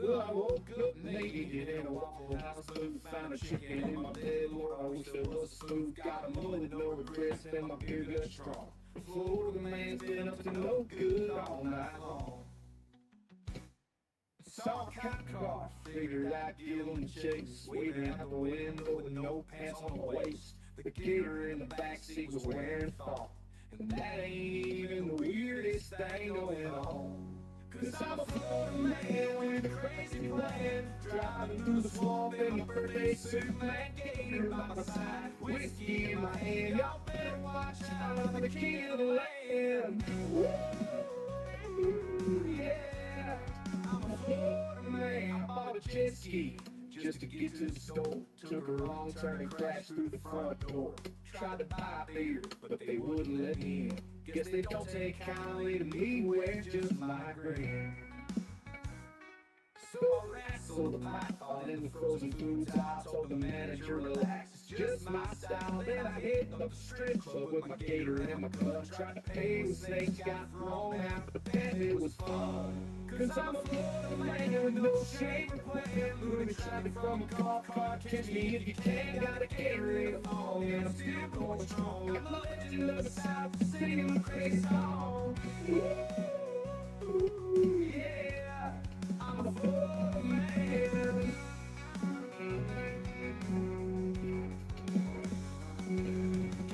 Well, I woke up naked in a Waffle House food, found a chicken in my bed. Lord, I wish there was a spoon. Got a mullet, no regrets, and my beer gut strong. Florida man's been up to no good all night long. Saw a cop car, figured I'd give him a chase. Waving out the window with no pants on my waist. The gator in the backseat was wearing thong. And that ain't even the weirdest thing going on. Cause I'm a Florida man with a crazy plan. Driving through the swamp in my birthday suit, man, gator by my side, whiskey in my hand. Y'all better watch out, I'm the king of the land. Woo, yeah, I'm a Florida man. I bought a jet ski just to get to the store. Took a wrong turn and crashed through the front door. Tried to buy beer, but they wouldn't let me in. Guess they don't take kindly to me wearing just my grin. So I wrestled the python in the frozen foods aisle. Told the manager, relax, it's just my style. Then I hit up the strip club with my gator and my club. Tried to pay the snakes, got thrown out, but then it was fun. Cause I'm a Florida man with no shame or plan. Moving traffic from a golf cart, catch me if you can. Gotta carry it all, and I'm still going strong. I'm a legend of the South, singing a crazy song. Ooh, yeah, I'm a Florida man.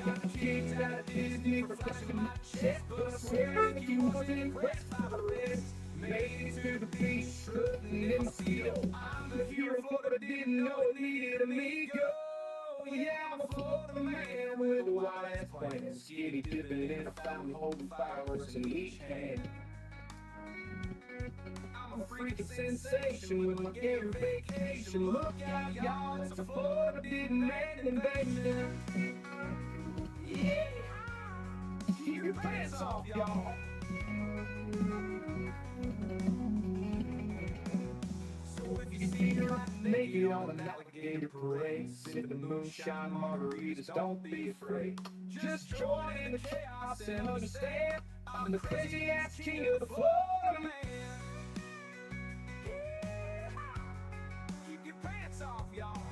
Got the kids out of Disney for flashing my chest, but I swear if you wasn't impressed by the rest. Made it to the beach, putting in my seal. I'm the hero, Florida didn't know it needed amigo. Yeah, I'm a Florida man with a wild-ass plan. Skinny dipping in a fountain, holding fireworks in each hand. I'm a freaking sensation with my gator vacation. Look out, y'all, it's a Florida didn't man invasion. Yeah, keep your pants off, y'all. So if you see me riding naked on an alligator parade, sipping moonshine margaritas, don't be afraid. Just join in the chaos and understand I'm the crazy ass king of the Florida man. Yeah. Keep your pants off, y'all.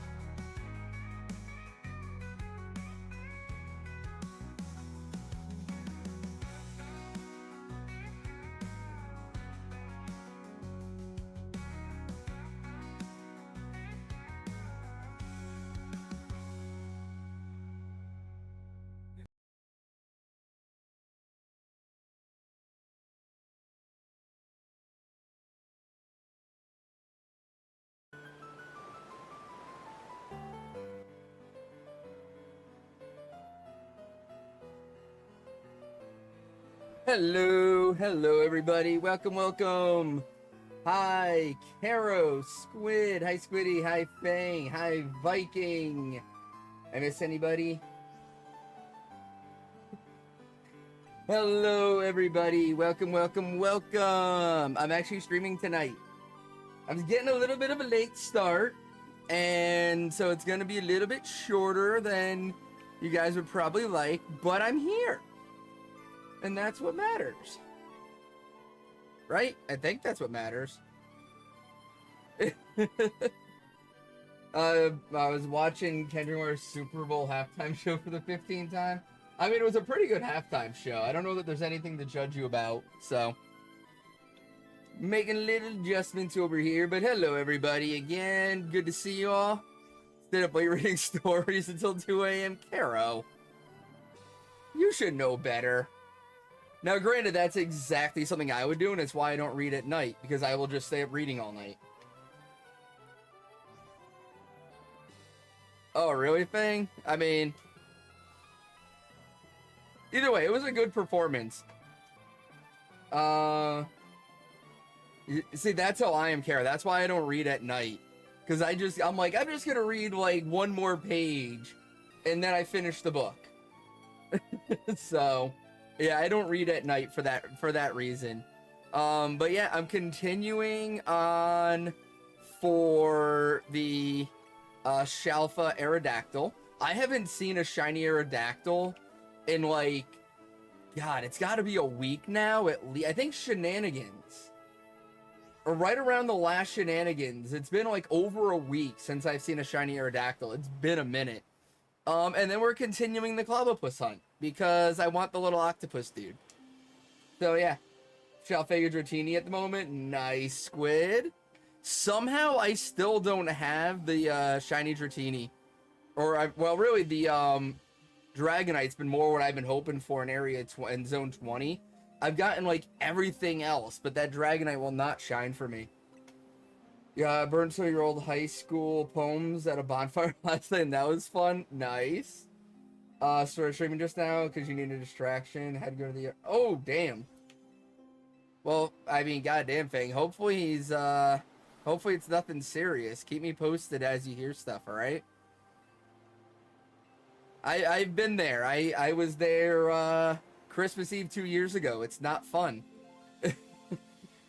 Hello everybody, welcome. Hi Caro, Squid, hi Squiddy, hi Fang, hi Viking. I miss anybody? Hello everybody, welcome. I'm actually streaming tonight. I'm getting a little bit of a late start, and so it's gonna be a little bit shorter than you guys would probably like, but I'm here. And that's what matters. Right? I think that's what matters. I was watching Kendrick Lamar's Super Bowl halftime show for the 15th time. I mean, it was a pretty good halftime show. I don't know that there's anything to judge you about, so making little adjustments over here. But hello, everybody, again. Good to see you all. Stayed up late reading stories until 2 a.m. Caro, you should know better. Now, granted, that's exactly something I would do, and it's why I don't read at night, because I will just stay up reading all night. Oh, really, Fang? I mean, either way, it was a good performance. See, that's how I am, Kara. That's why I don't read at night. Because I'm like, I'm just going to read, like, one more page, and then I finish the book. So, yeah, I don't read at night for that reason. But yeah, I'm continuing on for the Shalpha Aerodactyl. I haven't seen a shiny Aerodactyl in, like, God, it's got to be a week now at least. I think Shenanigans right around the last shenanigans. It's been like over a week since I've seen a shiny Aerodactyl. It's been a minute. And then we're continuing the Clobbopus hunt because I want the little octopus dude. So yeah, Shalpha Aerodactyl at the moment. Nice squid. Somehow I still don't have the shiny Dratini. Well, really the Dragonite's been more what I've been hoping for in Zone 20. I've gotten like everything else, but that Dragonite will not shine for me. Yeah, I burned some of your old high school poems at a bonfire last night, and that was fun. Nice. Started streaming just now because you needed a distraction. Had to go to the... Oh, damn. Well, I mean, goddamn thing. Hopefully he's, hopefully it's nothing serious. Keep me posted as you hear stuff, alright? I've been there. I was there, Christmas Eve 2 years ago. It's not fun.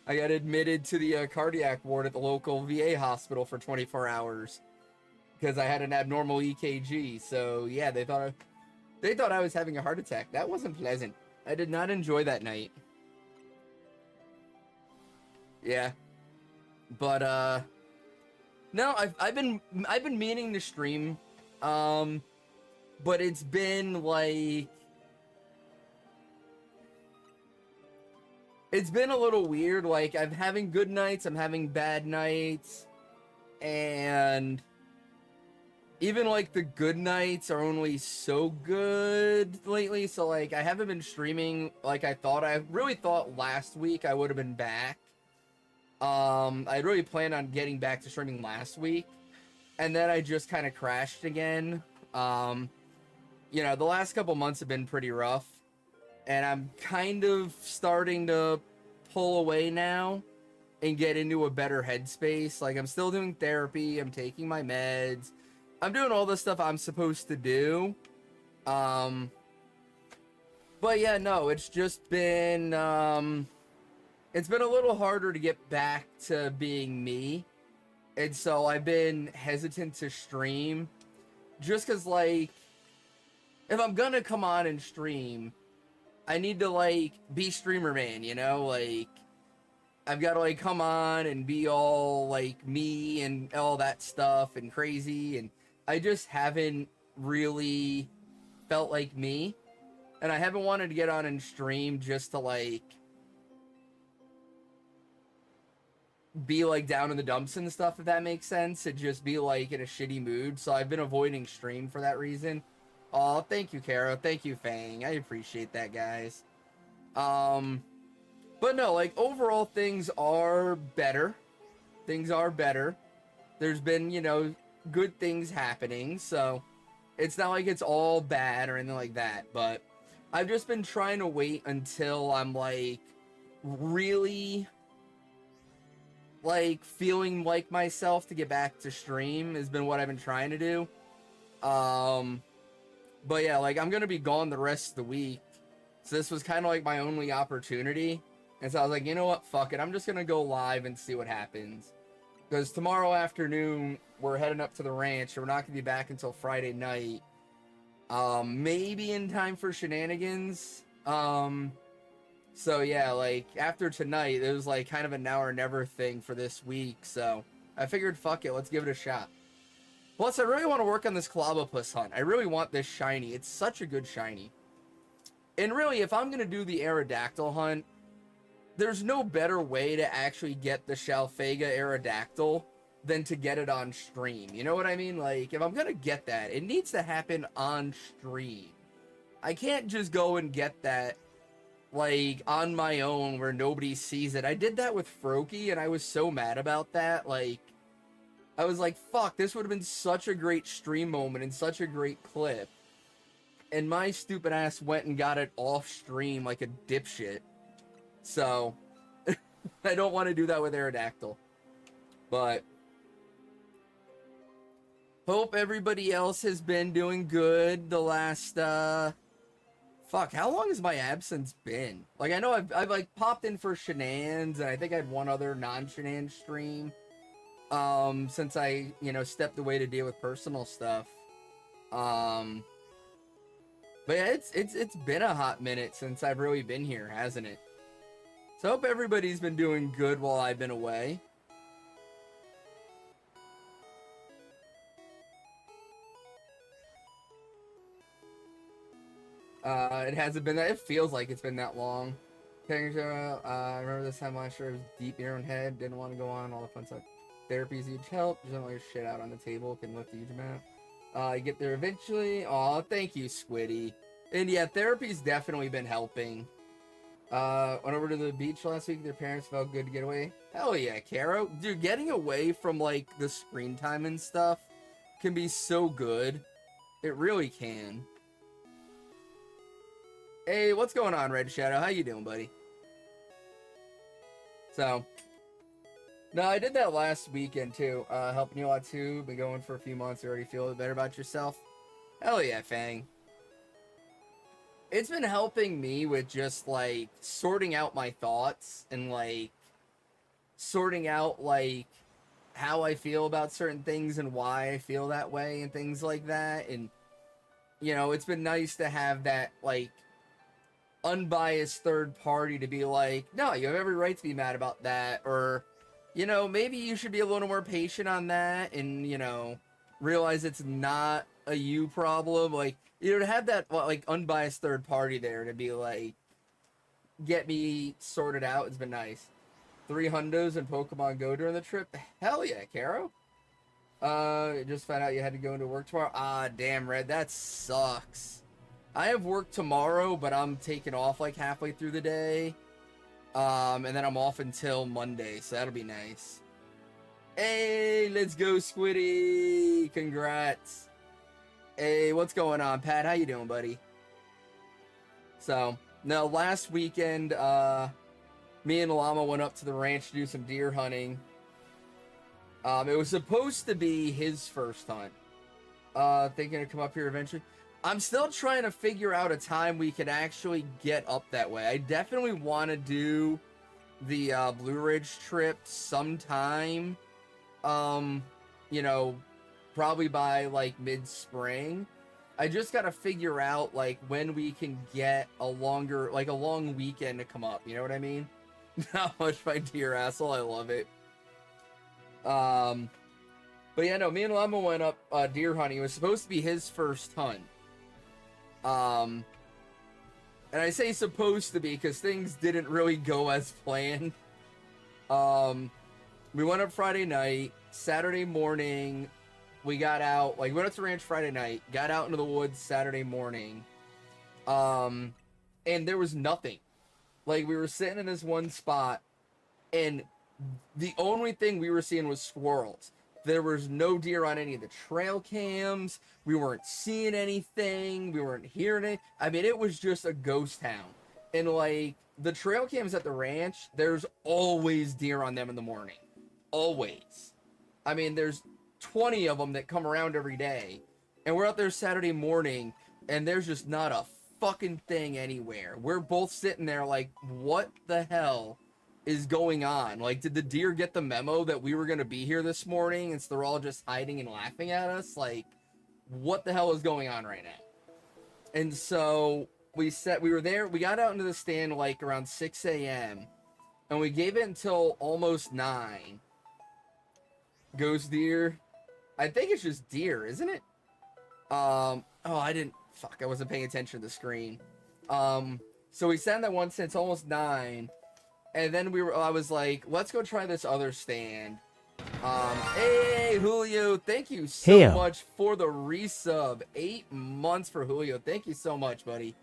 I got admitted to the cardiac ward at the local VA hospital for 24 hours because I had an abnormal EKG. So yeah, they thought I was having a heart attack. That wasn't pleasant. I did not enjoy that night. Yeah, but no, I've been meaning to stream, but it's been like. It's been a little weird, like, I'm having good nights, I'm having bad nights, and even, like, the good nights are only so good lately, so, like, I haven't been streaming like I thought. I really thought last week I would have been back. I really planned on getting back to streaming last week, and then I just kind of crashed again. You know, the last couple months have been pretty rough. And I'm kind of starting to pull away now and get into a better headspace. Like, I'm still doing therapy. I'm taking my meds. I'm doing all the stuff I'm supposed to do. But yeah, no, it's just been, it's been a little harder to get back to being me. And so I've been hesitant to stream just because, like, if I'm gonna come on and stream, I need to, like, be streamer man, you know? Like, I've got to, like, come on and be all, like, me and all that stuff and crazy. And I just haven't really felt like me. And I haven't wanted to get on and stream just to, like, be, like, down in the dumps and stuff, if that makes sense. And just be, like, in a shitty mood. So I've been avoiding stream for that reason. Oh, thank you, Kara. Thank you, Fang. I appreciate that, guys. But no, like, overall, things are better. Things are better. There's been, you know, good things happening, so it's not like it's all bad or anything like that, but I've just been trying to wait until I'm, like, really, like, feeling like myself to get back to stream has been what I've been trying to do. But yeah, like, I'm gonna be gone the rest of the week. So this was kind of like my only opportunity. And so I was like, you know what? Fuck it. I'm just gonna go live and see what happens. Because tomorrow afternoon, we're heading up to the ranch. So we're not gonna be back until Friday night. Maybe in time for shenanigans. So yeah, like, after tonight, it was like kind of a now or never thing for this week. So I figured, fuck it. Let's give it a shot. Plus, I really want to work on this Clobbopus hunt. I really want this shiny. It's such a good shiny. And really, if I'm going to do the Aerodactyl hunt, there's no better way to actually get the Shalpha Aerodactyl than to get it on stream. You know what I mean? Like, if I'm going to get that, it needs to happen on stream. I can't just go and get that, like, on my own where nobody sees it. I did that with Froakie, and I was so mad about that. Like, I was like, fuck, this would have been such a great stream moment and such a great clip. And my stupid ass went and got it off stream like a dipshit. So, I don't want to do that with Aerodactyl. But, hope everybody else has been doing good the last, fuck, how long has my absence been? Like, I know I've like, popped in for Shenanigans, and I think I had one other non-Shenanigans stream. Since I, you know, stepped away to deal with personal stuff. But yeah, it's been a hot minute since I've really been here, hasn't it? So I hope everybody's been doing good while I've been away. It hasn't been that. It feels like it's been that long. I remember this time last year, I was deep in your own head. Didn't want to go on all the fun stuff. Therapy's a huge help. Just don't let your shit out on the table. Can lift a huge amount. You get there eventually. Aw, thank you, Squiddy. And yeah, therapy's definitely been helping. Went over to the beach last week. Their parents felt good to get away. Hell yeah, Caro. Dude, getting away from, like, the screen time and stuff can be so good. It really can. Hey, what's going on, Red Shadow? How you doing, buddy? So, no, I did that last weekend, too. Helping you a lot, too. Been going for a few months. You already feel better about yourself? Hell yeah, Fang. It's been helping me with just, like, sorting out my thoughts and, like, sorting out, like, how I feel about certain things and why I feel that way and things like that. And, you know, it's been nice to have that, like, unbiased third party to be like, no, you have every right to be mad about that, or, you know, maybe you should be a little more patient on that, and, you know, realize it's not a you problem. Like, you know, to have that, like, unbiased third party there to be like, get me sorted out has been nice. 3 hundos and Pokemon Go during the trip. Hell yeah, Caro. Just found out you had to go into work tomorrow. Ah, damn, Red, that sucks. I have work tomorrow, but I'm taking off like halfway through the day. And then I'm off until Monday, so that'll be nice. Hey, let's go, Squiddy. Congrats. Hey, what's going on, Pat? How you doing, buddy? So, no, last weekend, me and Llama went up to the ranch to do some deer hunting. It was supposed to be his first hunt. Thinking to come up here eventually. I'm still trying to figure out a time we could actually get up that way. I definitely want to do the Blue Ridge trip sometime. You know, probably by like mid-spring. I just got to figure out like when we can get a longer, like a long weekend to come up. You know what I mean? Not much my dear asshole. I love it. But yeah, no, me and Llama went up deer hunting. It was supposed to be his first hunt. And I say supposed to be because things didn't really go as planned. We went up Friday night. Saturday morning, we got out. Like, we went up to the ranch Friday night. Got out into the woods Saturday morning. And there was nothing. Like, we were sitting in this one spot, and the only thing we were seeing was squirrels. There was no deer on any of the trail cams. We weren't seeing anything. We weren't hearing it. I mean, it was just a ghost town. And, like, the trail cams at the ranch, there's always deer on them in the morning. Always. I mean, there's 20 of them that come around every day. And we're out there Saturday morning, and there's just not a fucking thing anywhere. We're both sitting there like, what the hell is going on? Like, did the deer get the memo that we were going to be here this morning and so they're all just hiding and laughing at us? Like, what the hell is going on right now? And so we were there. We got out into the stand like around 6 a.m. and we gave it until almost 9. Ghost deer. I think it's just deer, isn't it? Oh, I wasn't paying attention to the screen. So we sat in that one stand. It's almost 9. And then I was like, let's go try this other stand. Hey, Julio, thank you so much for the resub. 8 months for Julio. Thank you so much, buddy.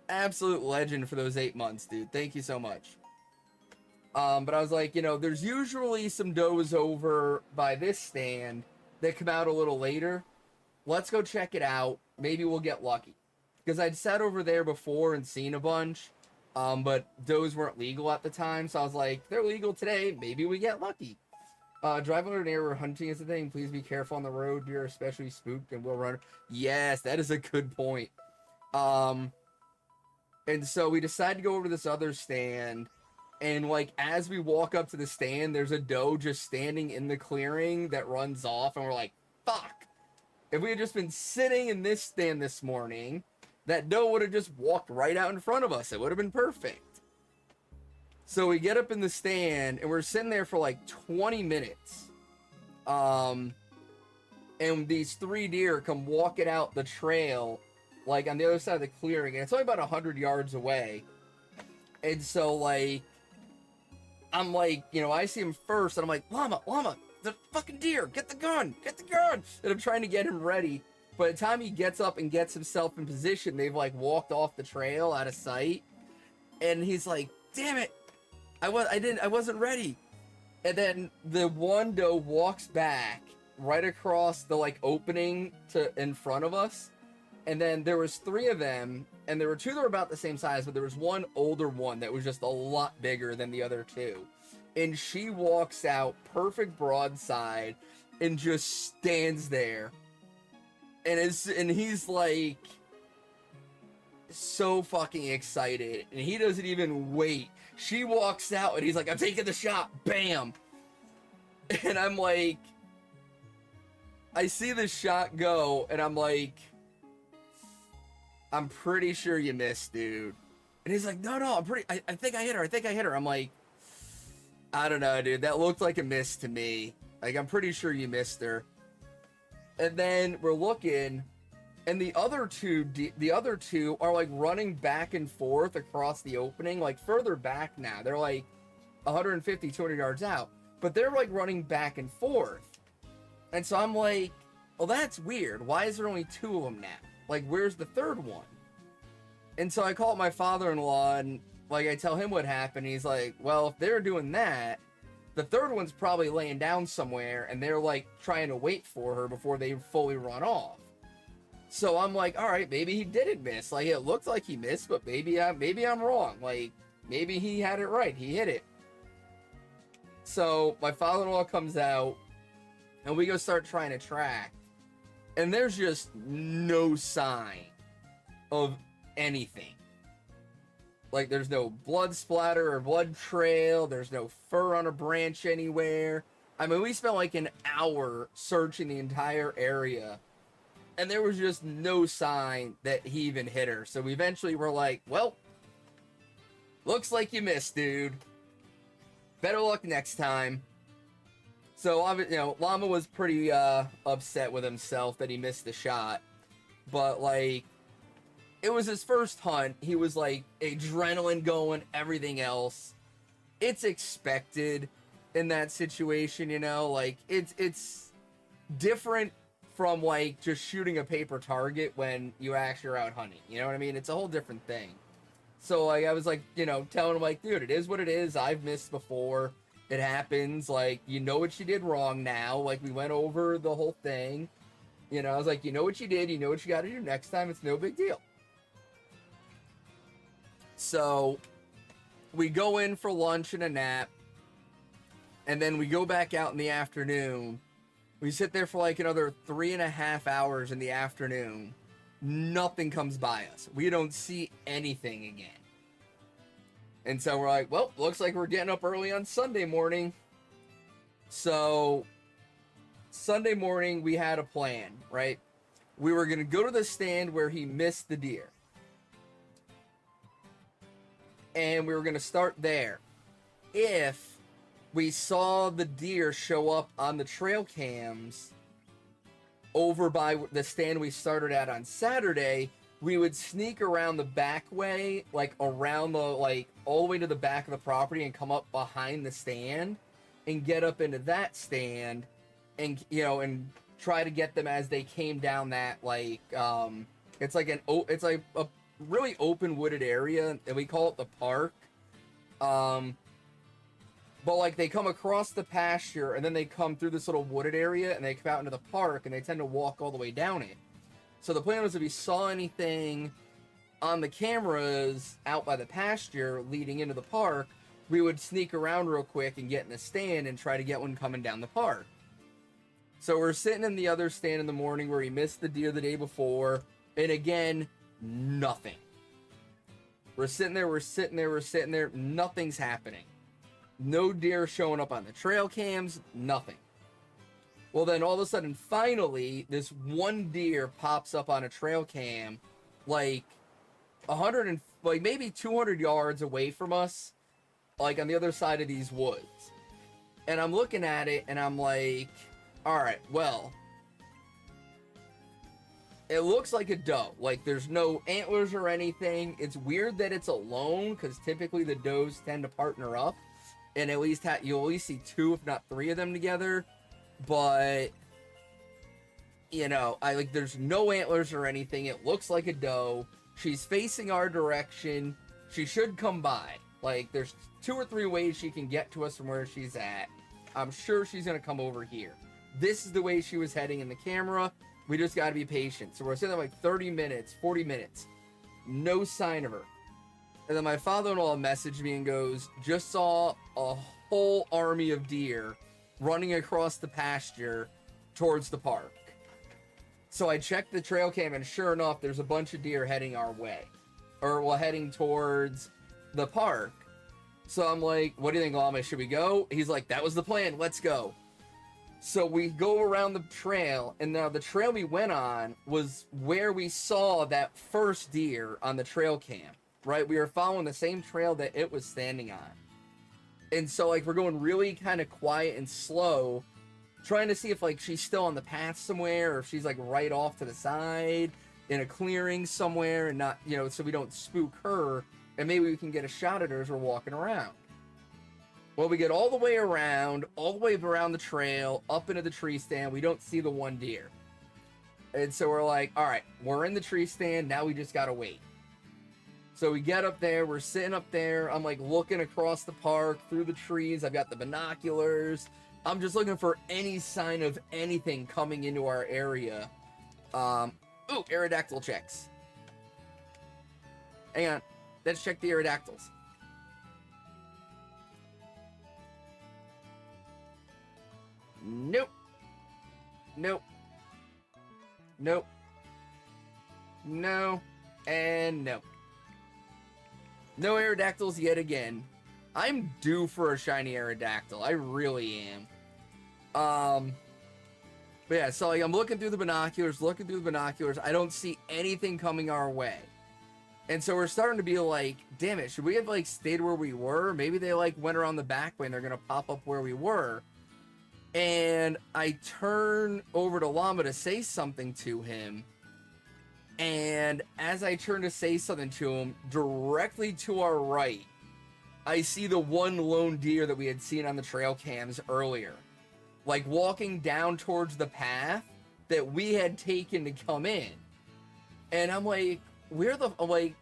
Absolute legend for those 8 months, dude. Thank you so much. But I was like, you know, there's usually some does over by this stand that come out a little later. Let's go check it out. Maybe we'll get lucky. Because I'd sat over there before and seen a bunch. But does weren't legal at the time, so I was like, they're legal today, maybe we get lucky. Driving over an area where hunting is a thing, please be careful on the road, you're especially spooked and will run. Yes, that is a good point. And so we decided to go over to this other stand, and like, as we walk up to the stand, there's a doe just standing in the clearing that runs off, and we're like, fuck. If we had just been sitting in this stand this morning, that doe would have just walked right out in front of us. It would have been perfect. So we get up in the stand and we're sitting there for like 20 minutes. And these 3 deer come walking out the trail, like on the other side of the clearing, and it's only about 100 yards away. And so, like, I'm like, you know, I see him first, and I'm like, Llama, the fucking deer, get the gun. And I'm trying to get him ready. By the time he gets up and gets himself in position, they've, like, walked off the trail out of sight. And he's like, damn it, I wasn't ready. And then the one doe walks back right across the, like, opening in front of us. And then there was 3 of them, and there were 2 that were about the same size, but there was one older one that was just a lot bigger than the other 2. And she walks out perfect broadside and just stands there. And he's like so fucking excited, and he doesn't even wait. She walks out and he's like, I'm taking the shot. Bam. And I'm like, I see the shot go, and I'm like, I'm pretty sure you missed, dude. And he's like, no, I think I hit her. I'm like, I don't know, dude. That looked like a miss to me. Like, I'm pretty sure you missed her. And then we're looking, and the other two are like running back and forth across the opening, like further back now. They're like 150, 200 yards out, but they're like running back and forth. And so I'm like, well, that's weird. Why is there only 2 of them now? Like, where's the 3rd one? And so I call up my father-in-law, and like I tell him what happened. He's like, well, if they're doing that, the 3rd one's probably laying down somewhere, and they're like trying to wait for her before they fully run off. So I'm like, all right, maybe he didn't miss. Like, it looked like he missed, but maybe I'm wrong. Like, maybe he had it right. He hit it. So my father-in-law comes out, and we go start trying to track, and there's just no sign of anything. Like, there's no blood splatter or blood trail. There's no fur on a branch anywhere. I mean, we spent like an hour searching the entire area, and there was just no sign that he even hit her. So we eventually were like, well, looks like you missed, dude. Better luck next time. So, you know, Llama was pretty upset with himself that he missed the shot. But, like, it was his first hunt. He was, like, adrenaline going, everything else. It's expected in that situation, you know? Like, it's different from, like, just shooting a paper target when you actually are out hunting. You know what I mean? It's a whole different thing. So, like, I was, like, you know, telling him, like, dude, it is what it is. I've missed before. It happens. Like, you know what you did wrong now. Like, we went over the whole thing. You know, I was like, you know what you did. You know what you got to do next time. It's no big deal. So, we go in for lunch and a nap. And then we go back out in the afternoon. We sit there for, like, another 3.5 hours in the afternoon. Nothing comes by us. We don't see anything again. And so we're like, well, looks like we're getting up early on Sunday morning. So Sunday morning, we had a plan, right? We were going to go to the stand where he missed the deer. And we were going to start there. If we saw the deer show up on the trail cams over by the stand we started at on Saturday, we would sneak around the back way, like around the, like all the way to the back of the property and come up behind the stand and get up into that stand and, you know, and try to get them as they came down that, like, it's like a really open wooded area, and we call it the park. But, like, they come across the pasture, and then they come through this little wooded area, and they come out into the park, and they tend to walk all the way down it. So the plan was if we saw anything on the cameras out by the pasture leading into the park, we would sneak around real quick and get in the stand and try to get one coming down the park. So we're sitting in the other stand in the morning where he missed the deer the day before, and again, nothing. We're sitting there, nothing's happening. No deer showing up on the trail cams, nothing. Well, then all of a sudden, finally, this one deer pops up on a trail cam, like 100 and like maybe 200 yards away from us, like on the other side of these woods. And I'm looking at it and I'm like, all right, well, it looks like a doe. Like there's no antlers or anything. It's weird that it's alone because typically the does tend to partner up and at least you'll at least see 2 if not 3 of them together. But you know, there's no antlers or anything. It looks like a doe. She's facing our direction. She should come by. Like there's 2 or 3 ways she can get to us from where she's at. I'm sure she's gonna come over here. This is the way she was heading in the camera. We just gotta be patient. So we're sitting there like 30 minutes, 40 minutes. No sign of her. And then my father-in-law messaged me and goes, just saw a whole army of deer running across the pasture towards the park. So I checked the trail cam and sure enough, there's a bunch of deer heading our way. Or well, heading towards the park. So I'm like, what do you think, Llama? Should we go? He's like, that was the plan. Let's go. So we go around the trail, and now the trail we went on was where we saw that first deer on the trail cam, right? We were following the same trail that it was standing on. And so, like, we're going really kind of quiet and slow, trying to see if, like, she's still on the path somewhere, or if she's, like, right off to the side in a clearing somewhere, and not, you know, so we don't spook her, and maybe we can get a shot at her as we're walking around. Well, we get all the way around the trail, up into the tree stand. We don't see the one deer. And so we're like, all right, we're in the tree stand. Now we just got to wait. So we get up there. We're sitting up there. I'm like looking across the park through the trees. I've got the binoculars. I'm just looking for any sign of anything coming into our area. Ooh, Aerodactyl checks. Hang on. Let's check the Aerodactyls. Nope. Nope. Nope. No. And no. No Aerodactyls yet again. I'm due for a shiny Aerodactyl. I really am. But yeah, so like, I'm looking through the binoculars. I don't see anything coming our way. And so we're starting to be like, damn it, should we have like stayed where we were? Maybe they like went around the back way and they're going to pop up where we were. And I turn over to Llama to say something to him. And as I turn to say something to him, directly to our right, I see the one lone deer that we had seen on the trail cams earlier. Like walking down towards the path that we had taken to come in. And I'm like, I'm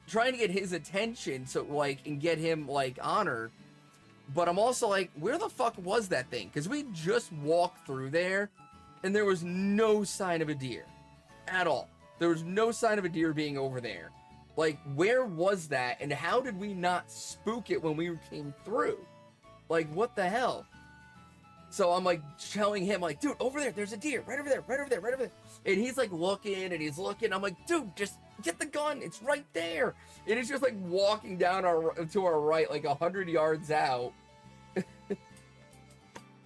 trying to get his attention so like, and get him like honored. But I'm also like, where the fuck was that thing? Because we just walked through there, and there was no sign of a deer. At all. There was no sign of a deer being over there. Like, where was that, and how did we not spook it when we came through? Like, what the hell? So I'm, like, telling him, like, dude, over there, there's a deer. Right over there, right over there, right over there. And he's, like, looking, and he's looking. I'm like, dude, just get the gun. It's right there. And it's just, like, walking down to our right, like, 100 yards out.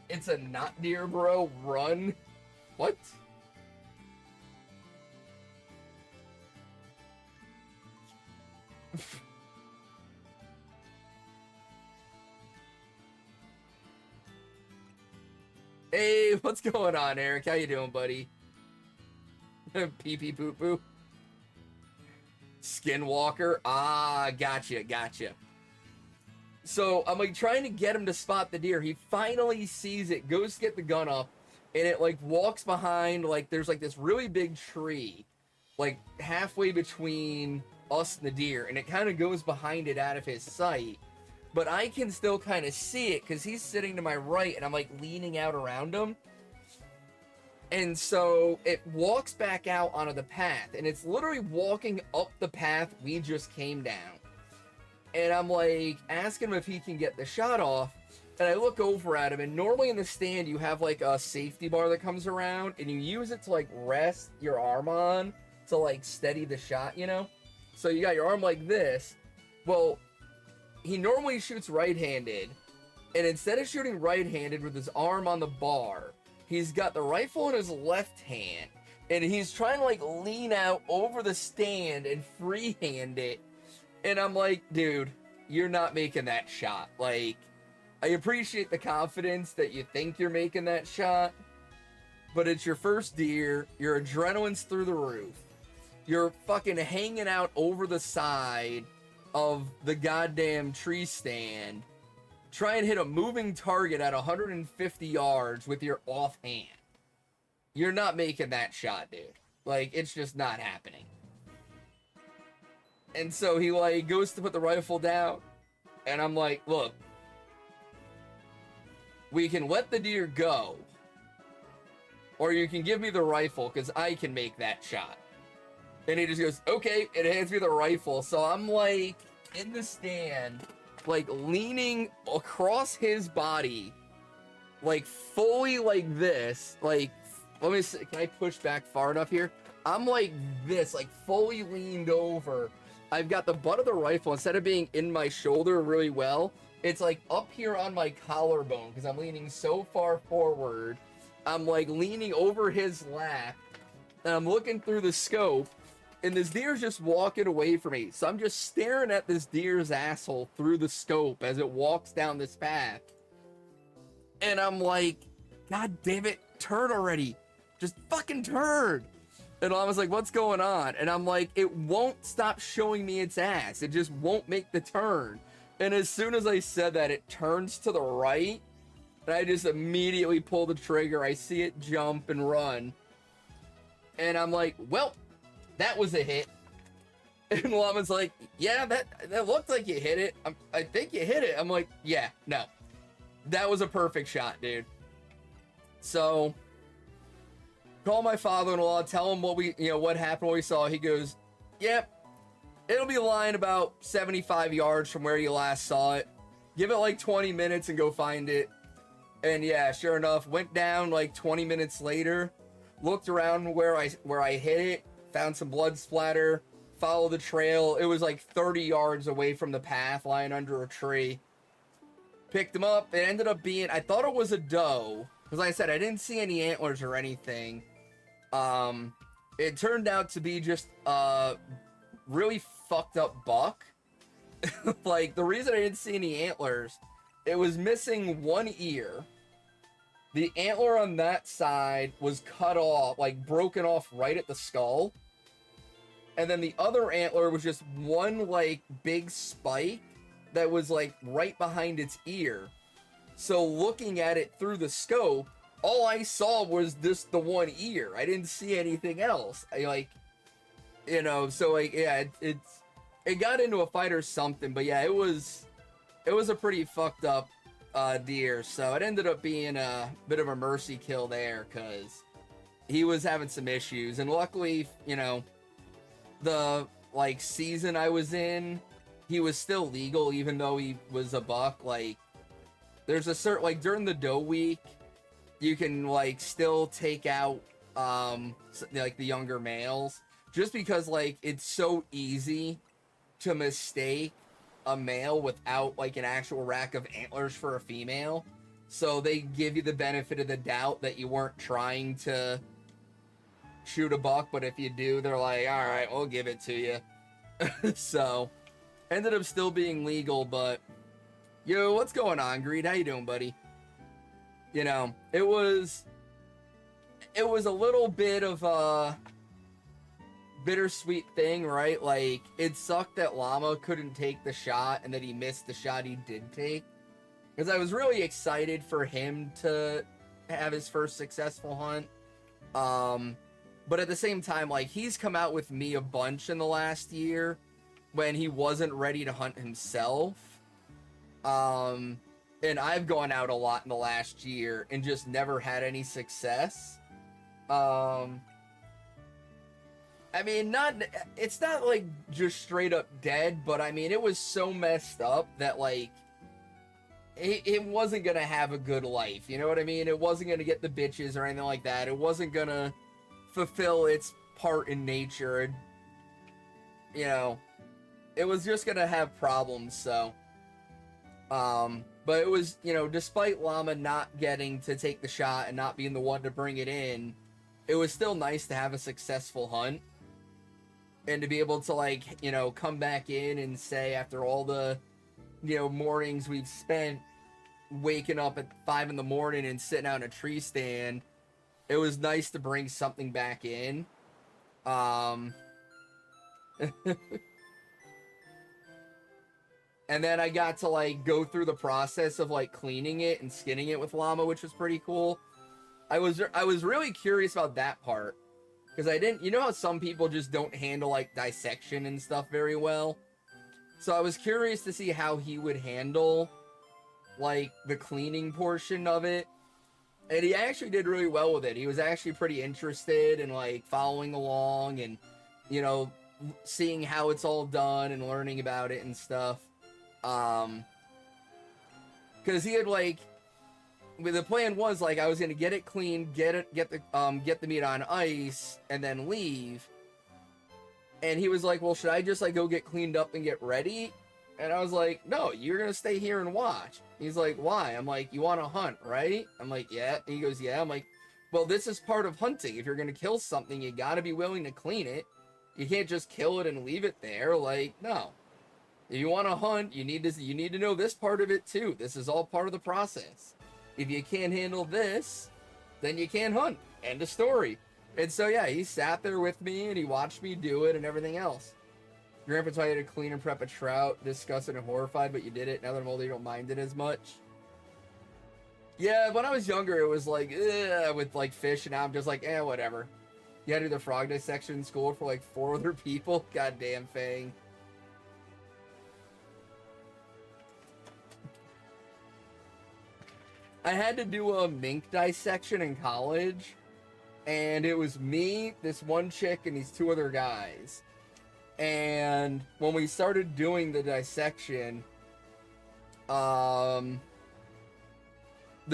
It's a not deer, bro. Run. What? Hey, what's going on, Eric? How you doing, buddy? Pee pee poo poo. Skinwalker. Ah, gotcha. So I'm like trying to get him to spot the deer. He finally sees it, goes to get the gun up, and it like walks behind, like there's like this really big tree, like halfway between us and the deer, and it kind of goes behind it out of his sight. But I can still kind of see it because he's sitting to my right and I'm like leaning out around him. And so it walks back out onto the path, and it's literally walking up the path we just came down. And I'm like asking him if he can get the shot off, and I look over at him, and normally in the stand you have like a safety bar that comes around and you use it to like rest your arm on to like steady the shot, you know? So you got your arm like this. Well, he normally shoots right-handed, and instead of shooting right-handed with his arm on the bar, he's got the rifle in his left hand, and he's trying to like lean out over the stand and freehand it. And I'm like, dude, you're not making that shot. Like, I appreciate the confidence that you think you're making that shot, but it's your first deer, your adrenaline's through the roof, you're fucking hanging out over the side of the goddamn tree stand, try and hit a moving target at 150 yards with your offhand. You're not making that shot, dude. Like, it's just not happening. And so he, like, goes to put the rifle down, and I'm like, look, we can let the deer go, or you can give me the rifle, because I can make that shot. And he just goes, okay, and hands me the rifle. So I'm, like, in the stand, like, leaning across his body, like, fully like this, like, let me see, can I push back far enough here? I'm like this, like, fully leaned over. I've got the butt of the rifle, instead of being in my shoulder really well, it's, like, up here on my collarbone, because I'm leaning so far forward. I'm, like, leaning over his lap, and I'm looking through the scope, and this deer's just walking away from me. So I'm just staring at this deer's asshole through the scope as it walks down this path. And I'm like, God damn it, turn already. Just fucking turn. And I was like, what's going on? And I'm like, it won't stop showing me its ass. It just won't make the turn. And as soon as I said that, it turns to the right. And I just immediately pull the trigger. I see it jump and run. And I'm like, well, that was a hit. And Llama's like, yeah, that looked like you hit it. I think you hit it. I'm like, yeah, no. That was a perfect shot, dude. So, call my father-in-law, tell him what happened, what we saw. He goes, yep, it'll be lying about 75 yards from where you last saw it. Give it like 20 minutes and go find it. And yeah, sure enough, went down like 20 minutes later, looked around where I hit it, found some blood splatter, followed the trail. It was like 30 yards away from the path, lying under a tree. Picked him up. It ended up being, I thought it was a doe, because like I said, I didn't see any antlers or anything. It turned out to be just a really fucked up buck. Like, the reason I didn't see any antlers, it was missing one ear. The antler on that side was cut off, like broken off right at the skull. And then the other antler was just one, like, big spike that was, like, right behind its ear. So looking at it through the scope, all I saw was just the one ear. I didn't see anything else. So, like, yeah, it got into a fight or something. But yeah, it was a pretty fucked up deer. So it ended up being a bit of a mercy kill there, because he was having some issues. And luckily, the, like, season I was in, he was still legal, even though he was a buck. Like, there's a certain, like, during the doe week, you can, like, still take out, like, the younger males, just because, like, it's so easy to mistake a male without, like, an actual rack of antlers for a female. So they give you the benefit of the doubt that you weren't trying to shoot a buck, but if you do, they're like, all right, we'll give it to you. So ended up still being legal. But yo, what's going on, Greed? How you doing, buddy? It was a little bit of a bittersweet thing, right? Like, it sucked that Llama couldn't take the shot and that he missed the shot he did take, because I was really excited for him to have his first successful hunt. But at the same time, like, he's come out with me a bunch in the last year when he wasn't ready to hunt himself. And I've gone out a lot in the last year and just never had any success. I mean, it's not like just straight up dead, but I mean, it was so messed up that, like, it wasn't gonna have a good life. You know what I mean? It wasn't gonna get the bitches or anything like that. It wasn't gonna fulfill its part in nature. And, it was just gonna have problems. So, but it was, despite Llama not getting to take the shot and not being the one to bring it in, it was still nice to have a successful hunt. And to be able to, like, come back in and say, after all the mornings we've spent waking up at 5 in the morning and sitting out in a tree stand, it was nice to bring something back in. And then I got to like go through the process of like cleaning it and skinning it with llama, which was pretty cool. I was really curious about that part because I didn't, how some people just don't handle like dissection and stuff very well. So I was curious to see how he would handle like the cleaning portion of it. And he actually did really well with it. He was actually pretty interested in like following along and, seeing how it's all done and learning about it and stuff. Because he had like, the plan was like I was gonna get it clean, get the meat on ice, and then leave. And he was like, "Well, should I just like go get cleaned up and get ready?" And I was like, "No, you're gonna stay here and watch." He's like, "Why?" I'm like, "You want to hunt, right?" I'm like, "Yeah." And he goes, "Yeah." I'm like, "Well, this is part of hunting. If you're gonna kill something, you gotta be willing to clean it. You can't just kill it and leave it there. Like, no. If you want to hunt, you need to know this part of it too. This is all part of the process. If you can't handle this, then you can't hunt. End of story." And so yeah, he sat there with me and he watched me do it and everything else. Grandpa taught you to clean and prep a trout, disgusted and horrified, but you did it. Now that I'm older, you don't mind it as much. Yeah, when I was younger, it was like, with like fish, and now I'm just like, whatever. You had to do the frog dissection in school for like 4 other people. Goddamn Fang. I had to do a mink dissection in college, and it was me, this one chick, and these 2 other guys. And when we started doing the dissection, the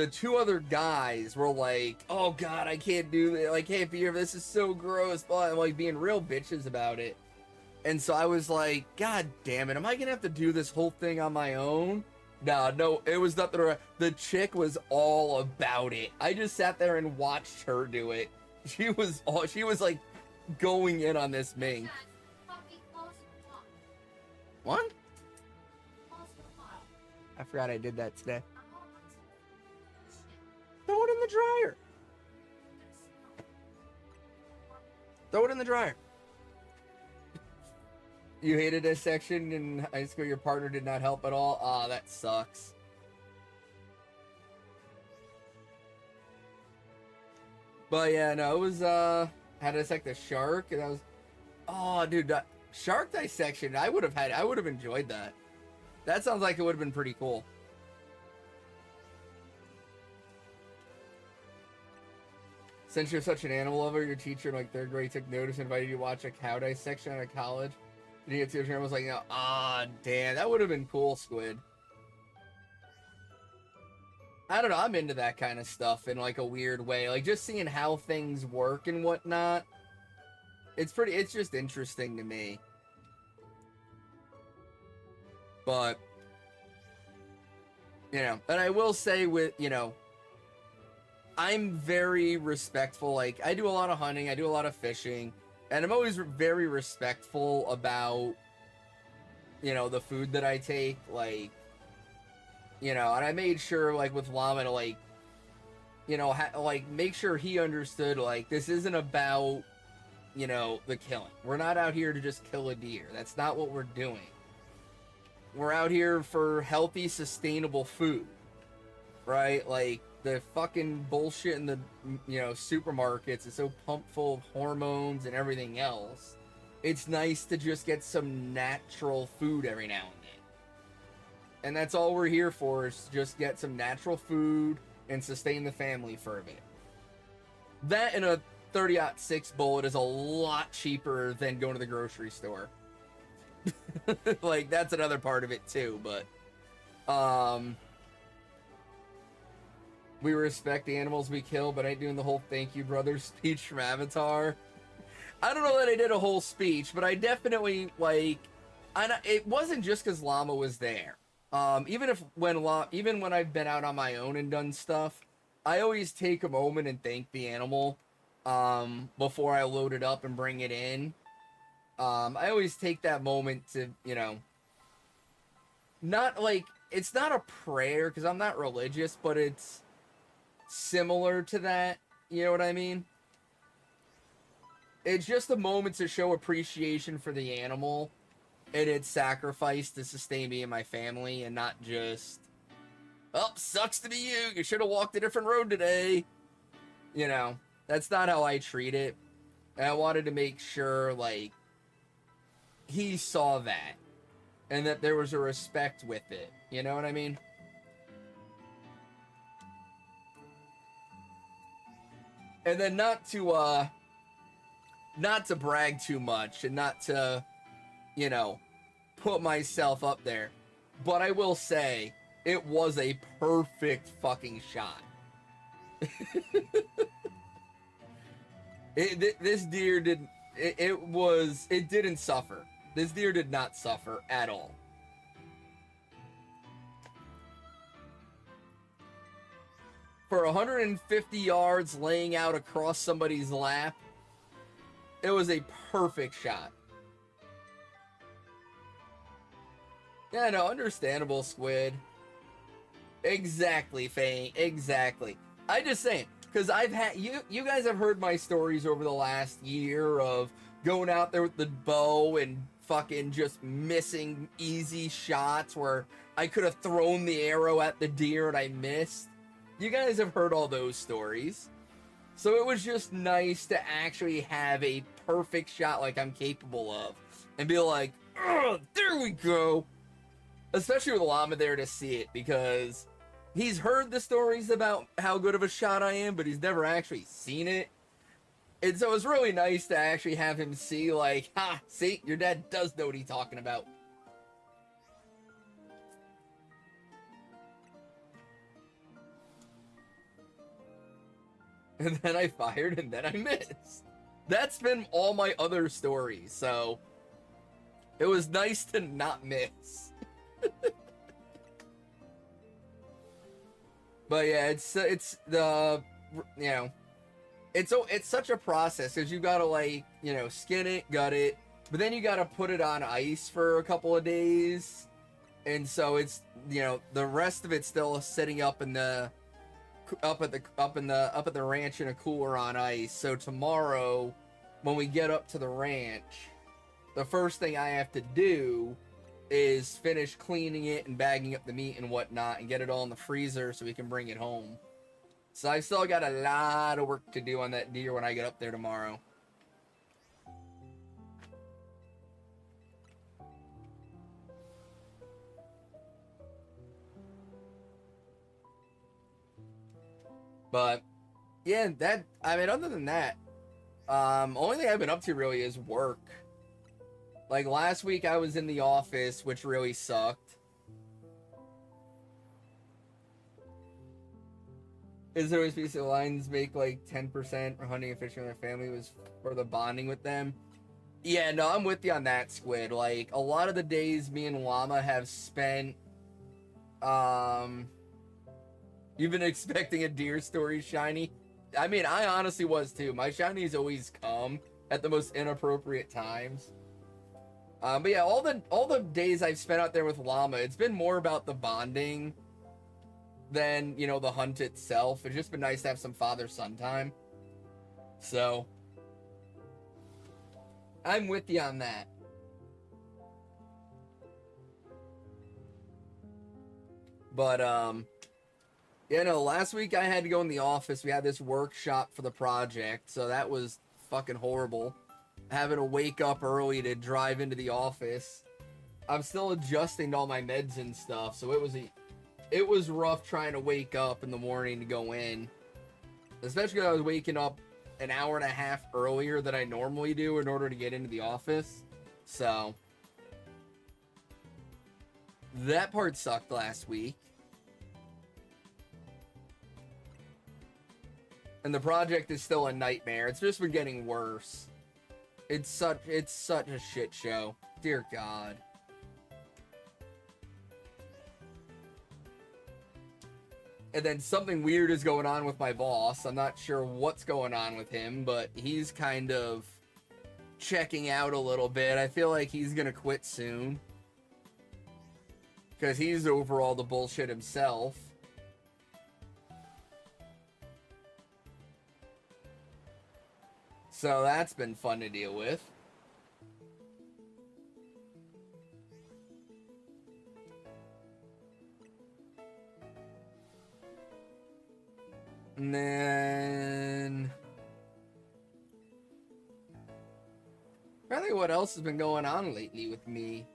2 other guys were like, "Oh God, I can't do this. I can't be here. This is so gross." But like being real bitches about it. And so I was like, "God damn it, am I gonna have to do this whole thing on my own?" No, it was nothing. The chick was all about it. I just sat there and watched her do it. She was like going in on this mink. What? I forgot I did that today. Throw it in the dryer. Throw it in the dryer. You hated this section in high school. Your partner did not help at all. Ah, that sucks. But yeah, no, it was had to dissect the shark, and that was, oh dude, that shark dissection. I would have enjoyed that. That sounds like it would have been pretty cool. Since you're such an animal lover, your teacher in like 3rd grade took notice and invited you to watch a cow dissection out of college. And you get to your was like, damn, that would have been cool, Squid. I don't know, I'm into that kind of stuff in like a weird way. Like just seeing how things work and whatnot. It's just interesting to me. But, and I will say with, I'm very respectful. Like, I do a lot of hunting, I do a lot of fishing, and I'm always very respectful about, the food that I take. Like, and I made sure, like, with Llama to, like, make sure he understood, like, this isn't about, the killing. We're not out here to just kill a deer. That's not what we're doing. We're out here for healthy, sustainable food, right? Like, the fucking bullshit in the, supermarkets is so pumped full of hormones and everything else. It's nice to just get some natural food every now and then. And that's all we're here for, is just get some natural food and sustain the family for a bit. That and a 30-06 bullet is a lot cheaper than going to the grocery store. Like, that's another part of it too, but we respect the animals we kill, but I ain't doing the whole thank you brother speech from Avatar. I don't know that I did a whole speech, but I definitely, like, it wasn't just because Llama was there. Even when I've been out on my own and done stuff, I always take a moment and thank the animal before I load it up and bring it in. I always take that moment to, not like, it's not a prayer because I'm not religious, but it's similar to that. You know what I mean? It's just a moment to show appreciation for the animal and its sacrifice to sustain me and my family, and not just, oh, sucks to be you. You should have walked a different road today. You know, that's not how I treat it. And I wanted to make sure, like, he saw that and that there was a respect with it. You know what I mean? And then not to brag too much and not to, you know, put myself up there, but I will say it was a perfect fucking shot. This deer didn't. It didn't suffer. This deer did not suffer at all. For 150 yards laying out across somebody's lap, it was a perfect shot. Yeah, no, understandable, Squid. Exactly, Fang. Exactly. I just saying, because I've had you guys have heard my stories over the last year of going out there with the bow and fucking just missing easy shots where I could have thrown the arrow at the deer and I missed. You guys have heard all those stories. So it was just nice to actually have a perfect shot like I'm capable of and be like, oh, there we go. Especially with Llama there to see it, because he's heard the stories about how good of a shot I am, but he's never actually seen it. And so it's really nice to actually have him see, like, ha, see, your dad does know what he's talking about. And then I fired, and then I missed. That's been all my other stories, so it was nice to not miss. But yeah, it's the, you know, it's such a process because you gotta, like, you know, skin it, gut it, but then you gotta put it on ice for a couple of days, and so it's, you know, the rest of it's still sitting up in the up at the ranch in a cooler on ice. So tomorrow, when we get up to the ranch, the first thing I have to do is finish cleaning it and bagging up the meat and whatnot and get it all in the freezer so we can bring it home. So I've still got a lot of work to do on that deer when I get up there tomorrow. But yeah, other than that, only thing I've been up to really is work. Like last week I was in the office, which really sucked. Is there always piece of lines make like 10% for hunting and fishing with their family was for the bonding with them? Yeah, no, I'm with you on that, Squid. Like a lot of the days me and Llama have spent, you've been expecting a deer story, Shiny. I mean, I honestly was too. My shinies always come at the most inappropriate times. But yeah, all the days I've spent out there with Llama, it's been more about the bonding than, you know, the hunt itself. It's just been nice to have some father-son time. So, I'm with you on that. But, yeah, no, last week I had to go in the office. We had this workshop for the project, so that was fucking horrible. Having to wake up early to drive into the office. I'm still adjusting to all my meds and stuff, so it was rough trying to wake up in the morning to go in. Especially because I was waking up an hour and a half earlier than I normally do in order to get into the office. So, that part sucked last week. And the project is still a nightmare. It's just been getting worse. It's such a shit show. Dear God. And then something weird is going on with my boss. I'm not sure what's going on with him, but he's kind of checking out a little bit. I feel like he's gonna quit soon. because he's over all the bullshit himself. So that's been fun to deal with. And then I think what else has been going on lately with me.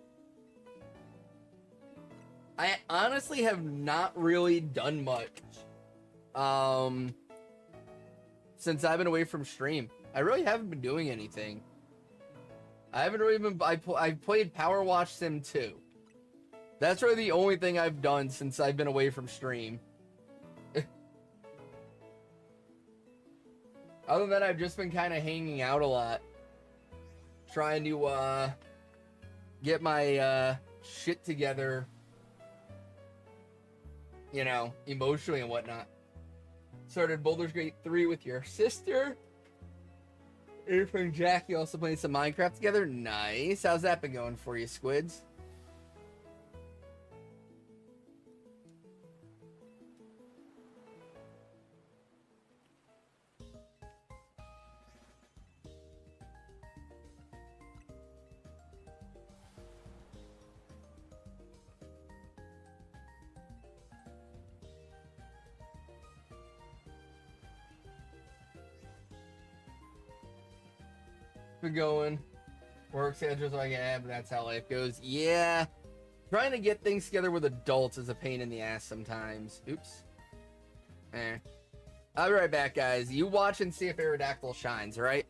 I honestly have not really done much since I've been away from stream. I really haven't been doing anything. I haven't really been. I played Power Wash Sim 2. That's really the only thing I've done since I've been away from stream. Other than that, I've just been kind of hanging out a lot, trying to get my shit together, you know, emotionally and whatnot. Started Baldur's Gate 3 with your sister. Eric and Jackie also playing some Minecraft together. Nice. How's that been going for you, Squids? Been going. Work schedules like, yeah, but that's how life goes. Yeah. Trying to get things together with adults is a pain in the ass sometimes. Oops. I'll be right back, guys. You watch and see if Aerodactyl shines, right?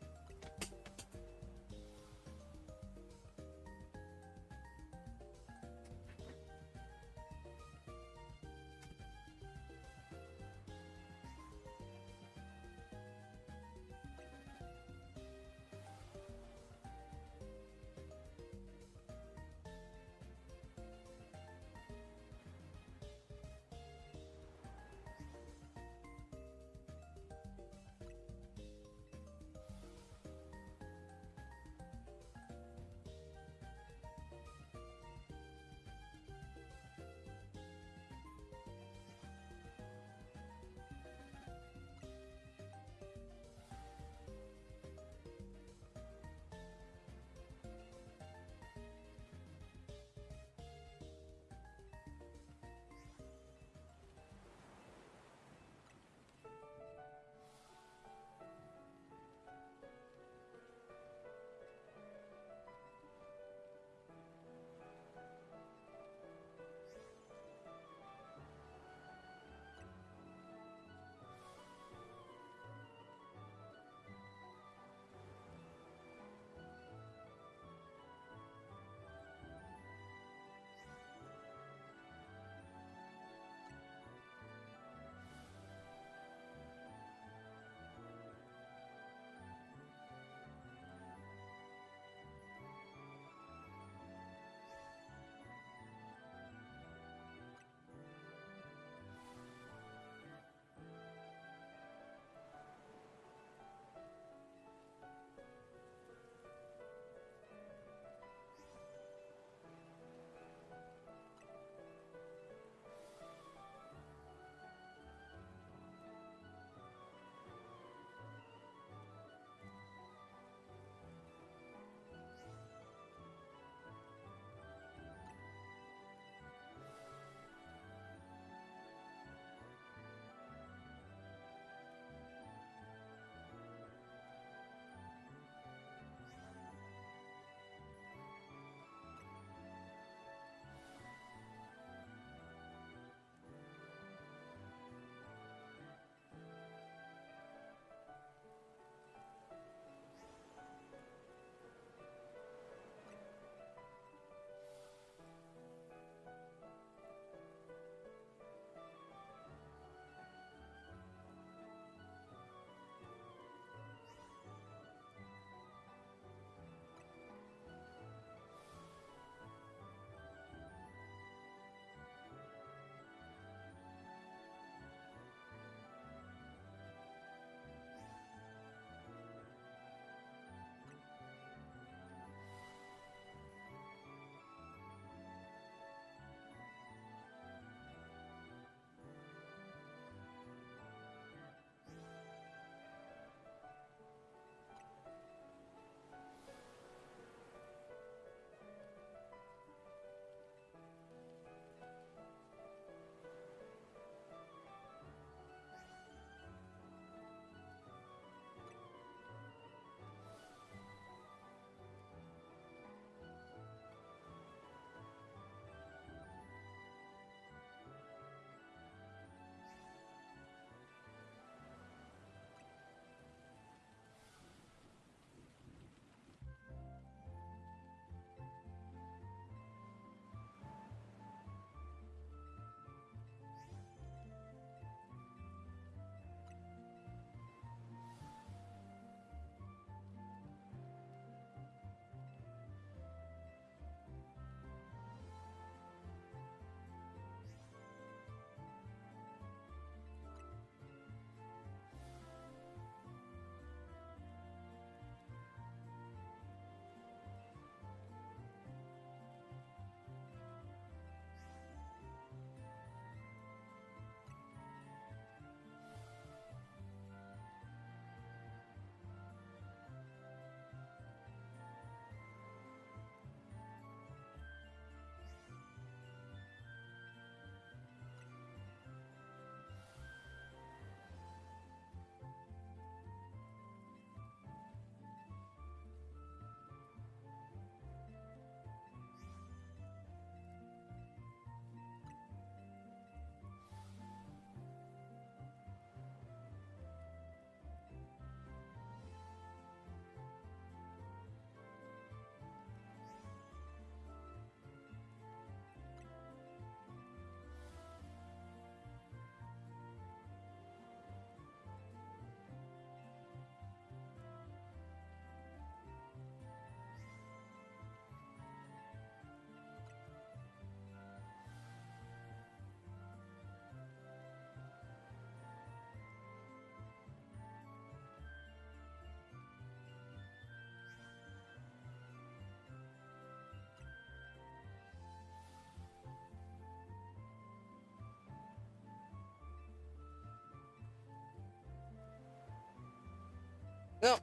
Oh,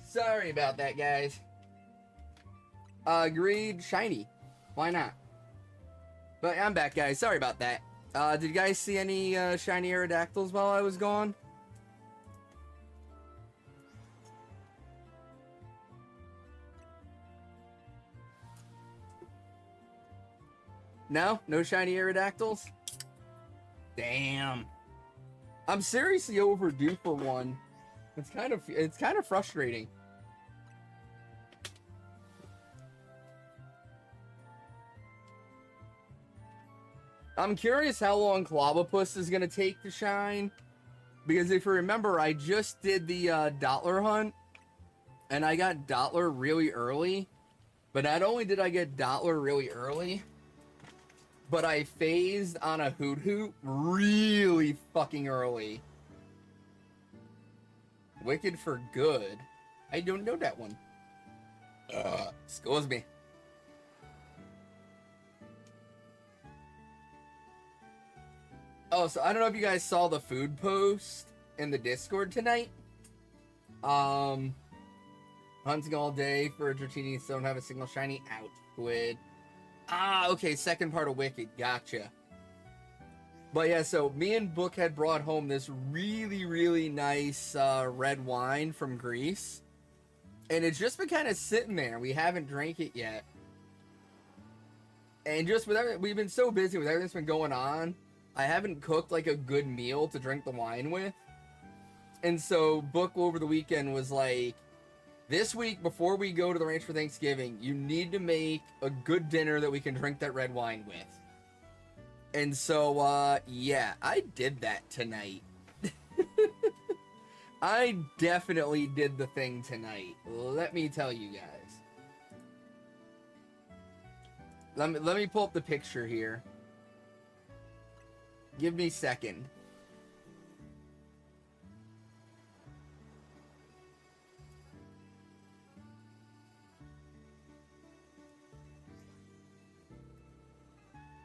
sorry about that, guys. Agreed, shiny. Why not? But I'm back, guys. Sorry about that. Did you guys see any shiny Aerodactyls while I was gone? No? No shiny Aerodactyls? Damn. I'm seriously overdue for one. It's kind of frustrating. I'm curious how long Clobopus is gonna take to shine, because if you remember, I just did the Dottler hunt, and I got Dottler really early. But not only did I get Dottler really early, but I phased on a Hoot Hoot really fucking early. Wicked for Good. I don't know that one. Excuse me. Oh, so I don't know if you guys saw the food post in the Discord tonight. Hunting all day for Dratini, so don't have a single shiny. Out. Squid. Ah, okay, second part of Wicked. Gotcha. But yeah, so me and Book had brought home this really, really nice red wine from Greece. And it's just been kind of sitting there. We haven't drank it yet. And just with everything, we've been so busy with everything that's been going on, I haven't cooked like a good meal to drink the wine with. And so Book over the weekend was like, this week before we go to the ranch for Thanksgiving, you need to make a good dinner that we can drink that red wine with. And so, yeah, I did that tonight. I definitely did the thing tonight. Let me tell you guys. Let me pull up the picture here. Give me a second.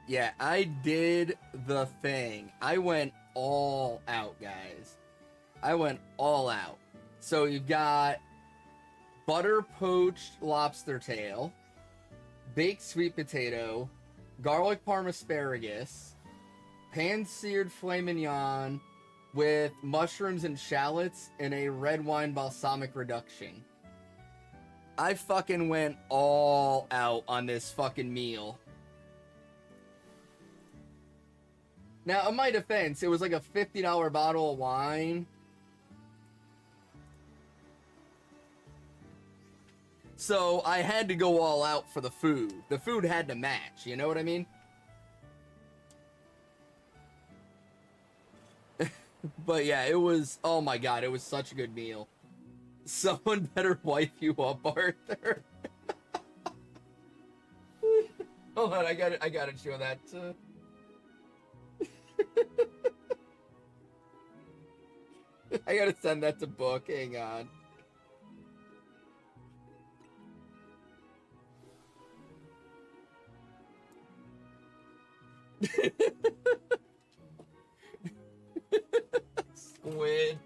Yeah, I did the thing. I went all out, guys. I went all out. So you've got butter poached lobster tail, baked sweet potato, garlic parm asparagus, pan-seared filet mignon with mushrooms and shallots in a red wine balsamic reduction. I fucking went all out on this fucking meal. Now, in my defense, it was like a $50 bottle of wine. So I had to go all out for the food. The food had to match, you know what I mean? But yeah, it was, oh my god, it was such a good meal. Someone better wipe you up, Arthur. Hold on, I gotta show that to... I gotta send that to Book, hang on. Squid.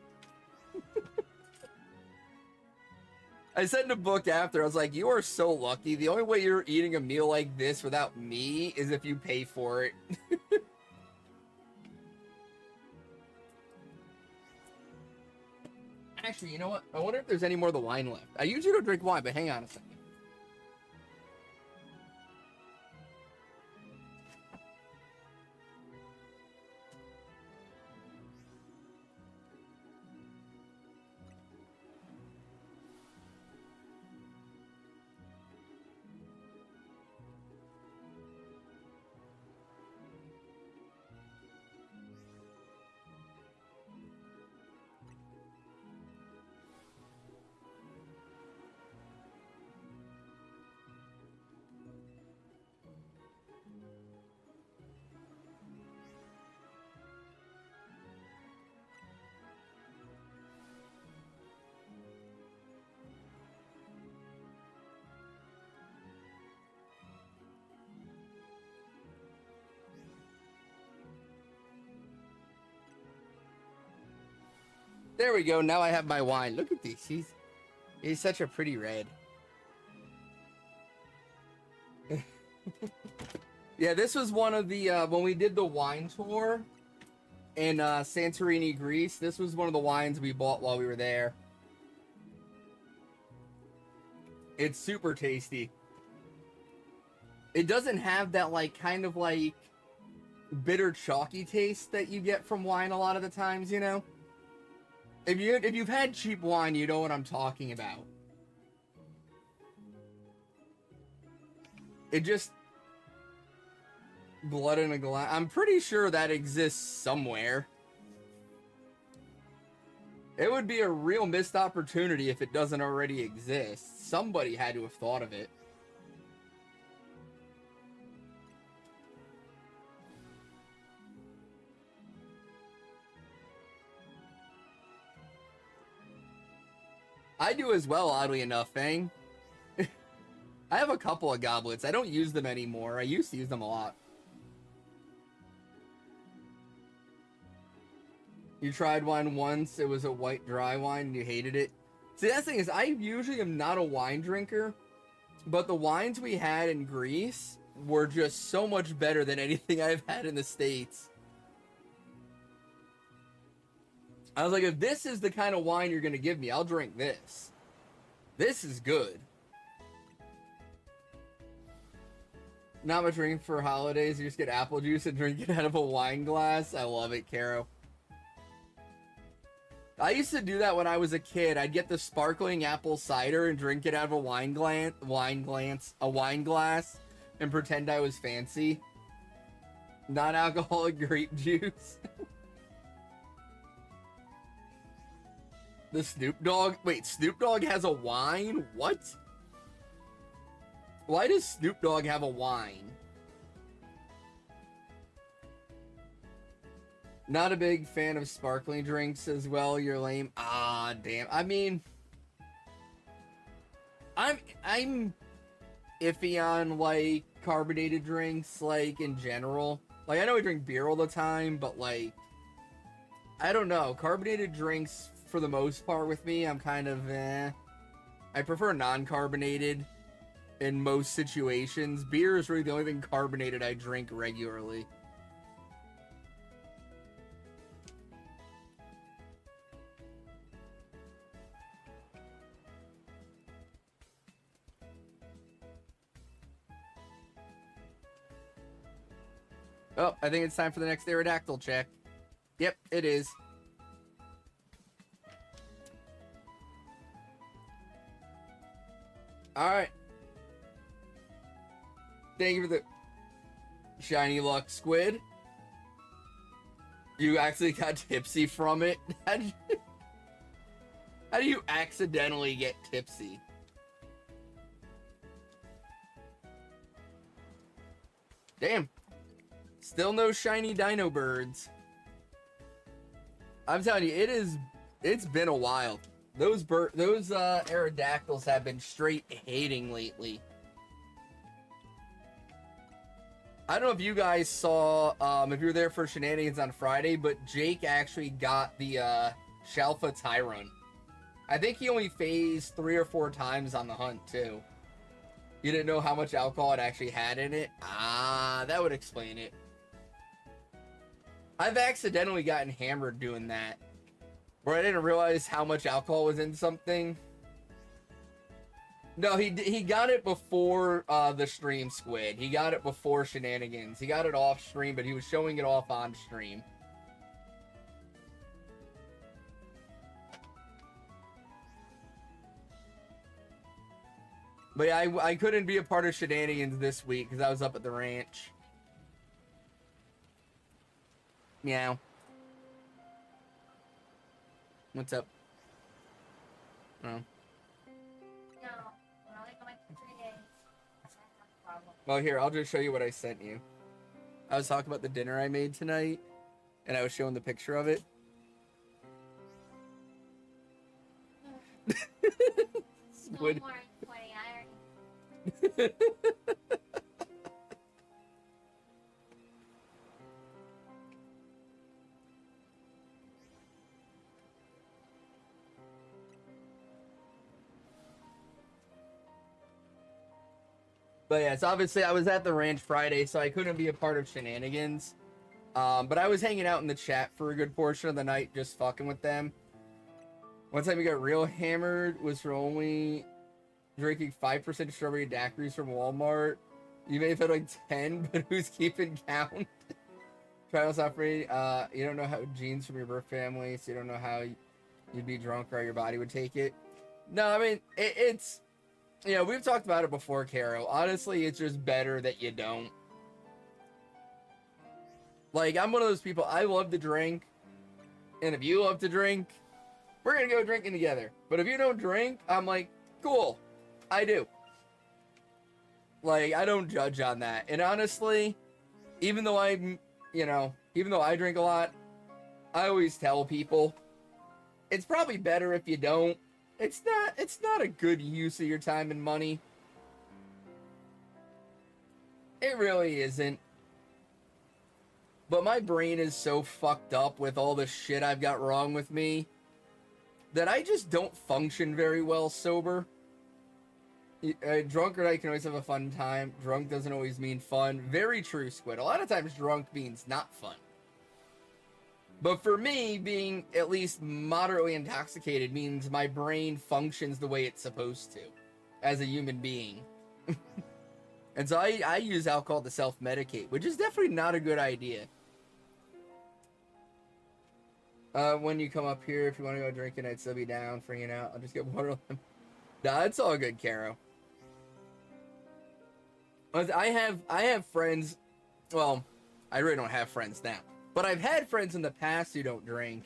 I said to Book after, I was like, you are so lucky. The only way you're eating a meal like this without me is if you pay for it. Actually, you know what? I wonder if there's any more of the wine left. I usually don't drink wine, but hang on a second. There we go. Now I have my wine. Look at these. He's such a pretty red. Yeah, this was one of the, when we did the wine tour in Santorini, Greece, this was one of the wines we bought while we were there. It's super tasty. It doesn't have that, like, kind of, like, bitter, chalky taste that you get from wine a lot of the times, you know? If you've had cheap wine, you know what I'm talking about. It just... Blood in a glass. I'm pretty sure that exists somewhere. It would be a real missed opportunity if it doesn't already exist. Somebody had to have thought of it. I do as well, oddly enough, Fang. I have a couple of goblets. I don't use them anymore. I used to use them a lot. You tried wine once, it was a white dry wine, and you hated it. See, that's the thing is, I usually am not a wine drinker, but the wines we had in Greece were just so much better than anything I've had in the States. I was like, if this is the kind of wine you're going to give me, I'll drink this. This is good. Not much drink for holidays. You just get apple juice and drink it out of a wine glass. I love it, Caro. I used to do that when I was a kid. I'd get the sparkling apple cider and drink it out of a wine glass, and pretend I was fancy. Non-alcoholic grape juice. The Snoop Dogg? Wait, Snoop Dogg has a wine? What? Why does Snoop Dogg have a wine? Not a big fan of sparkling drinks as well. You're lame. Ah, damn. I mean, I'm iffy on, like, carbonated drinks, like, in general. Like, I know I drink beer all the time, but, like, I don't know. Carbonated drinks, for the most part with me, I'm kind of, I prefer non-carbonated in most situations. Beer is really the only thing carbonated I drink regularly. Oh, I think it's time for the next Aerodactyl check. Yep, it is. Alright. Thank you for the shiny luck squid. You actually got tipsy from it? How do you accidentally get tipsy? Damn. Still no shiny dino birds. I'm telling you, it's been a while. Those Aerodactyls have been straight hating lately. I don't know if you guys saw, if you were there for Shenanigans on Friday, but Jake actually got the Shalpha Aerodactyl. I think he only phased 3 or 4 times on the hunt, too. You didn't know how much alcohol it actually had in it? Ah, that would explain it. I've accidentally gotten hammered doing that, where I didn't realize how much alcohol was in something. No, he got it before the stream, Squid. He got it before Shenanigans. He got it off stream, but he was showing it off on stream. But yeah, I couldn't be a part of Shenanigans this week because I was up at the ranch. Meow. What's up? Oh. No, we're only going for 3 days. Well, here, I'll just show you what I sent you. I was talking about the dinner I made tonight, and I was showing the picture of it. No more 20, I already... But yeah, so obviously I was at the ranch Friday, so I couldn't be a part of shenanigans. But I was hanging out in the chat for a good portion of the night, just fucking with them. One time we got real hammered was for only drinking 5% strawberry daiquiris from Walmart. You may have had like 10, but who's keeping count? Trials offering, you don't know how genes from your birth family, so you don't know how you'd be drunk or how your body would take it. No, I mean, it's, you know, we've talked about it before, Caro. Honestly, it's just better that you don't. Like, I'm one of those people, I love to drink, and if you love to drink, we're gonna go drinking together. But if you don't drink, I'm like, cool, I do. Like, I don't judge on that. And honestly, even though I'm, you know, even though I drink a lot, I always tell people, it's probably better if you don't. It's not a good use of your time and money. It really isn't. But my brain is so fucked up with all the shit I've got wrong with me that I just don't function very well sober. Drunk or night can always have a fun time. Drunk doesn't always mean fun. Very true, Squid. A lot of times drunk means not fun. But for me, being at least moderately intoxicated means my brain functions the way it's supposed to as a human being. And so I use alcohol to self-medicate, which is definitely not a good idea. When you come up here, if you want to go drinking, I'd still be down for hanging out. I'll just get water. Nah, it's all good, Caro. I have friends. Well, I really don't have friends now, but I've had friends in the past who don't drink,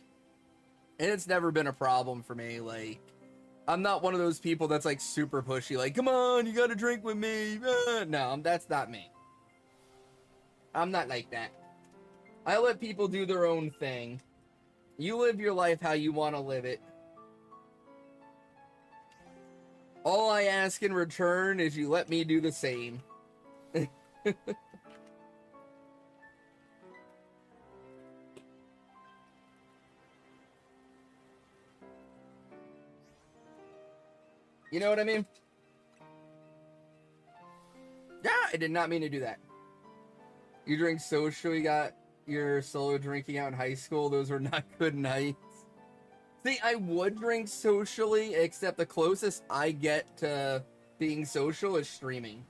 and it's never been a problem for me. Like, I'm not one of those people that's like super pushy. Like, come on, you gotta drink with me. No, that's not me. I'm not like that. I let people do their own thing. You live your life how you want to live it. All I ask in return is you let me do the same. You know what I mean? Yeah, I did not mean to do that. You drink social, you got your solo drinking out in high school. Those were not good nights. See, I would drink socially, except the closest I get to being social is streaming.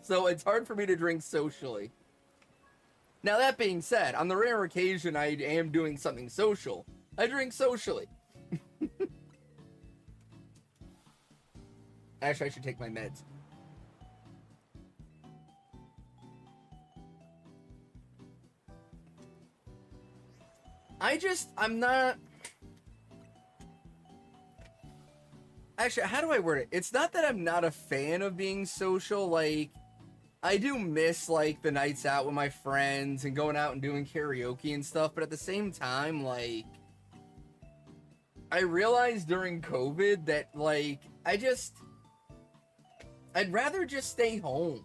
So it's hard for me to drink socially. Now, that being said, on the rare occasion I am doing something social, I drink socially. Actually, I should take my meds. I'm not... Actually, how do I word it? It's not that I'm not a fan of being social. Like, I do miss, like, the nights out with my friends and going out and doing karaoke and stuff. But at the same time, like, I realized during COVID that, like, I'd rather just stay home.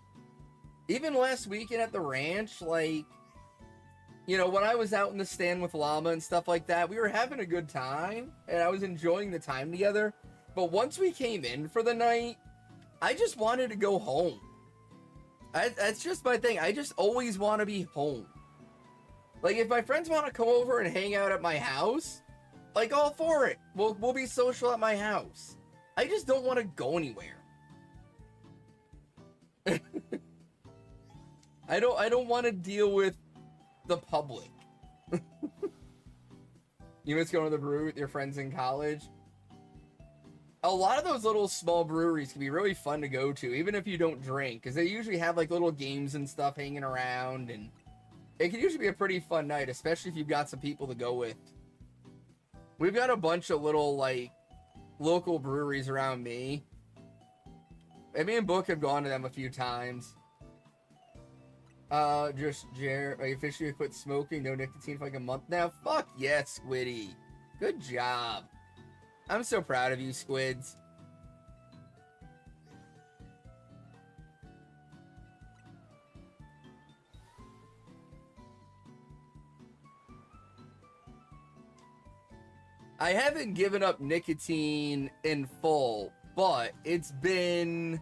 Even last weekend at the ranch, like, you know, when I was out in the stand with Llama and stuff like that, we were having a good time, and I was enjoying the time together. But once we came in for the night, I just wanted to go home. That's just my thing. I just always want to be home. Like, if my friends want to come over and hang out at my house, like, all for it. We'll be social at my house. I just don't want to go anywhere. I don't want to deal with the public. You miss going to the brewery with your friends in college? A lot of those little small breweries can be really fun to go to, even if you don't drink, because they usually have like little games and stuff hanging around, and it can usually be a pretty fun night, especially if you've got some people to go with. We've got a bunch of little, like, local breweries around me. And me and Book have gone to them a few times. I officially quit smoking, no nicotine for like a month now. Fuck yes, Squiddy. Good job. I'm so proud of you, Squids. I haven't given up nicotine in full, but it's been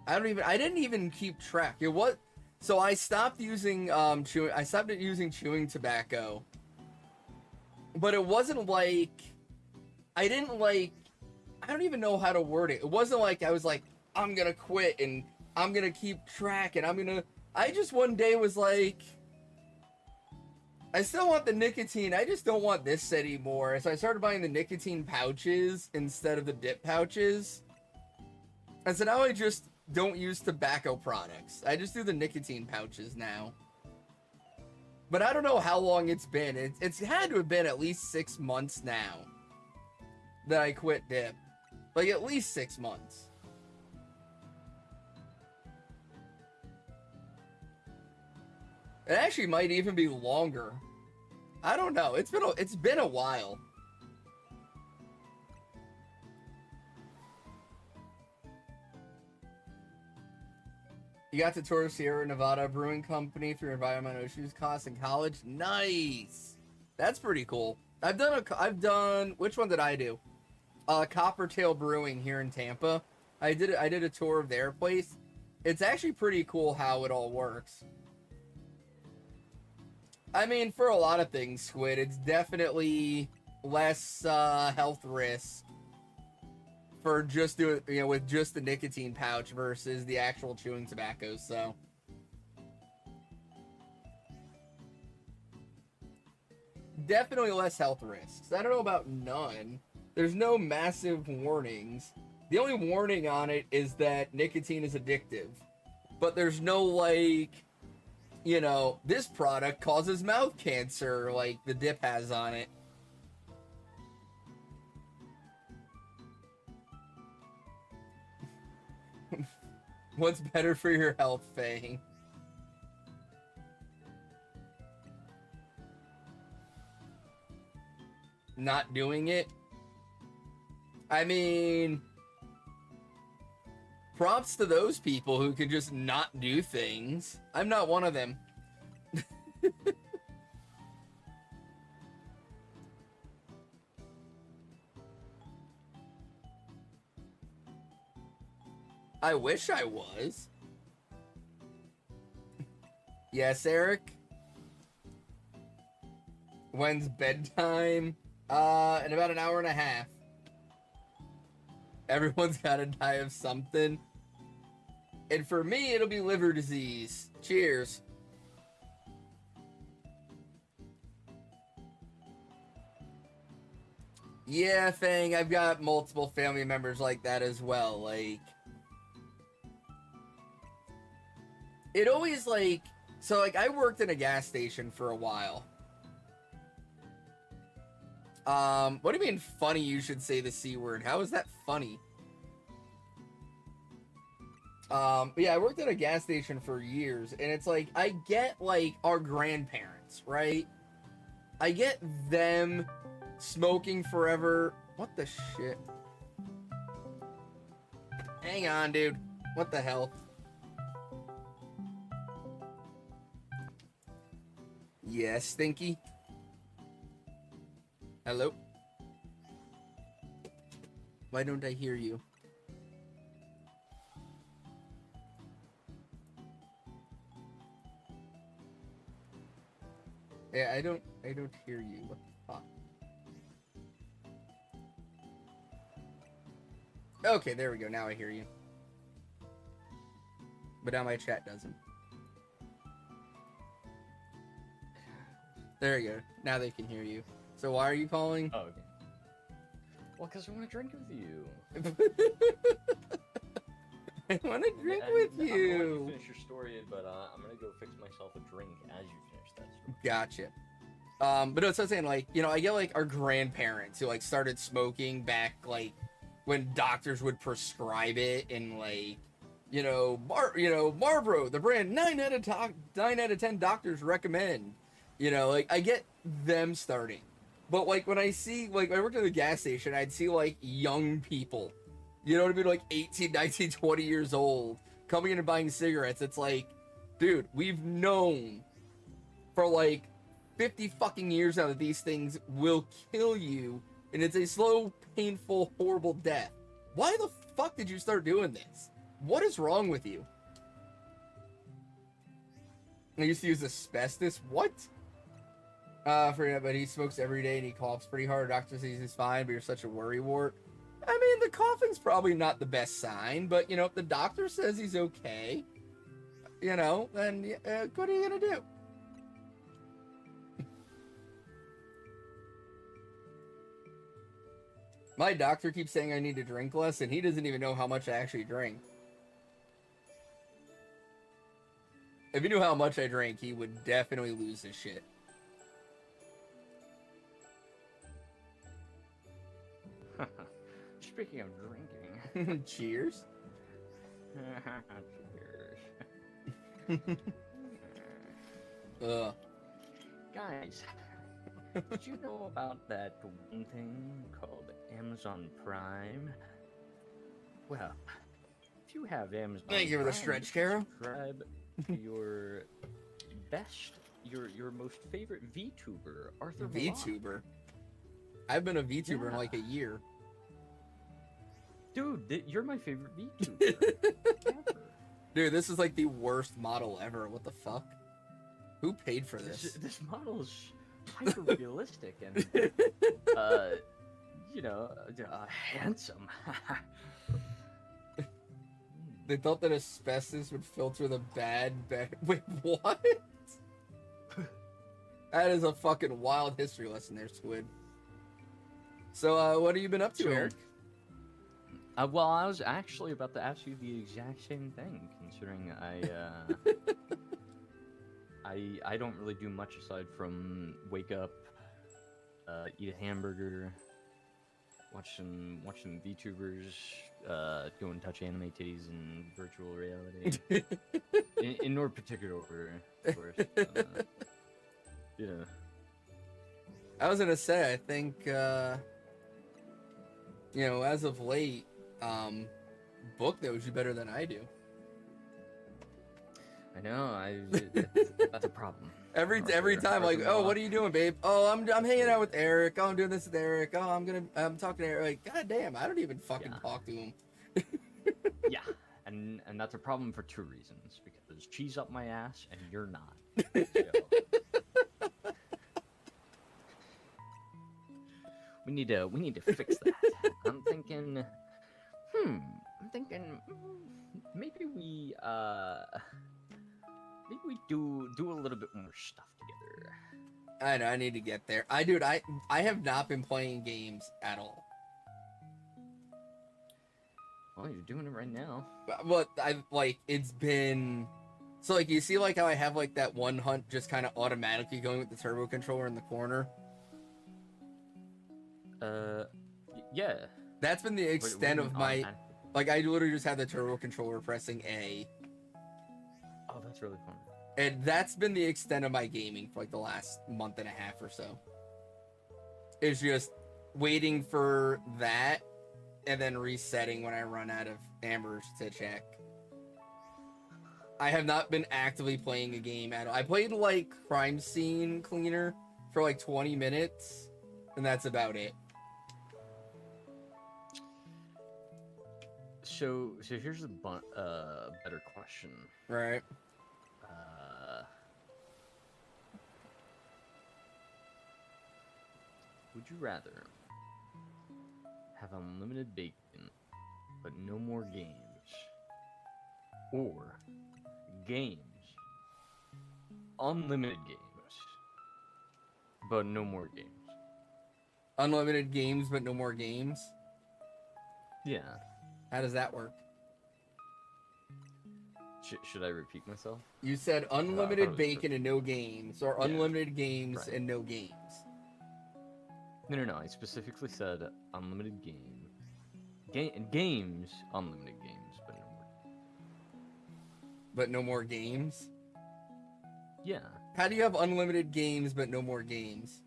I didn't even keep track. So I stopped using chewing tobacco. But it wasn't like, I don't even know how to word it. It wasn't like I was like, I'm gonna quit and I'm gonna keep track and I just one day was like, I still want the nicotine, I just don't want this anymore. So I started buying the nicotine pouches instead of the dip pouches. And so now I just don't use tobacco products. I just do the nicotine pouches now. But I don't know how long it's been. It's had to have been at least 6 months now that I quit dip. Like at least 6 months. It actually might even be longer. I don't know. It's been a while. You got to tour Sierra Nevada Brewing Company for your environmental issues costs in college. Nice. That's pretty cool. I've done. Which one did I do? Coppertail Brewing here in Tampa. I did a tour of their place. It's actually pretty cool how it all works. I mean, for a lot of things, Squid, it's definitely less health risk for just doing, with just the nicotine pouch versus the actual chewing tobacco, so. Definitely less health risks. I don't know about none. There's no massive warnings. The only warning on it is that nicotine is addictive. But there's no, like, this product causes mouth cancer, like the dip has on it. What's better for your health, Fang? Not doing it? I mean, props to those people who can just not do things. I'm not one of them. I wish I was. Yes, Eric? When's bedtime? In about an hour and a half. Everyone's gotta die of something. And for me, it'll be liver disease. Cheers. Yeah, Fang, I've got multiple family members like that as well. Like, it always, like, so, like, I worked in a gas station for a while. What do you mean funny you should say the C word? How is that funny? Yeah, I worked at a gas station for years, and it's like, I get, like, our grandparents, right? I get them smoking forever. What the shit? Hang on, dude. What the hell? Yes, Stinky? Hello? Why don't I hear you? Yeah, I don't hear you. What the fuck? Okay, there we go. Now I hear you. But now my chat doesn't. There you go. Now they can hear you. So why are you calling? Oh, okay. Well, because I want to drink with you. I want to drink with I'm you. going to finish your story, but I'm going to go fix myself a drink as you finish that story. Gotcha. But no, so I'm saying, like, I get, like, our grandparents who, like, started smoking back, like, when doctors would prescribe it, and, like, Marlboro, the brand 9 out of 10 doctors recommend. Like, I get them starting. But, like, when I see, like, I worked at the gas station, I'd see, like, young people, you know what I mean, like, 18, 19, 20 years old, coming in and buying cigarettes. It's like, dude, we've known for, like, 50 fucking years now that these things will kill you, and it's a slow, painful, horrible death. Why the fuck did you start doing this? What is wrong with you? I used to use asbestos. What? But he smokes every day and he coughs pretty hard. Doctor says he's fine, but you're such a worrywart. I mean, the coughing's probably not the best sign, but, you know, if the doctor says he's okay, you know, then what are you gonna do? My doctor keeps saying I need to drink less, and he doesn't even know how much I actually drink. If he knew how much I drank, he would definitely lose his shit. Speaking of drinking. Cheers. Cheers. Guys, did you know about that one thing called Amazon Prime? Well, if you have Amazon Thank you for the Prime, stretch, Caro. subscribe to your your most favorite VTuber, Arthur Vlog. VTuber. I've been a VTuber in Yeah. like a year. Dude, you're my favorite VTuber ever. Dude, this is like the worst model ever. What the fuck? Who paid for this? This model is hyper realistic and you know, handsome. They thought that asbestos would filter the bad. Wait, what? That is a fucking wild history lesson there, Squid. So, what have you been up to, So- Eric? Well, I was actually about to ask you the exact same thing, considering I don't really do much aside from wake up, eat a hamburger, watch some VTubers, go and touch anime titties in virtual reality. in no particular order, of course. You know. I was gonna say, I think, you know, as of late, Book knows you better than I do. I know. That's a problem. Every time, like, oh, what are you doing, babe? Oh, I'm hanging out with Eric. Oh, I'm doing this with Eric. Oh, I'm talking to Eric. Like, god damn, I don't even fucking Yeah. talk to him. Yeah, and that's a problem for two reasons. Because she's up my ass and you're not. So, we need to fix that. I'm thinking, maybe we do a little bit more stuff together. I know, I need to get there. I have not been playing games at all. Well, you're doing it right now. But it's been, so like, you see like how I have like that one hunt just kind of automatically going with the turbo controller in the corner? Yeah. That's been the extent of my, like, I literally just have the turbo controller pressing A. Oh, that's really fun. And that's been the extent of my gaming for like the last month and a half or so. It's just waiting for that and then resetting when I run out of ambers to check. I have not been actively playing a game at all. I played like Crime Scene Cleaner for like 20 minutes, and that's about it. So here's a better question. Right. Would you rather have unlimited bacon, but no more games, or games, unlimited games, but no more games? Unlimited games, but no more games? Yeah. How does that work? Should I repeat myself? You said unlimited was bacon and no games, or Yeah. unlimited games Right. and no games. No. I specifically said unlimited games, unlimited games, but no more. But no more games? Yeah, How do you have unlimited games but no more games?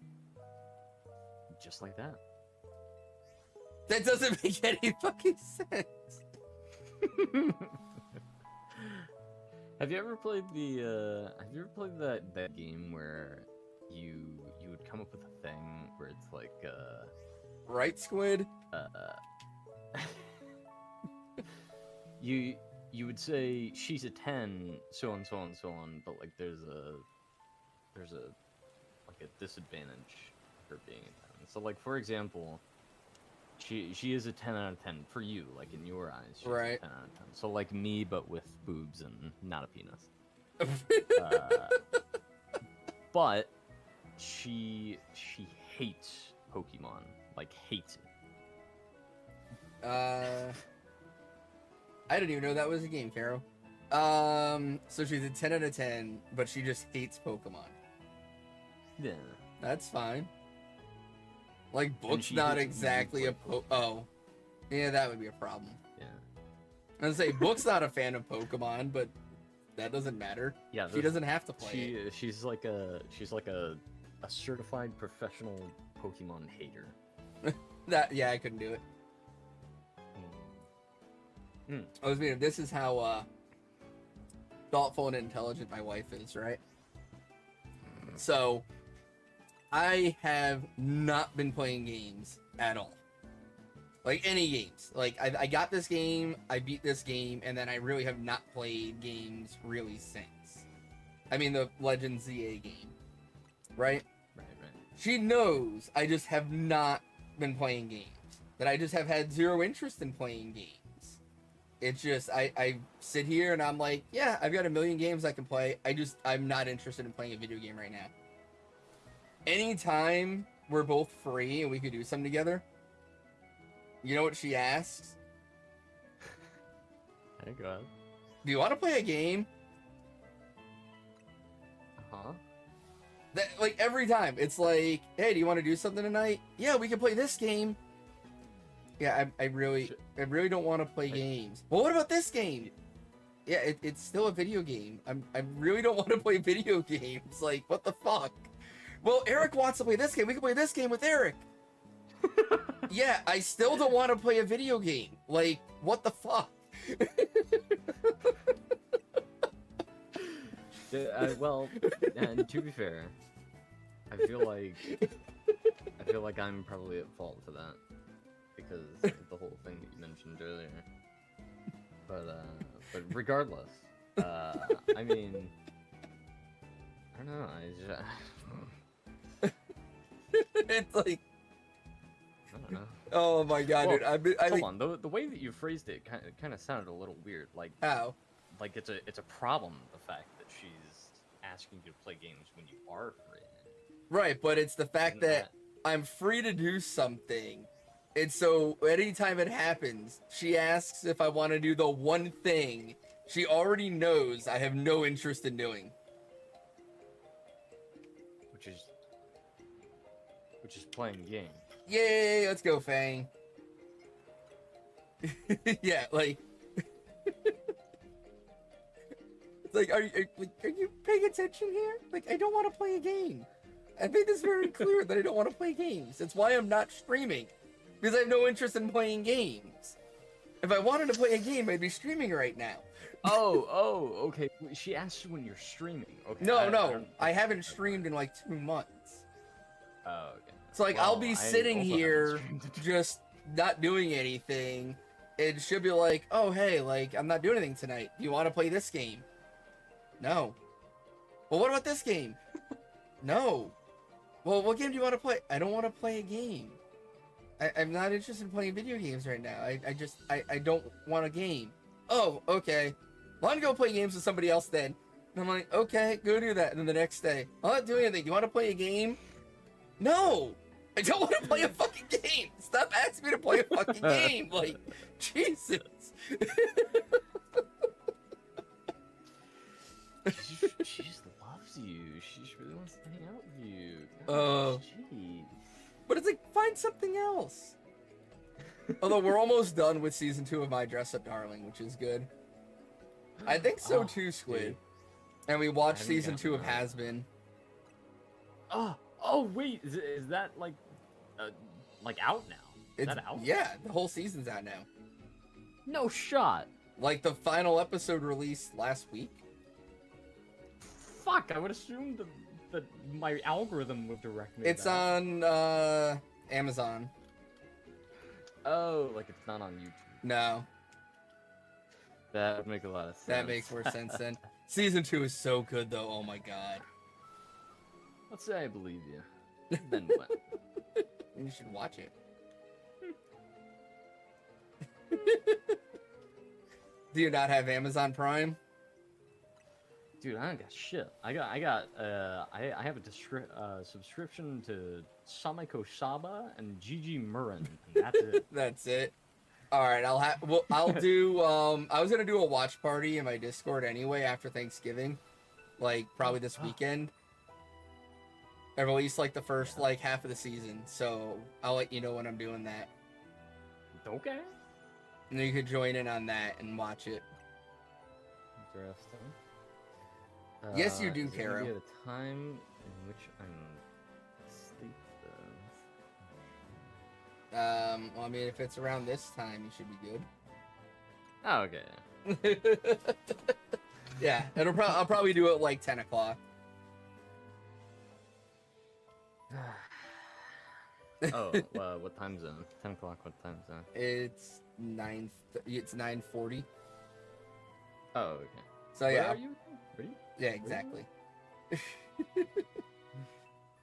just like that. That doesn't make any fucking sense. Have you ever played that game where you would come up with a thing where it's like Right, Squid? you you would say she's a 10, so on, so on, so on, but like there's a like a disadvantage for being a 10. So like for example, she is a 10 out of 10 for you, like in your eyes. She's Right. a 10 out of 10. So like me, but with boobs and not a penis. But she hates Pokemon, like hates it. I didn't even know that was a game, Caro. So she's a 10 out of 10, but she just hates Pokemon. Yeah. That's fine. Like, And book's she not hates exactly a music. Oh. Yeah, that would be a problem. Yeah. I was gonna say, book's not a fan of Pokemon, but that doesn't matter. Yeah. She doesn't have to play it. She's like a certified professional Pokemon hater. Yeah, I couldn't do it. I was meaning, this is how thoughtful and intelligent my wife is, right? So, I have not been playing games at all. Like, any games. Like, I got this game, I beat this game, and then I really have not played games really since. I mean, the Legends ZA game. Right? Right. She knows I just have not been playing games. That I just have had zero interest in playing games. It's just, I sit here and I'm like, yeah, I've got a million games I can play. I'm not interested in playing a video game right now. Anytime we're both free and we could do something together, you know what she asks? Hey, go ahead. Do you want to play a game? Huh? Like, every time. It's like, hey, do you want to do something tonight? Yeah, we can play this game. Yeah, I really don't want to play games. Well, what about this game? Yeah, it's still a video game. I really don't want to play video games. Like, what the fuck? Well, Eric wants to play this game. We can play this game with Eric. Yeah, I still don't want to play a video game. Like, what the fuck? Well, and to be fair, I feel like I'm probably at fault for that because of the whole thing that you mentioned earlier. But regardless, I mean, I don't know. It's like, I don't know. oh my god, Well, dude. I Hold think, on, the way that you phrased it kind of sounded a little weird. Like how? it's a problem, the fact that she's asking you to play games when you are free. Right, but it's the fact Isn't that I'm free to do something. And so anytime it happens, she asks if I want to do the one thing she already knows I have no interest in doing. which is playing a game. Yay, let's go, Fang. Yeah, like it's like, are you paying attention here? Like, I don't want to play a game. I made this very clear that I don't want to play games. That's why I'm not streaming. Because I have no interest in playing games. If I wanted to play a game, I'd be streaming right now. Oh, okay. She asked you when you're streaming. Okay. No, I haven't streamed in like 2 months. Oh, okay. So like, I'll be I sitting also haven't here streamed. just not doing anything, and she'll be like, oh hey, like, I'm not doing anything tonight. Do you want to play this game? No. Well, what about this game? No. Well, what game do you want to play? I don't want to play a game. I'm not interested in playing video games right now. I don't want a game. Oh, okay. Well, I'm gonna go play games with somebody else then. And I'm like, okay, go do that. And then the next day, I'm not doing anything. You want to play a game? No! I don't want to play a fucking game! Stop asking me to play a fucking game! Like, Jesus! She just loves you. She just really wants to hang out with you. Oh. Jeez. But it's like, find something else. Although we're almost done with season 2 of My Dress Up Darling, which is good. I think so Oh, too, Squid. dude. And we watched haven't season gotten 2 of that. Has Been. Oh wait, is that like out now? Is It's, that out? yeah, the whole season's out now. No shot. Like, the final episode released last week. Fuck, I would assume that my algorithm would direct me. It's to that. on, Amazon. Oh, like it's not on YouTube. No. That would make a lot of sense. That makes more sense then. Season 2 is so good though. Oh my god. Let's say I believe you. Then what? You should watch it. Do you not have Amazon Prime? Dude, I don't got shit. I have a subscription to Samiko Saba and Gigi Murin, and that's it. That's it. All right, I'll do. I was gonna do a watch party in my Discord anyway after Thanksgiving, like probably this weekend. I released like the first like half of the season, so I'll let you know when I'm doing that. Okay. And you could join in on that and watch it. Interesting. Yes, you do, is there gonna Caro. be at a time in which I'm asleep, though. Well, I mean, if it's around this time, you should be good. Oh, okay. Yeah, I'll probably do it like 10 o'clock. Oh, what time zone? 10 o'clock, what time zone? It's 9:40. Oh, okay. So Where yeah, are you? Where are you? yeah, exactly.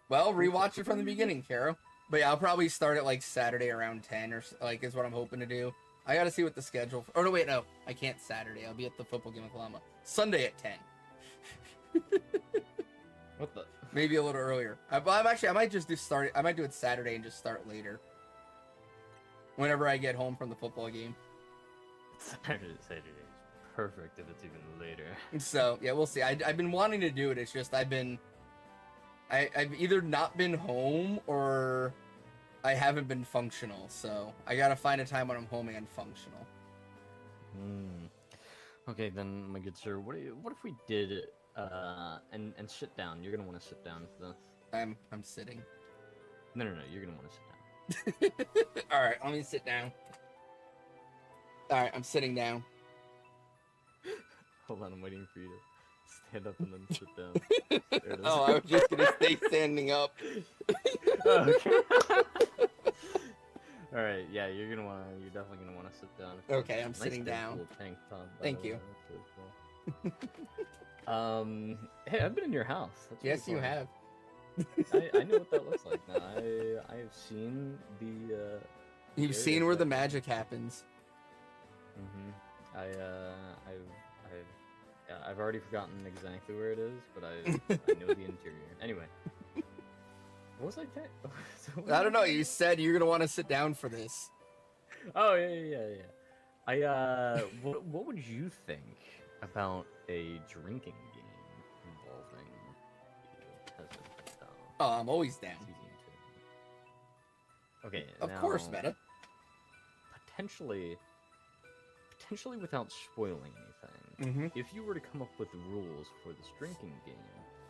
Well, rewatch it from the beginning, Caro. But yeah, I'll probably start at like Saturday around 10 or like is what I'm hoping to do. I gotta see what the schedule. Oh no, wait, no, I can't Saturday. I'll be at the football game with Llama. Sunday at 10. What the? Maybe a little earlier. I might just I might do it Saturday and just start later. Whenever I get home from the football game. Saturday is perfect if it's even later. So yeah, we'll see. I've been wanting to do it. It's just I've either not been home or I haven't been functional. So I gotta find a time when I'm home and functional. Okay, then, my good sir, what if we did and sit down? You're gonna want to sit down for this. I'm sitting. No, you're gonna want to sit down. All right, let me sit down. All right, I'm sitting down. Hold on, I'm waiting for you to stand up and then sit down. There it is. Oh, I was just gonna stay standing up. Oh, okay. All right, yeah, you're definitely gonna wanna sit down. Okay, I'm Nice sitting big down. cool tank top, by Thank the you. way. That's really cool. Hey, I've been in your house. That's really Yes, you fun. have. I know what that looks like now. I have seen the. You've areas seen where the that- magic happens. I've already forgotten exactly where it is, but I know the interior. Anyway, what was I saying? I don't know. You said you're gonna want to sit down for this. Oh yeah. What would you think about a drinking game involving the peasant town? Oh, I'm always down. Season 2? Okay. Of course, now, Meta. Potentially without spoiling anything, if you were to come up with rules for this drinking game,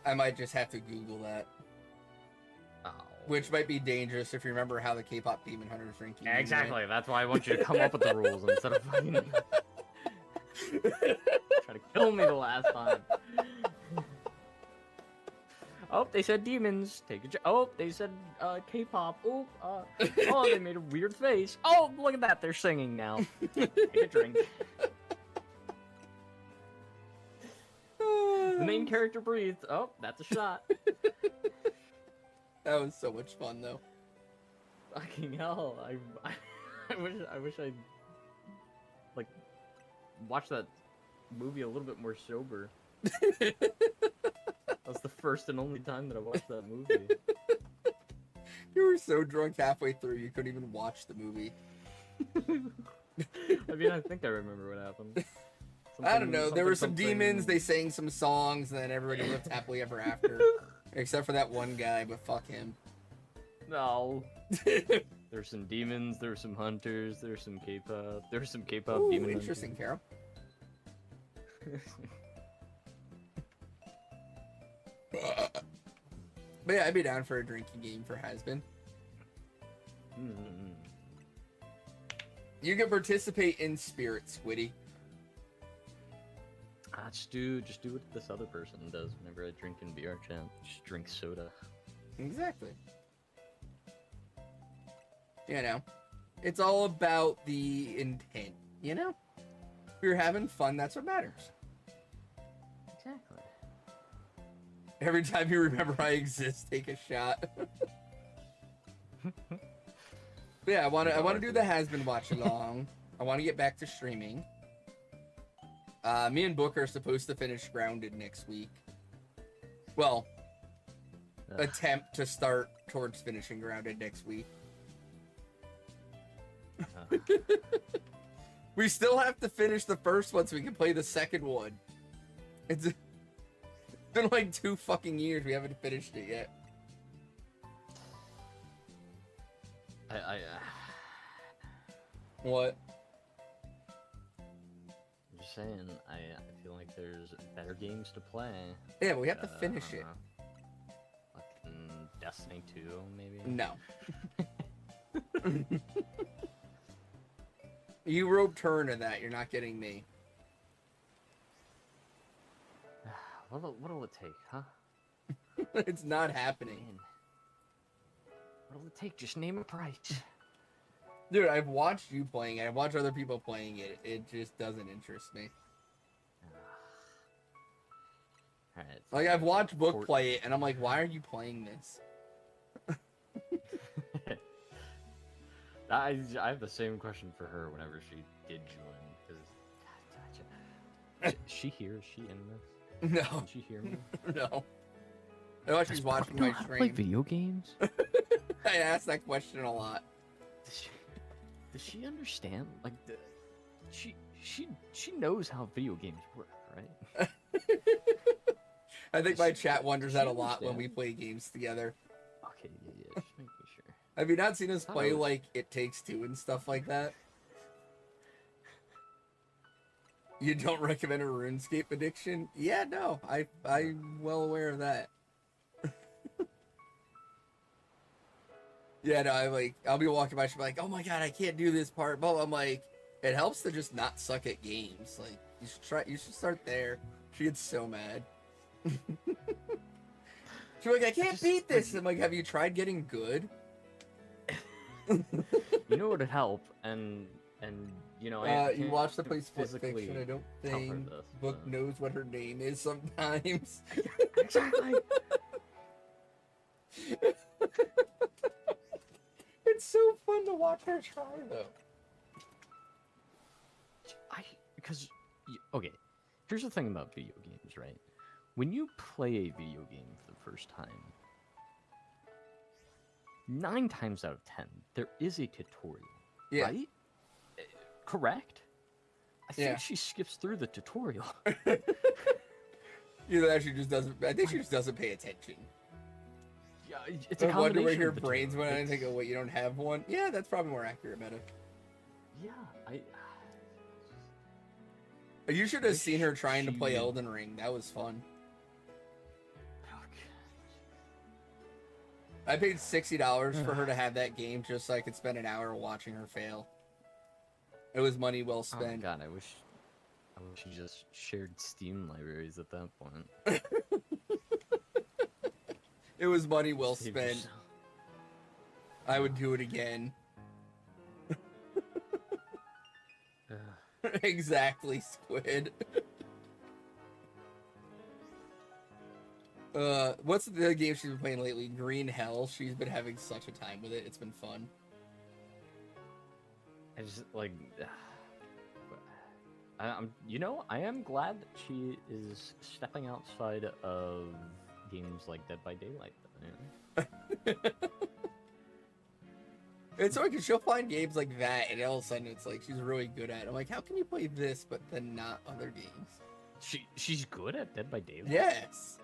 I might just have to Google that, which might be dangerous if you remember how the K-pop Demon Hunters drinking game went. exactly. That's why I want you to come up with the rules instead of fucking try to kill me the last time. Oh, they said demons. Take a. Oh, they said K-pop. Oh, they made a weird face. Oh, look at that. They're singing now. Take a drink. The main character breathes. Oh, that's a shot. That was so much fun, though. Fucking hell! I wish I like watched that movie a little bit more sober. That was the first and only time that I watched that movie. You were so drunk halfway through you couldn't even watch the movie. I mean, I think I remember what happened. I don't know. There were some Something- demons. They sang some songs, and then everybody lived happily ever after, except for that one guy. But fuck him. No. There's some demons. There's some hunters. There's some K-pop. There's some K-pop Ooh, demon. interesting, Carol. But yeah, I'd be down for a drinking game for Has-Been. Mm-hmm. You can participate in spirit, Squiddy. Just do what this other person does whenever I drink in VR chat. Just drink soda. Exactly. You know, it's all about the intent, you know? If you're having fun, that's what matters. Exactly. Every time you remember I exist, take a shot. But yeah, I want to do the has been watch along. I want to get back to streaming. Me and Booker are supposed to finish Grounded next week. Well, attempt to start towards finishing Grounded next week. We still have to finish the first one so we can play the second one. It's been like 2 fucking years. We haven't finished it yet. What? I'm just saying, I feel like there's better games to play. Yeah, but we have to finish I it. don't know. Fucking Destiny 2, maybe? No. You wrote turn to that. You're not getting me. What'll it take, huh? It's not happening. Man. What'll it take? Just name a price. Dude, I've watched you playing it. I've watched other people playing it. It just doesn't interest me. Alright. Like, I've watched Book play it, and I'm like, why are you playing this? I have the same question for her whenever she did join. Because, is she here? Is she in this? No. Can she hear me? No. I know she's watching my Play stream. video games? I ask that question a lot. Does she understand? Like, she knows how video games work, right? I think my chat wonders that a she lot when understand? we play games together. Okay, yeah, just making sure. Have you not seen us play, Hello. like, It Takes Two and stuff like that? You don't recommend a RuneScape addiction? Yeah, no. I'm well aware of that. Yeah, no, I'll be walking by, she'll be like, oh my god, I can't do this part. But I'm like, it helps to just not suck at games. Like, you should start there. She gets so mad. She's like, I can't beat this. I'm like, have you tried getting good? You know what would help, and you know, I You can't watch the play Split physically Fiction. I don't tell her think this, Book but- knows what her name is sometimes. Exactly. It's so fun to watch her try, though. Because okay, here's the thing about video games, right? When you play a video game for the first time, 9 times out of 10, there is a tutorial, Yeah. right? Correct? I think Yeah. she skips through the tutorial. Either that, she just doesn't. I think she just doesn't pay attention. Yeah, it's a I wonder where combination your of the brains two. went. I It's- think, oh wait, you don't have one. Yeah, that's probably more accurate, Meta. Yeah, You should have Wish seen her trying to play she- Elden Ring. That was fun. I paid $60 for her to have that game just so I could spend an hour watching her fail. It was money well Oh my spent. god, I wish you just shared Steam libraries at that point. It was money well Save spent. yourself. I would do it again. Ugh. Exactly, Squid. What's the game she's been playing lately? Green Hell. She's been having such a time with it. It's been fun. I just like, you know, I am glad that she is stepping outside of games like Dead by Daylight. Though, you know? It's okay, she'll find games like that, and all of a sudden it's like she's really good at it. I'm like, how can you play this but then not other games? She's good at Dead by Daylight. Yes.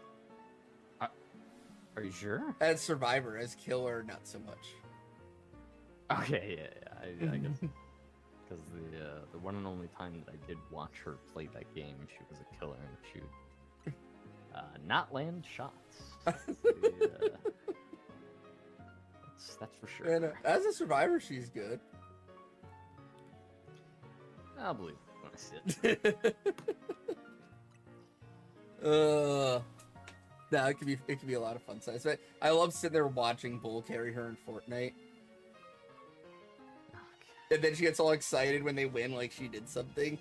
Are you sure? As Survivor, as Killer, not so much. Okay, yeah, I guess. Because the one and only time that I did watch her play that game, she was a killer and she would not land shots. That's for sure. And as a Survivor, she's good. I'll believe it when I see it. No, it could be a lot of fun size. But I love sitting there watching Bull carry her in Fortnite. And then she gets all excited when they win, like she did something.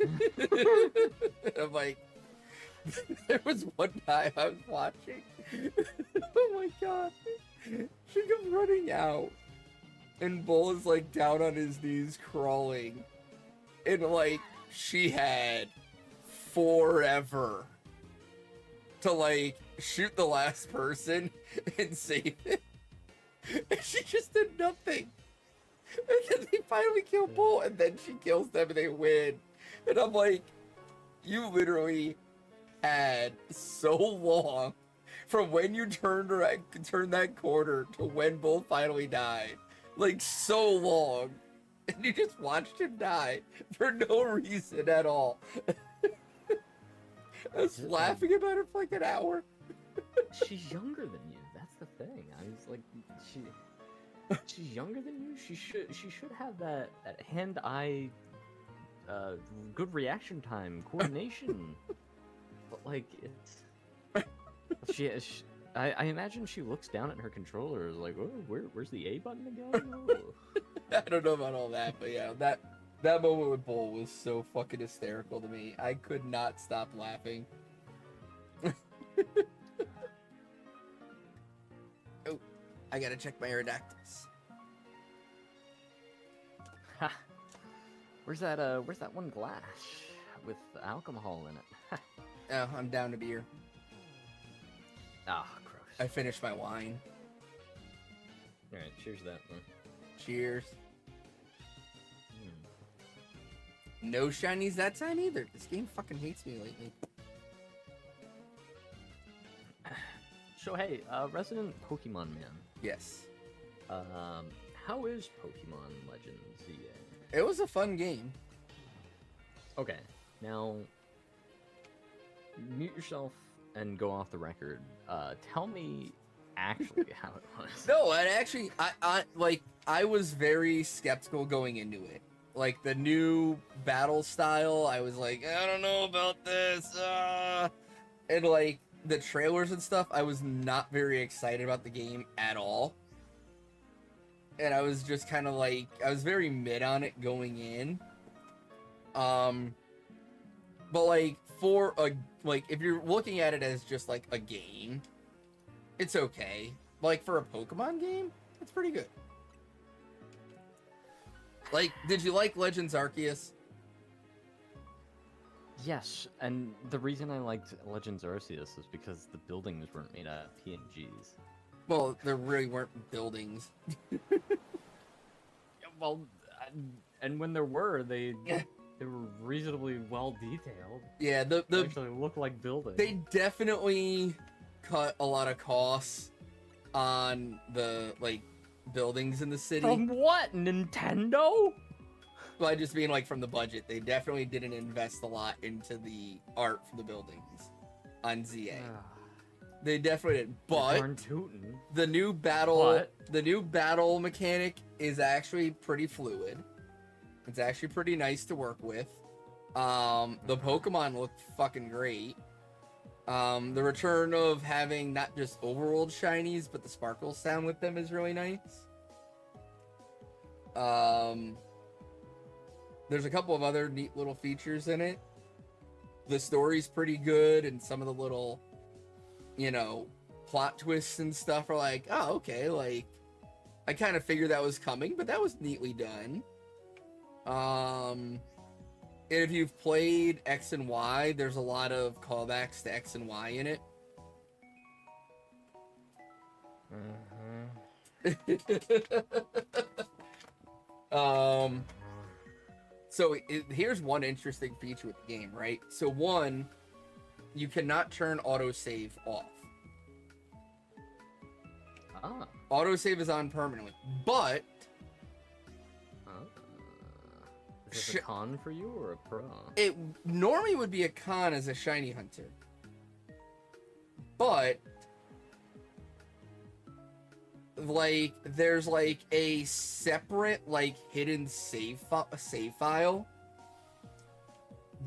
I'm like, there was one time I was watching. Oh my god. She comes running out. And Bull is like down on his knees crawling. And like, she had forever to like shoot the last person and save it. And she just did nothing. And then they finally kill Bull, and then she kills them and they win. And I'm like, you literally had so long from when you turned that corner to when Bull finally died. Like, so long. And you just watched him die for no reason at all. I was laughing about it for like an hour. She's younger than you. That's the thing. I was like, she's younger than you. She should have that hand-eye, good reaction time, coordination. But like, I imagine she looks down at her controller, like, oh, where's the A button again? Oh. I don't know about all that, but yeah, that moment with Bull was so fucking hysterical to me. I could not stop laughing. Oh, I gotta check my Aerodactyls. Ha! Where's that one glass with alcohol in it? Oh, I'm down to beer. Ah, gross. I finished my wine. Alright, cheers to that one. Cheers. No shinies that time either. This game fucking hates me lately. So hey, resident Pokemon man. Yes. How is Pokemon Legends ZA? It was a fun game. Okay, now mute yourself and go off the record. Tell me actually how it was. No, I was very skeptical going into it. Like the new battle style, I was like, I don't know about this. And like the trailers and stuff, I was not very excited about the game at all. And I was just kind of like, I was very mid on it going in. But like if you're looking at it as just like a game, it's okay. Like for a Pokemon game, it's pretty good. Like, did you like Legends Arceus? Yes, and the reason I liked Legends Arceus is because the buildings weren't made out of PNGs. Well, there really weren't buildings. Well, and when there were, they were reasonably well detailed. Yeah, They actually look like buildings. they definitely cut a lot of costs on the like buildings in the city. From what? Nintendo? Well, I just mean like from the budget. They definitely didn't invest a lot into the art for the buildings on ZA. They definitely did. But Darn tootin'. the new battle mechanic is actually pretty fluid. It's actually pretty nice to work with. The Pokemon look fucking great. The return of having not just overworld shinies, but the sparkle sound with them is really nice. There's a couple of other neat little features in it. The story's pretty good, and some of the little, plot twists and stuff are like, oh, okay, like, I kind of figured that was coming, but that was neatly done. And if you've played X and Y, there's a lot of callbacks to X and Y in it. So here's one interesting feature with the game, right? So one, you cannot turn autosave off. Autosave is on permanently, but is this a con for you or a pro? it normally would be a con as a shiny hunter, but like there's like a separate like hidden save file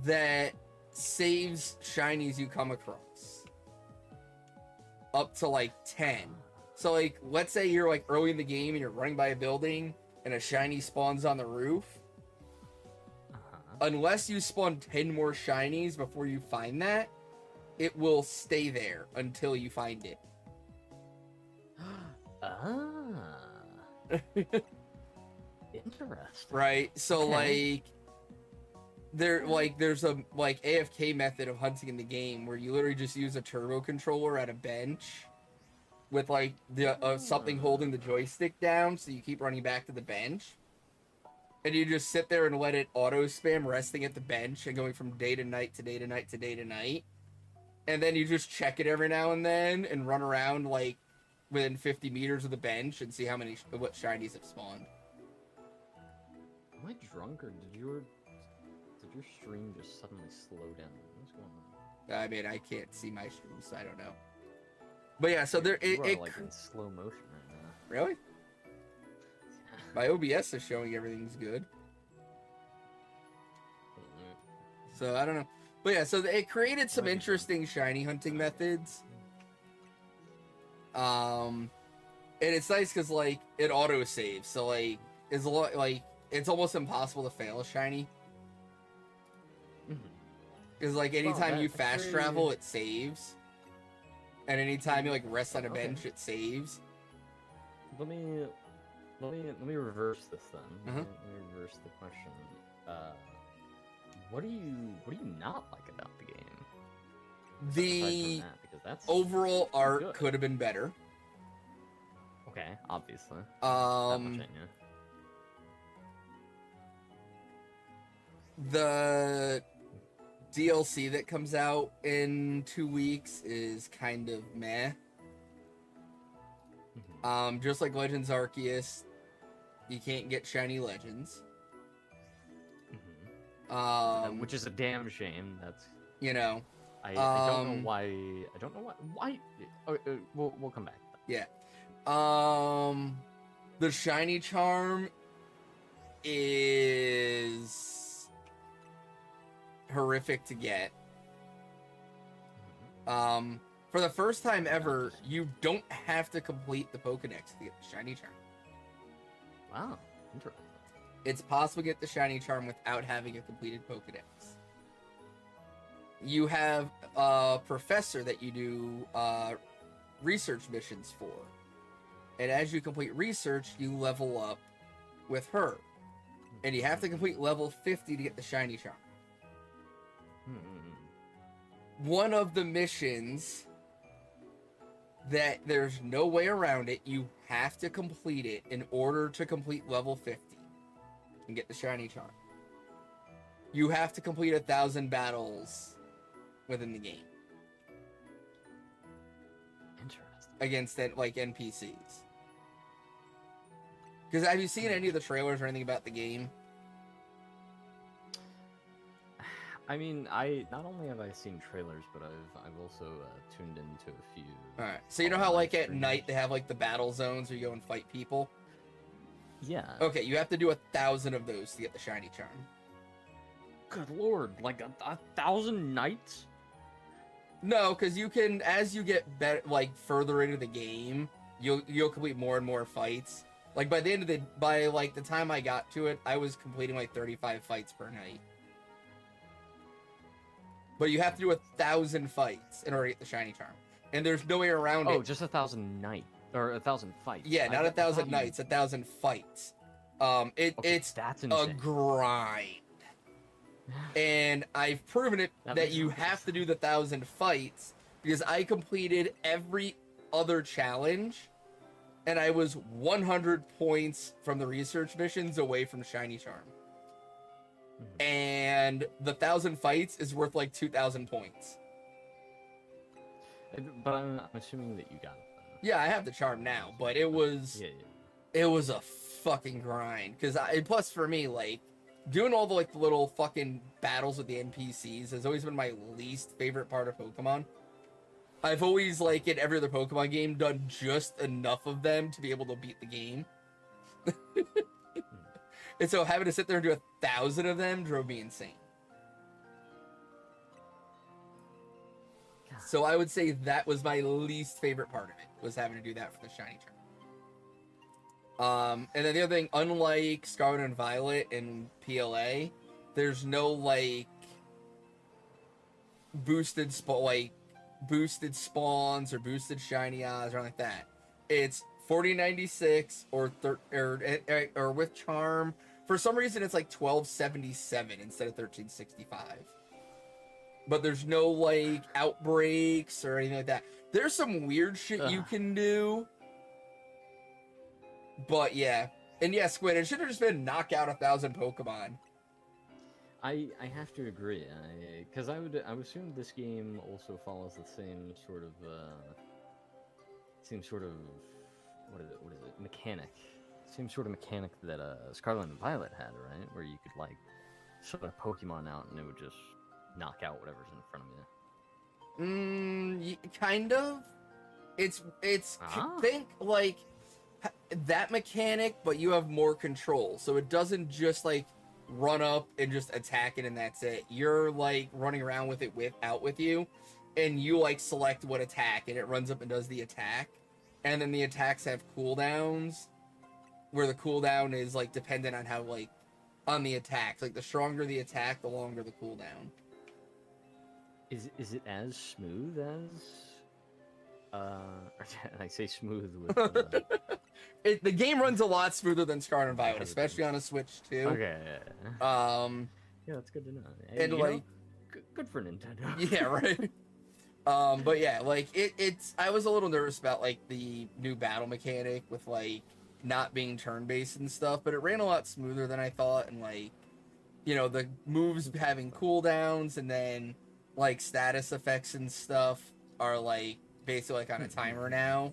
that saves shinies you come across up to like 10. So like let's say you're like early in the game and you're running by a building and a shiny spawns on the roof. unless you spawn 10 more shinies before you find that, it will stay there until you find it. Interesting. Right? So Okay. there's a AFK method of hunting in the game where you literally just use a turbo controller at a bench with something holding the joystick down, so you keep running back to the bench. And you just sit there and let it auto spam resting at the bench and going from day to night to day to night to day to night. And then you just check it every now and then and run around like within 50 meters of the bench and see what shinies have spawned. Am I drunk or did your stream just suddenly slow down? What's going on? I mean, I can't see my streams, so I don't know. But yeah, so You are like in slow motion right now. Really? My OBS is showing everything's good. So I don't know. But yeah, so it created some interesting shiny hunting methods. And it's nice because like it auto saves, so like it's a lot like it's almost impossible to fail a shiny. Because like anytime you fast travel, it saves, and anytime you like rest on a bench, it saves. Let me reverse this then. Let me reverse the question. What do you not like about the game? The Because that's overall art good. could have been better. Okay, obviously. That much I knew. The DLC that comes out in 2 weeks is kind of meh. Just like Legends Arceus, you can't get shiny legends. Which is a damn shame. That's you know. I don't know why. I don't know why. Why? We'll come back. Yeah. The shiny charm is horrific to get. For the first time ever, you don't have to complete the Pokedex to get the shiny charm. Wow, interesting. It's possible to get the shiny charm without having a completed Pokedex. You have a professor that you do research missions for. And as you complete research, you level up with her. And you have to complete level 50 to get the shiny charm. One of the missions that there's no way around it, you have to complete it in order to complete level 50 and get the shiny charm. You have to complete 1,000 battles within the game. Interesting. Against like NPCs. Because have you seen any of the trailers or anything about the game? I mean, not only have I seen trailers, but I've also tuned into a few. All right. So you know how like at streamers. night they have like the battle zones where you go and fight people? Yeah. Okay, you have to do 1,000 of those to get the shiny charm. Good lord, like a 1,000 nights? No, because you can, as you get better, like further into the game, you'll complete more and more fights. Like by the time I got to it, I was completing like 35 fights per night. But you have to do 1,000 fights in order to get the shiny charm, and there's no way around it. Oh, just 1,000 nights or 1,000 fights. Yeah, not 1,000 nights, 1,000 fights. It's that's a insane. grind. And I've proven it that you have to do the 1,000 fights because I completed every other challenge and I was 100 points from the research missions away from shiny charm. And the 1,000 fights is worth like 2,000 points. But I'm assuming that you got it. Yeah, I have the charm now, but it was it was a fucking grind because plus for me, like doing all the like the little fucking battles with the NPCs has always been my least favorite part of Pokemon. I've always, like in every other Pokemon game, done just enough of them to be able to beat the game. And so having to sit there and do 1,000 of them drove me insane. So I would say that was my least favorite part of it, was having to do that for the shiny charm. And then the other thing, unlike Scarlet and Violet and PLA, There's no like boosted spawns or boosted shiny eyes or anything like that. It's 4096 or with charm. For some reason, it's like 1277 instead of 1365. But there's no like outbreaks or anything like that. There's some weird shit you can do. But yeah. And yeah, Squid, it should have just been knock out 1,000 Pokemon. I have to agree, because I would assume this game also follows the same sort of what is it mechanic, same sort of mechanic that Scarlet and Violet had, right? Where you could like sort a Pokemon out and it would just knock out whatever's in front of you. Kind of. It's think like that mechanic, but you have more control, so it doesn't just like run up and just attack it and that's it. You're like running around with it with you, and you like select what attack and it runs up and does the attack, and then the attacks have cooldowns where the cooldown is like dependent on how like on the attacks. Like the stronger the attack, the longer the cooldown. Is it as smooth as I say smooth with the game runs a lot smoother than Scarlet and Violet, especially on a Switch too. Okay. Yeah, that's good to know. And like, good for Nintendo. Yeah, right. But yeah, like it's. I was a little nervous about like the new battle mechanic with like not being turn-based and stuff, but it ran a lot smoother than I thought, and like, you know, the moves having cooldowns and then like status effects and stuff are like basically like on a timer now.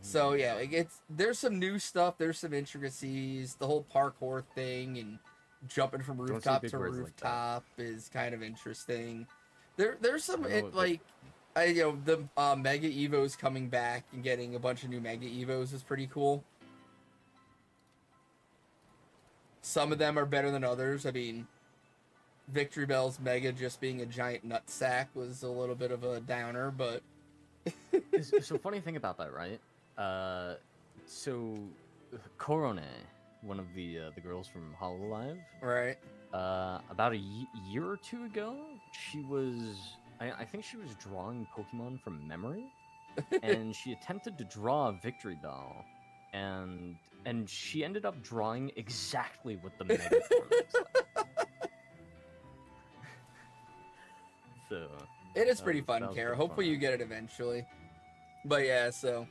So yeah, like there's some new stuff, there's some intricacies. The whole parkour thing and jumping from rooftop to rooftop is kind of interesting. There's some the Mega Evos coming back and getting a bunch of new Mega Evos is pretty cool. Some of them are better than others. I mean, Victory Bell's Mega just being a giant nutsack was a little bit of a downer, but so funny thing about that, right? So Korone, one of the girls from Hololive, right? About a year or two ago, she was I think she was drawing Pokemon from memory, and she attempted to draw a Victory Bell, and she ended up drawing exactly what the Mega form looks like. So it is pretty fun, Kara. Hopefully you get it eventually. But yeah, so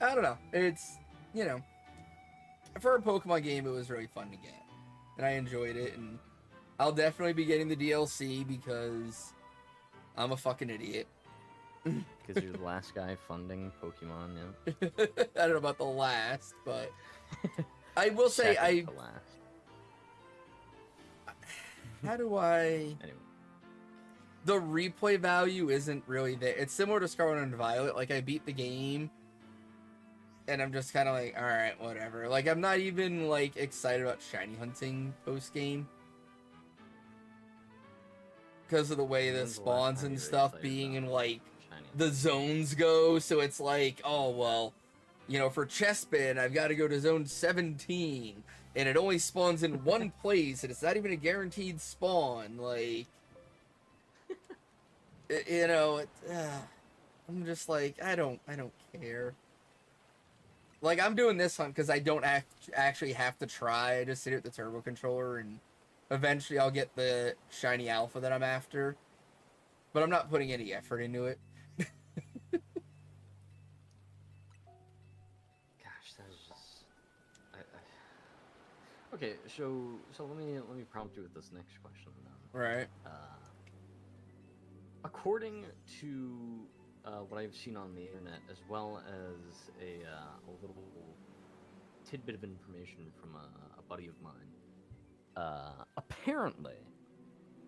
I don't know. It's, you know, for a Pokemon game, it was really fun to get, and I enjoyed it. And I'll definitely be getting the DLC because I'm a fucking idiot. Because you're the last guy funding Pokemon, yeah. I don't know about the last, but I will say How do I? Anyway. The replay value isn't really there. It's similar to Scarlet and Violet. Like, I beat the game, and I'm just kind of like, all right, whatever. Like, I'm not even like excited about shiny hunting post game because of the way the spawns and stuff being in like the zones go. So it's like, oh well, you know, for Chespin, I've got to go to zone 17, and it only spawns in one place, and it's not even a guaranteed spawn. Like, you know, I'm just like, I don't care. Like, I'm doing this hunt because I don't actually have to try. I just sit here with the turbo controller, and eventually I'll get the shiny alpha that I'm after. But I'm not putting any effort into it. Gosh, that's just... Okay, so let me prompt you with this next question then. Right. According to what I've seen on the internet, as well as a little tidbit of information from a buddy of mine, apparently,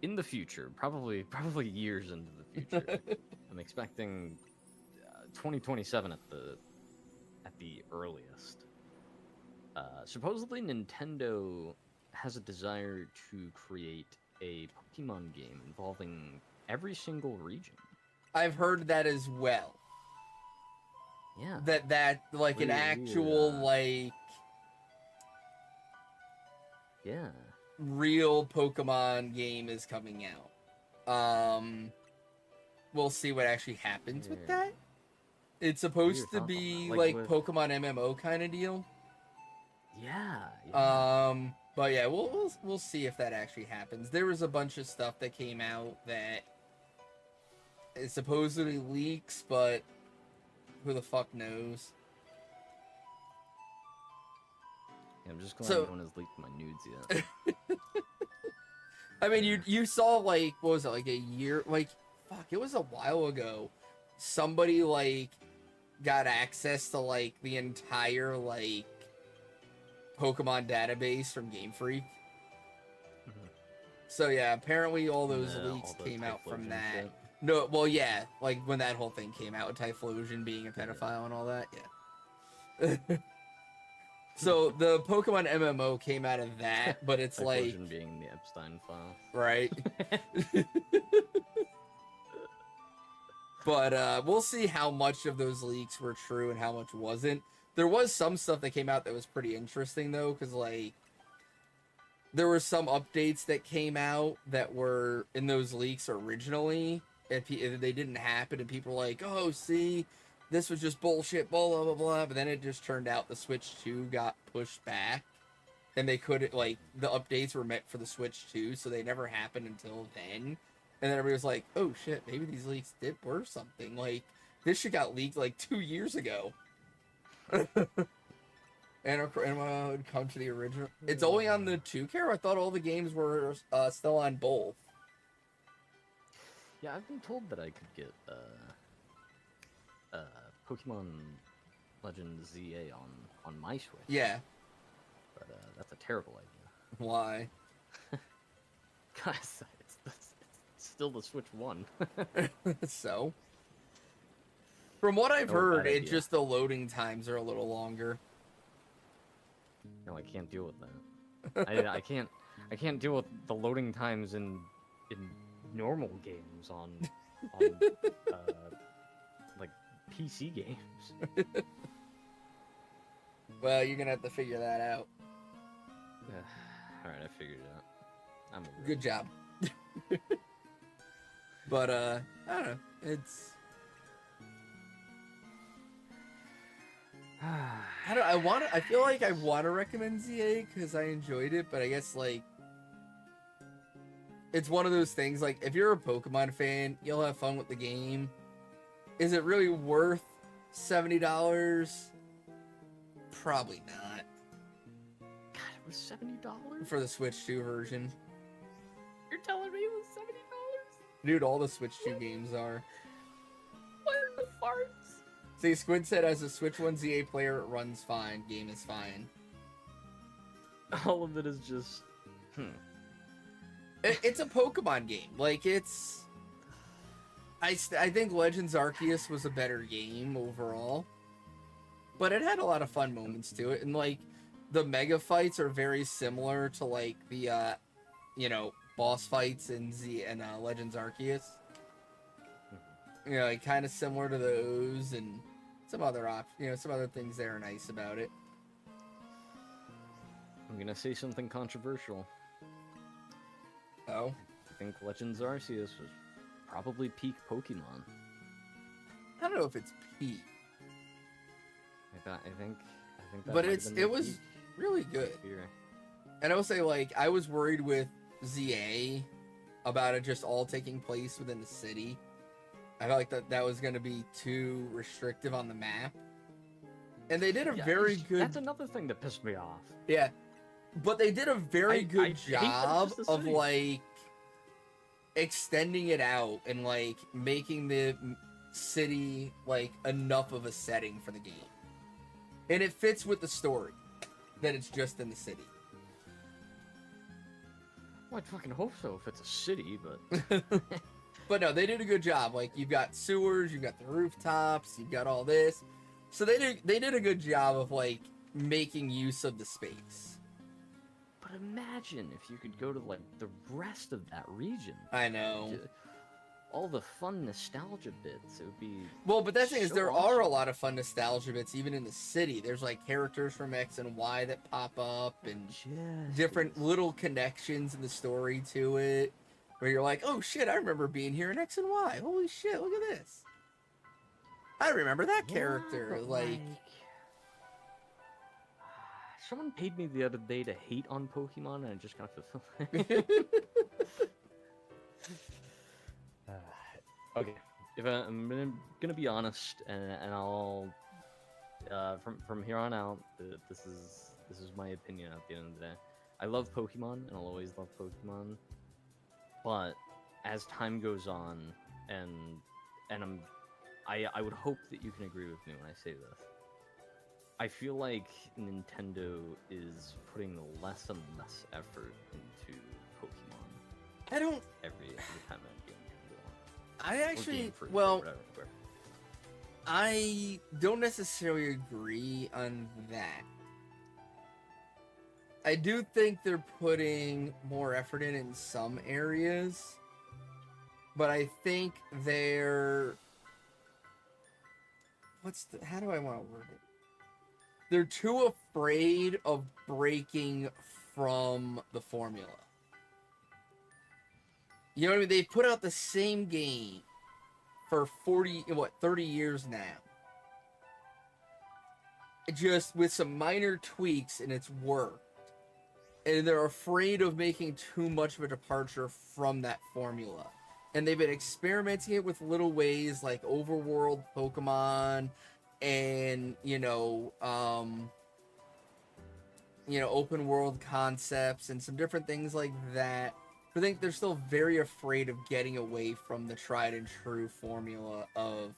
in the future, probably years into the future, I'm expecting 2027 at the earliest. Supposedly, Nintendo has a desire to create a Pokemon game involving every single region. I've heard that as well. Yeah. That like an actual like Yeah. real Pokemon game is coming out. We'll see what actually happens with that. It's supposed to thoughts on be that? like With... Pokemon MMO kind of deal. Yeah. But yeah, we'll see if that actually happens. There was a bunch of stuff that came out that is supposedly leaks, but who the fuck knows? Yeah, I'm just glad So- no one has leaked my nudes yet. I mean, you saw like, what was it, like a year, like, fuck, it was a while ago. Somebody like got access to like the entire like Pokemon database from Game Freak. Mhm. So yeah, apparently all those And, leaks all the came out from Typhlosion that. shit. No, well, yeah, like when that whole thing came out with Typhlosion being a pedophile and all that, yeah. So the Pokemon MMO came out of that, but it's like, Typhlosion being the Epstein file. right? But we'll see how much of those leaks were true and how much wasn't. There was some stuff that came out that was pretty interesting though, because like there were some updates that came out that were in those leaks originally, and they didn't happen, and people were like, "Oh, see, this was just bullshit, blah blah blah blah." But then it just turned out the Switch 2 got pushed back, and they couldn't, like, the updates were meant for the Switch 2, so they never happened until then. And then everybody was like, "Oh shit, maybe these leaks were something. Like, this shit got leaked like 2 years ago." And it would come to the original. It's only on the 2K. I thought all the games were still on both. Yeah, I've been told that I could get Pokemon Legends ZA on my Switch. Yeah. But that's a terrible idea. Why? Guys, it's still the Switch 1. So, from what I've Oh, heard, bad it idea. just the loading times are a little longer. No, I can't deal with that. I can't deal with the loading times in normal games on like PC games. Well, you're gonna have to figure that out. All right, I figured it out. I'm over Good job. But I don't know. It's I don't. I feel like I want to recommend ZA because I enjoyed it, but I guess like it's one of those things. Like, if you're a Pokemon fan, you'll have fun with the game. Is it really worth $70? Probably not God, it was $70. for the Switch 2 version. You're telling me it was $70? Dude, all the Switch 2 games are. What the farts? See, Squid said, as a Switch 1 ZA player, it runs fine. Game is fine. All of it is just. It's a Pokemon game. Like, it's... I think Legends Arceus was a better game overall. But it had a lot of fun moments to it. And, like, the mega fights are very similar to, like, the, boss fights in Legends Arceus. You know, like, kind of similar to those, and some other some other things that are nice about it. I'm gonna say something controversial. Oh, I think Legends Arceus was probably peak Pokemon. I don't know if it's peak, I think that but might have been it the was peak really good. here. And I will say, like, I was worried with ZA about it just all taking place within the city. I felt like that was going to be too restrictive on the map. And they did a Yeah, very good... That's another thing that pissed me off. Yeah. But they did a very I good hate that it's job just a of, city. like, extending it out and, like, making the city, like, enough of a setting for the game. And it fits with the story that it's just in the city. Well, I'd fucking hope so if it's a city, but But no, they did a good job. Like, you've got sewers, you've got the rooftops, you've got all this. So they did a good job of, like, making use of the space. imagine if you could go to like the rest of that region. I know. all the fun nostalgia bits. It would be Well, but that thing is, so there are a awesome. lot of fun nostalgia bits, even in the city. There's like characters from X and Y that pop up, and different Yes. little connections in the story to it, where you're like, oh shit, I remember being here in X and Y. Holy shit, look at this. I remember that character. but, Like, someone paid me the other day to hate on Pokemon, and I just kind of fulfilled. Okay, if I'm gonna be honest, and I'll from here on out, this is my opinion at the end of the day. I love Pokemon, and I'll always love Pokemon. But as time goes on, and I would hope that you can agree with me when I say this. I feel like Nintendo is putting less and less effort into Pokemon I don't. every time that game comes out. I Or actually, Game Freak, or well, whatever. I don't necessarily agree on that. I do think they're putting more effort in some areas, but I think they're how do I want to word it? They're too afraid of breaking from the formula. You know what I mean? They put out the same game for 30 years now. Just with some minor tweaks, and it's worked. And they're afraid of making too much of a departure from that formula. And they've been experimenting it with little ways like overworld Pokemon and, open world concepts and some different things like that. But I think they're still very afraid of getting away from the tried and true formula of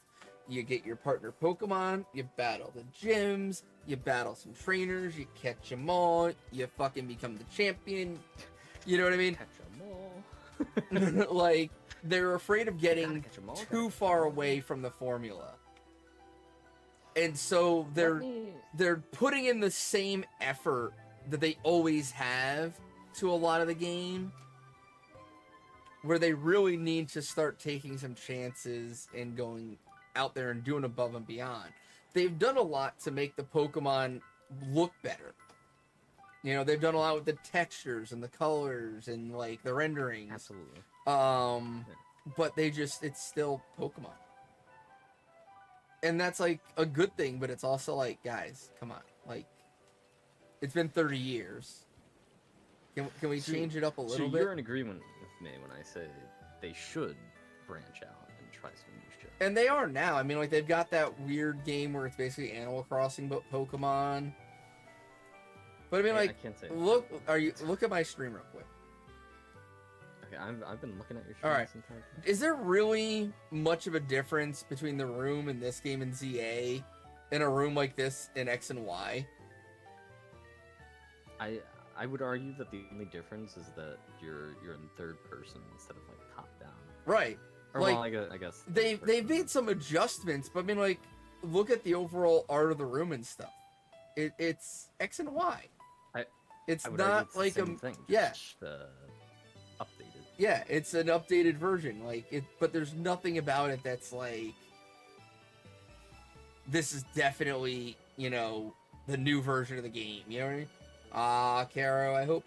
you get your partner Pokemon, you battle the gyms, you battle some trainers, you catch them all, you fucking become the champion. You know what I mean? Catch 'em all. Like, they're afraid of getting catch 'em all, too gotta far catch 'em all. away from the formula. And so they're putting in the same effort that they always have to a lot of the game, where they really need to start taking some chances and going out there and doing above and beyond. They've done a lot to make the Pokemon look better. They've done a lot with the textures and the colors and like the renderings. Absolutely. But it's still Pokemon. And that's like a good thing, but it's also like, guys, come on. Like, it's been 30 years. Can we change it up a little so bit? you're in agreement with me when I say they should branch out and try some new shit. And they are now. I mean, like, they've got that weird game where it's basically Animal Crossing but Pokemon. But I mean, I like, can't say look at my stream real quick. Okay, I've been looking at your All stream right. this entire time. Is there really much of a difference between the room in this game in ZA and a room like this in X and Y? I would argue that the only difference is that you're in third person instead of like top down. Right. Or Like, well, I guess They've made some adjustments, but I mean, like, look at the overall art of the room and stuff. It's X and Y. It's I would argue not it's the like same thing. yeah. Just, updated. Yeah, it's an updated version. But there's nothing about it that's like, this is definitely, the new version of the game. You know what I mean? Caro, I hope.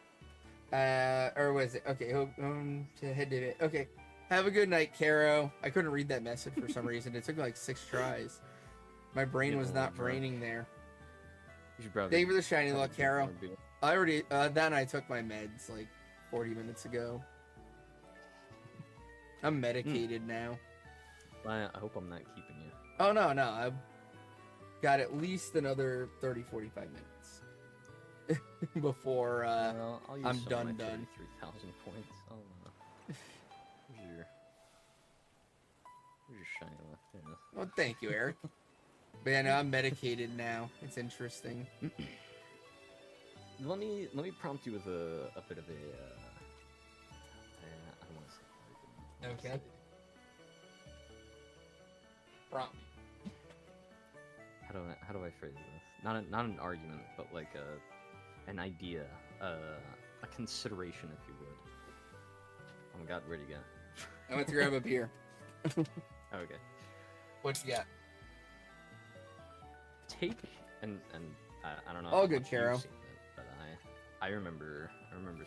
Or was it? Okay, hope to head to it. Okay, have a good night, Caro. I couldn't read that message for some reason. It took me like 6 tries. My brain was not braining there. You should probably Thank you for the shiny probably luck, do Caro. more beer. I already, then I took my meds like 40 minutes ago. I'm medicated now. I hope I'm not keeping you. Oh, no, I've got at least another 30, 45 minutes before Well, I'll use I'm some done. of my 33,000 points. Oh, where's your shiny left? There it is. Well, thank you, Eric. But yeah, no, I'm medicated now. It's interesting. Let me prompt you with a bit of a. I don't want to say. Argument. Okay. Prompt. How do I phrase this? Not an argument, but like an idea, a consideration, if you would. Oh my God, where'd you go? I went to grab a beer. Okay. What you got? Take and I don't know. All how good, much you've Caro. seen it, but I remember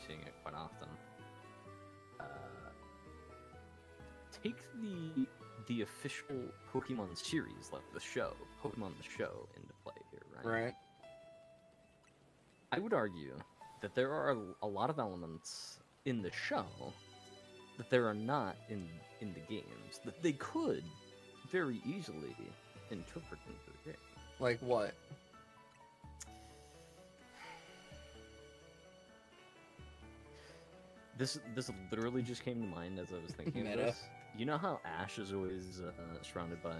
seeing it quite often. Take the official Pokemon series, like the show, Pokemon the show, into play here, right? Right. I would argue that there are a lot of elements in the show that there are not in the games that they could very easily interpret into the game. Like what? This literally just came to mind as I was thinking of Meta. this. You know how Ash is always surrounded by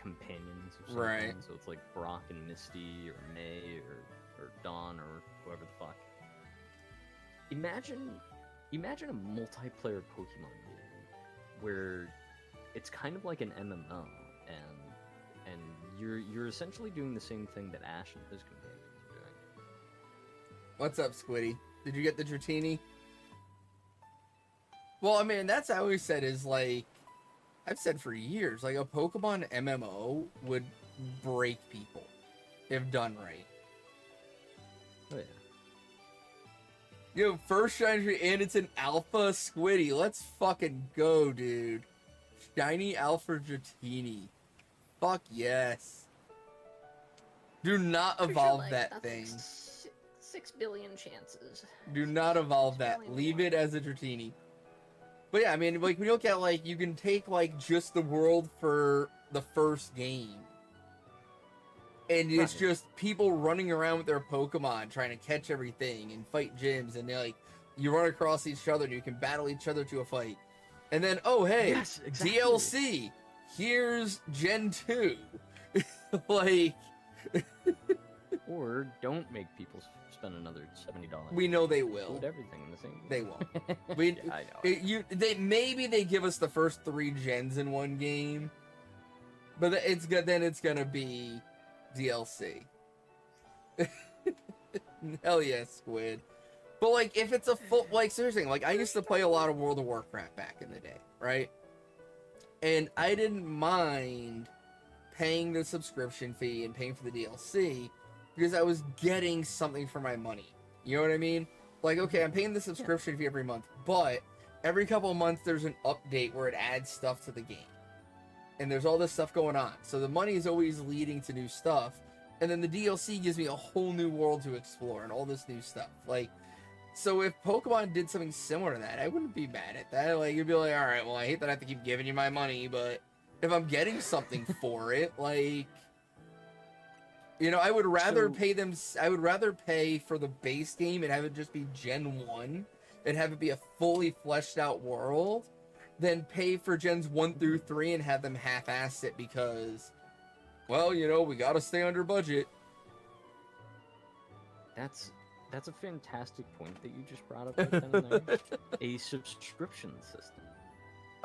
companions of some Right. kind? So it's like Brock and Misty, or May, or Dawn, or whoever the fuck. Imagine a multiplayer Pokemon game where it's kind of like an MMO, and you're essentially doing the same thing that Ash and his companions are doing. What's up, Squiddy? Did you get the Dratini? Well, I mean, that's I always said is like, I've said for years, like a Pokemon MMO would break people if done right. Oh yeah. Yo, first shiny and it's an alpha Squiddy. Let's fucking go, dude. Shiny alpha Dratini. Fuck yes. Do not evolve that thing. 6 billion chances. Do not evolve that. Really Leave more. it as a Dratini. But yeah, I mean, like, when you look at, like, you can take, like, just the world for the first game. And it's Right. just people running around with their Pokemon trying to catch everything and fight gyms. And, like, you run across each other and you can battle each other to a fight. And then, oh, hey, Yes, exactly. DLC. Here's Gen 2. Like, Or don't make people spend another $70. we know they will. Include everything in the same. They won't. We, Yeah, I know. Maybe they give us the first 3 gens in one game, but it's good. Then it's gonna be DLC. Hell yeah, Squid. But like, if it's a full, like, seriously, like, I used to play a lot of World of Warcraft back in the day, right? And I didn't mind paying the subscription fee and paying for the DLC because I was getting something for my money. You know what I mean? Like, okay, I'm paying the subscription fee every month, but every couple of months there's an update where it adds stuff to the game. And there's all this stuff going on. So the money is always leading to new stuff. And then the DLC gives me a whole new world to explore and all this new stuff. Like, so if Pokemon did something similar to that, I wouldn't be mad at that. Like, you'd be like, all right, well, I hate that I have to keep giving you my money, but if I'm getting something for it, like, you know, I would rather pay for the base game and have it just be Gen 1 and have it be a fully fleshed out world than pay for Gens 1 through 3 and have them half-ass it because, well, you know, we gotta stay under budget. That's a fantastic point that you just brought up right then and there. A subscription system.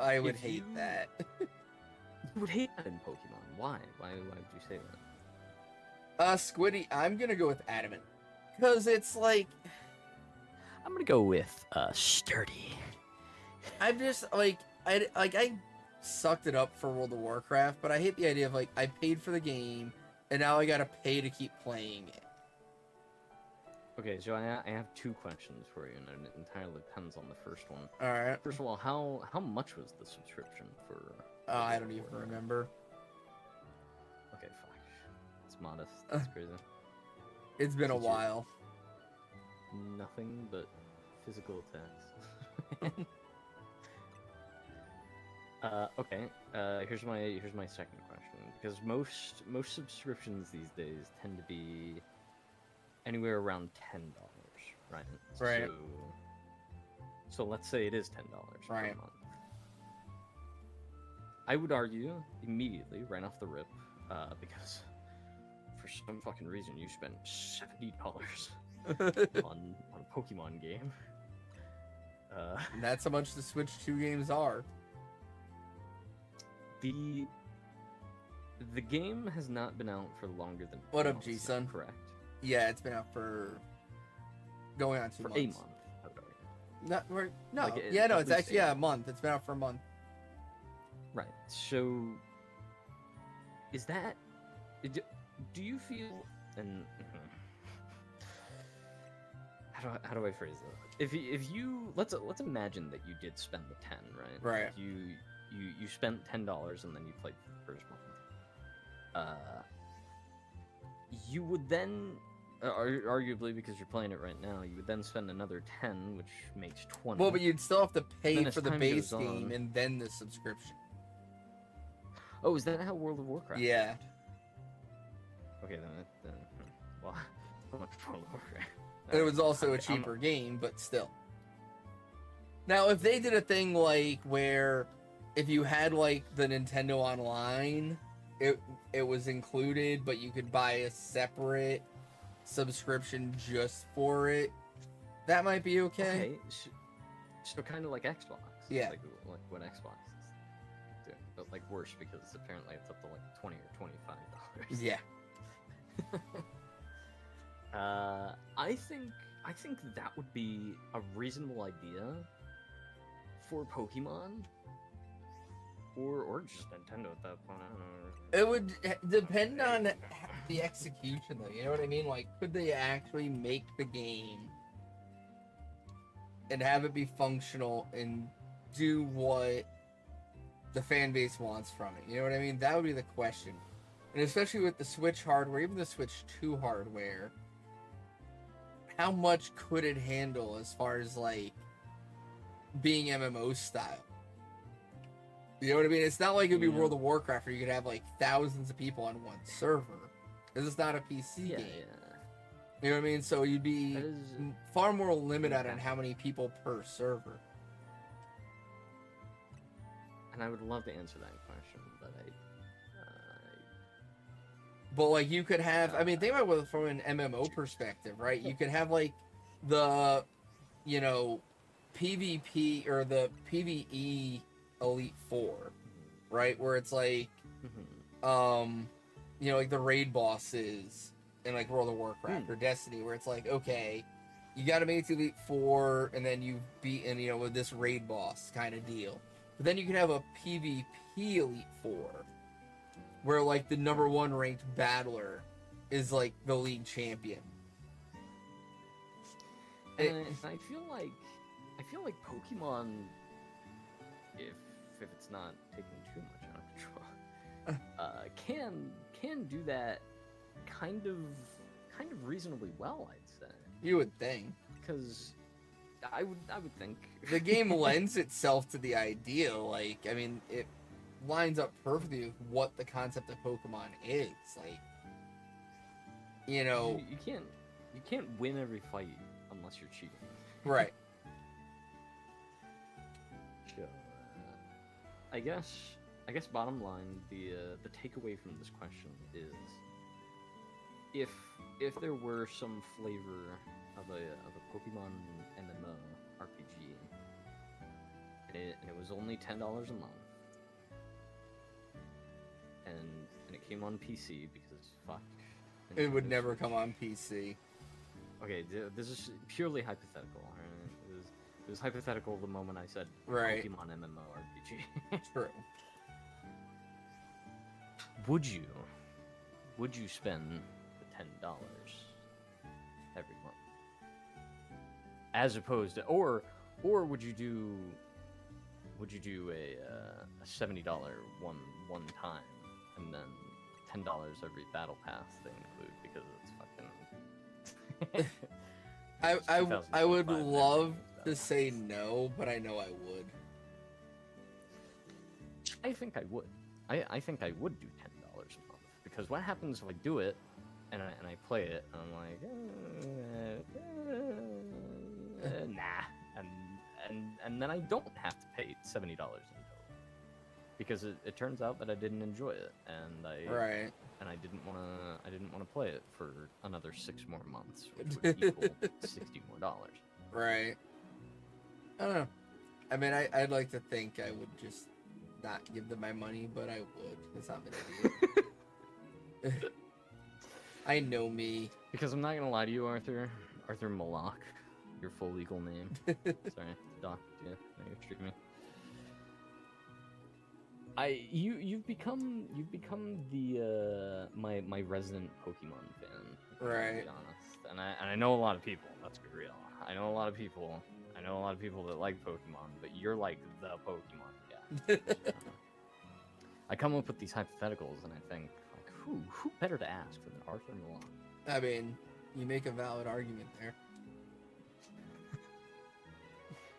I would If hate you- that. You would hate that in Pokemon. Why? Why would you say that? Squiddy, I'm gonna go with Adamant. Because it's like, I'm gonna go with sturdy. I'm just like I sucked it up for World of Warcraft, but I hate the idea of like I paid for the game and now I gotta pay to keep playing it. Okay, so I have 2 questions for you, and it entirely depends on the first one. All right. First of all, how much was the subscription for? I don't even remember. Okay, fuck. It's modest. That's crazy. It's been a Did you- while. Nothing but physical attacks. Okay. Here's my second question, because most subscriptions these days tend to be anywhere around $10, right? Right. So let's say it is $10 per Right. month. I would argue immediately, right off the rip, because for some fucking reason you spent $70 on a Pokemon game. That's how much the Switch 2 games are. The game has not been out for longer than What 2 up, months, is that G-Son? correct? Yeah, it's been out for going on 2 For months. a month, I would argue. No, Like, yeah, no, at it's least actually, yeah, a month. It's been out for a month. Right. So, is that? Do you feel? And how do I phrase this? If you let's imagine that you did spend the 10, right? Right. Like you spent $10 and then you played for the first month. You would then, arguably because you're playing it right now, you would then spend another 10, which makes 20. Well, but you'd still have to pay Then as for the time base goes game on- and then the subscription. Oh, is that how World of Warcraft? Yeah. Okay, then well, how much World of Warcraft? It was also a I'm- cheaper game, but still. Now, if they did a thing like where if you had like the Nintendo Online, it was included, but you could buy a separate subscription just for it, that might be okay. So kind of like Xbox. Yeah. Like what Xbox is doing, but like worse because apparently it's up to like $20 or $25. Yeah. I think that would be a reasonable idea for Pokemon, or just Nintendo at that point. I don't know. It would depend on the execution, though. You know what I mean? Like, could they actually make the game and have it be functional and do what the fan base wants from it? You know what I mean? That would be the question. And especially with the Switch hardware, even the Switch 2 hardware, how much could it handle as far as, like, being MMO style? You know what I mean? It's not like it'd be Yeah. World of Warcraft where you could have, like, thousands of people on one server. This is not a PC Yeah, game. yeah. You know what I mean? So you'd be That is- far more limited on how many people per server. And I would love to answer that question, but But like you could have, I mean, think about it from an MMO perspective, right? You could have like the, you know, PvP or the PvE Elite Four, right? Where it's like, you know, like the raid bosses in like World of Warcraft or Destiny, where it's like, okay, you got to make it to Elite Four, and then you've beaten, you know, with this raid boss kind of deal. But then you could have a PvP Elite Four, where like the number 1 ranked battler is like the league champion. and I feel like Pokemon, if it's not taking too much out of control, can do that kind of reasonably well, I'd say. You would think. Because I would think The game lends itself to the ideal. Like, I mean, it lines up perfectly with what the concept of Pokemon is. Like, you know, you can't win every fight unless you're cheating. right. So, I guess bottom line, the takeaway from this question is, if there were some flavor of a Pokemon MMO RPG, and it was only $10 a month, and it came on PC because fuck, It would Nintendo's never Switch. come on PC. Okay, this is purely hypothetical. Right? It was hypothetical the moment I said Right. Pokemon MMORPG. True. Would you spend the $10 every month, as opposed to, or would you do a $70 one time, and then $10 every battle pass they include because it's fucking. I would 2025 love everything's to battle say pass. no, but I know I would. I think I would. I think I would do $10 a month, because what happens if I do it and I play it and I'm like, nah, and then I don't have to pay $70 in total, because it turns out that I didn't enjoy it, and Right. and I didn't want to play it for another 6 more months, which would equal $60 more. Right. I don't know. I mean, I'd like to think I would just not give them my money, but I would, because I'm an idiot. I know me. Because I'm not gonna lie to you, Arthur Malak, your full legal name. Sorry, Doc. Yeah, no, you're tricking me. You've become the my resident Pokemon fan. To Right. be honest, and I know a lot of people. Let's be real. I know a lot of people that like Pokemon, but you're like the Pokemon guy. I come up with these hypotheticals, and I think like, who better to ask than Arthur Milan? I mean, you make a valid argument there.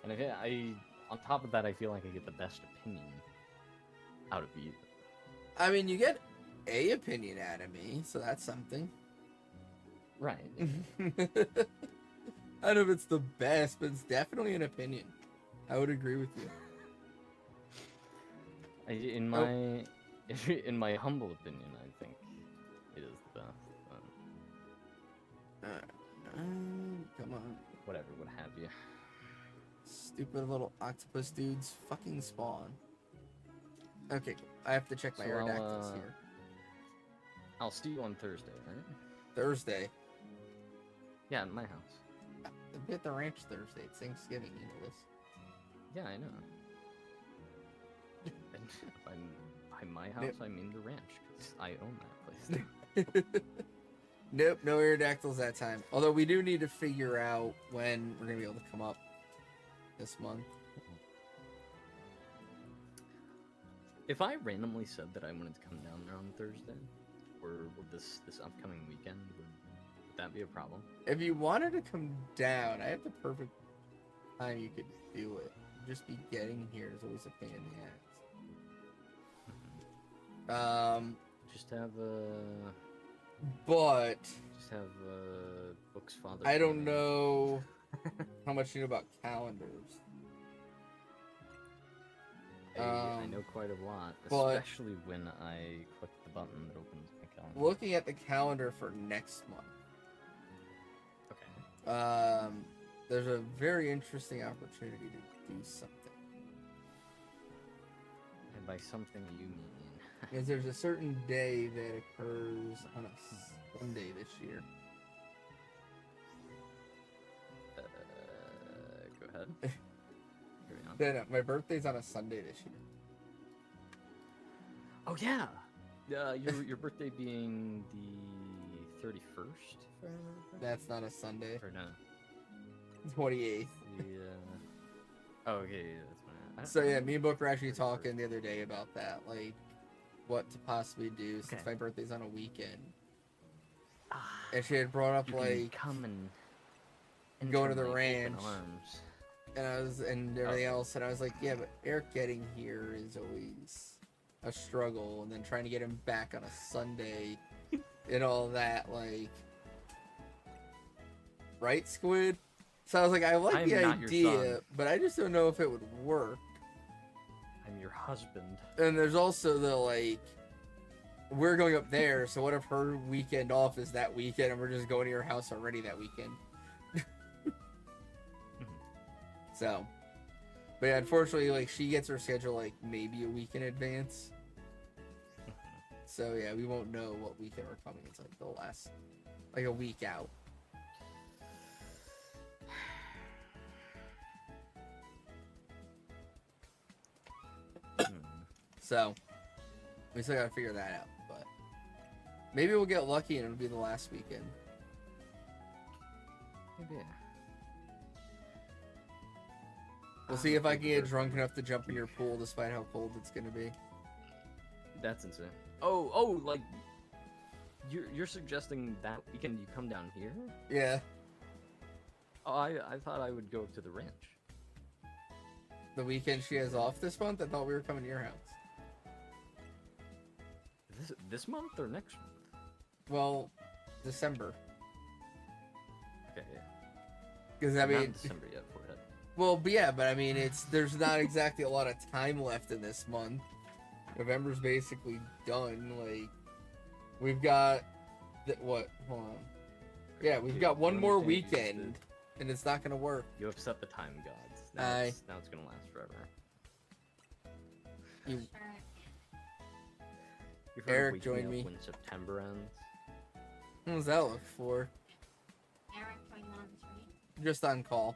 And I on top of that, I feel like I get the best opinion out of you. I mean, you get a opinion out of me, so that's something. Right. I don't know if it's the best, but it's definitely an opinion. I would agree with you. In my humble opinion, I think it is the best. Come on. Whatever, what have you. Stupid little octopus dudes fucking spawn. Okay, I have to check my So Aerodactyls here. I'll see you on Thursday, right? Thursday. Yeah, in my house. I'll be at the ranch Thursday. It's Thanksgiving, you know this. Yeah, I know. And by my house, I mean the ranch, 'cause I own that place. Nope, no Aerodactyls that time. Although we do need to figure out when we're gonna be able to come up this month. If I randomly said that I wanted to come down there on Thursday, or this upcoming weekend, would that be a problem? If you wanted to come down, I have the perfect time you could do it. Just be getting here is always a pain in the ass. Just have But Book's father. I don't know how much you know about calendars. I know quite a lot, but- especially when I click the button that opens my calendar. Looking at the calendar for next month, Okay. there's a very interesting opportunity to do something. And by something you mean. Because there's a certain day that occurs on a Sunday this year. Go ahead. Carry on. No, my birthday's on a Sunday this year. Oh yeah. Your birthday being the 31st. If I remember correctly? That's not a Sunday. Or no. 28th. Oh, okay, yeah, that's fine. So yeah, me and Book were actually talking the other day about that, like what to possibly do since Okay. my birthday's on a weekend. Ah, And she had brought up you can like come and go enter to the my open ranch. arms. and everything else, and I was like, yeah, but Eric getting here is always a struggle, and then trying to get him back on a Sunday and all that, like, right, Squid? So I was like, I like I'm the not your idea, son. but I just don't know if it would work. I'm your husband. And there's also the, like, we're going up there, so what if her weekend off is that weekend and we're just going to your house already that weekend? So, but yeah, unfortunately, like, she gets her schedule, like, maybe a week in advance. So yeah, we won't know what weekend we're coming. It's like the last, like, a week out. So, we still gotta figure that out, but maybe we'll get lucky and it'll be the last weekend. Maybe. We'll see if I can get drunk enough to jump in your pool despite how cold it's gonna be. That's insane. Oh, like you're suggesting that weekend you come down here? Yeah, Oh, I thought I would go to the ranch. the weekend she has off this month, I thought we were coming to your house. This month or next month? Well, December. Okay, yeah. Because I Not mean, in December yet, forehead. well, but yeah, but I mean, there's not exactly a lot of time left in this month. November's basically done. Like, we've got what? Hold on. Yeah, we've got one The more only thing is weekend, that and it's not gonna work. You upset the time gods. Aye. Now it's gonna last forever. You, Sure. You've heard of Eric, waking join up me. when September ends. what does that look for? Eric joined on the street. Just on call.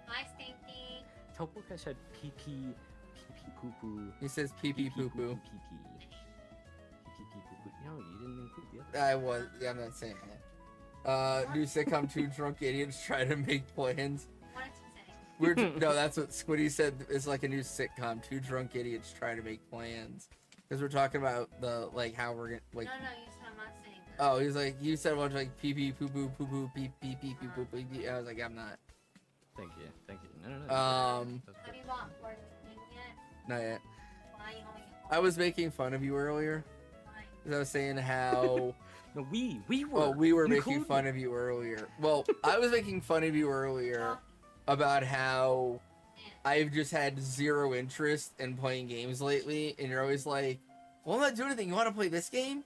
Hi, Stinky. Tell Book I said PP poo poo. He says pee pee poo poo. Pee pee. Pee pee poo poo. No, you didn't include the other. I was. Yeah, I'm not saying that. New sitcom, two drunk idiots try to make plans. What did you say? No, that's what Squiddy said. It's like a new sitcom, two drunk idiots try to make plans. Because we're talking about the like how we're gonna like. No, you said I'm not saying that. Oh, he's like you said a bunch of like pee pee poo poo poo poo pee pee pee poo poo pee pee. I was like I'm not. Thank you. No. Have you bought for the thing yet? Not yet. Why you only I was making fun of you earlier. Why? Because I was saying how. No, we were. Well, we were making Include fun me. of you earlier. Well, I was making fun of you earlier about how I've just had zero interest in playing games lately, and you're always like, well, I'm not doing anything. You want to play this game?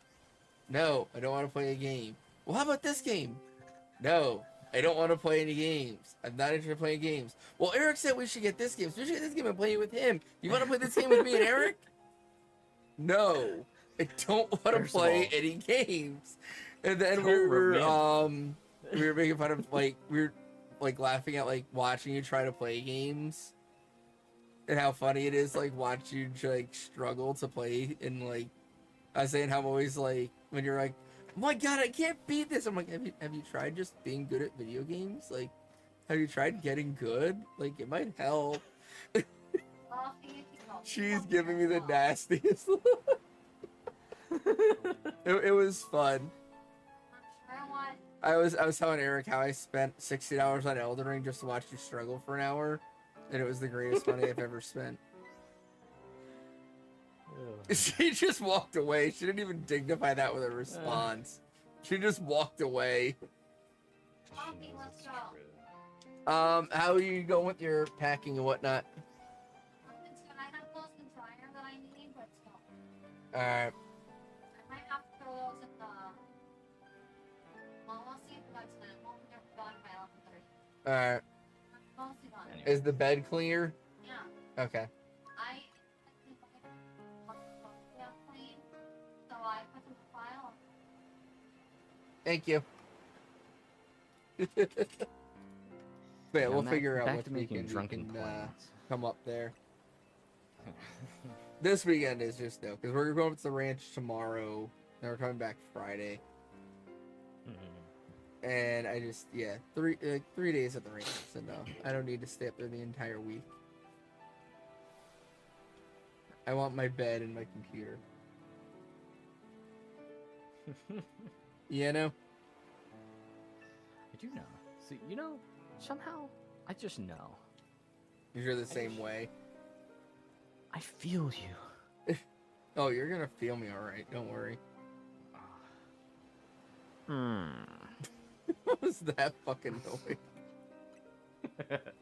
No, I don't want to play a game. Well, how about this game? No, I don't want to play any games. I'm not interested in playing games. Well, Eric said we should get this game, so we should get this game and play it with him. You want to play this game with me and Eric? No, I don't want to First of play all, any games. And then so we were making fun of we were like laughing at like watching you try to play games and how funny it is like watch you like struggle to play, and like I was saying how I'm always like when you're like, oh my god, I can't beat this. I'm like, have you tried just being good at video games? Like, have you tried getting good? Like, it might help. Well, if you go. She's giving me the nastiest look. It was fun. I'm sure what. I was telling Eric how I spent $60 on Elden Ring just to watch you struggle for an hour, and it was the greatest money I've ever spent. She just walked away. She didn't even dignify that with a response. She just walked away. Poppy, let's go. How are you going with your packing and whatnot? It's good. I have clothes and dryer that I need, but still. Alright. I might have to throw those in the. Well, we'll see if we got tonight. Won't be done by 11:30. Alright. Mostly done. Anyway. Is the bed clear? Yeah. Okay. I clean, so I put in the file. Thank you. But yeah, we'll I'm figure out back what to making weekend we drunken can plans. come up there. This weekend is just no, because we're going to the ranch tomorrow, and we're coming back Friday. And I just, yeah, 3 days at the ranch, so no, I don't need to stay up there the entire week. I want my bed and my computer. You know? I do know. So, you know, somehow, I just know. You're the same way. I feel you. Oh, you're gonna feel me alright, don't worry. What was that fucking noise? That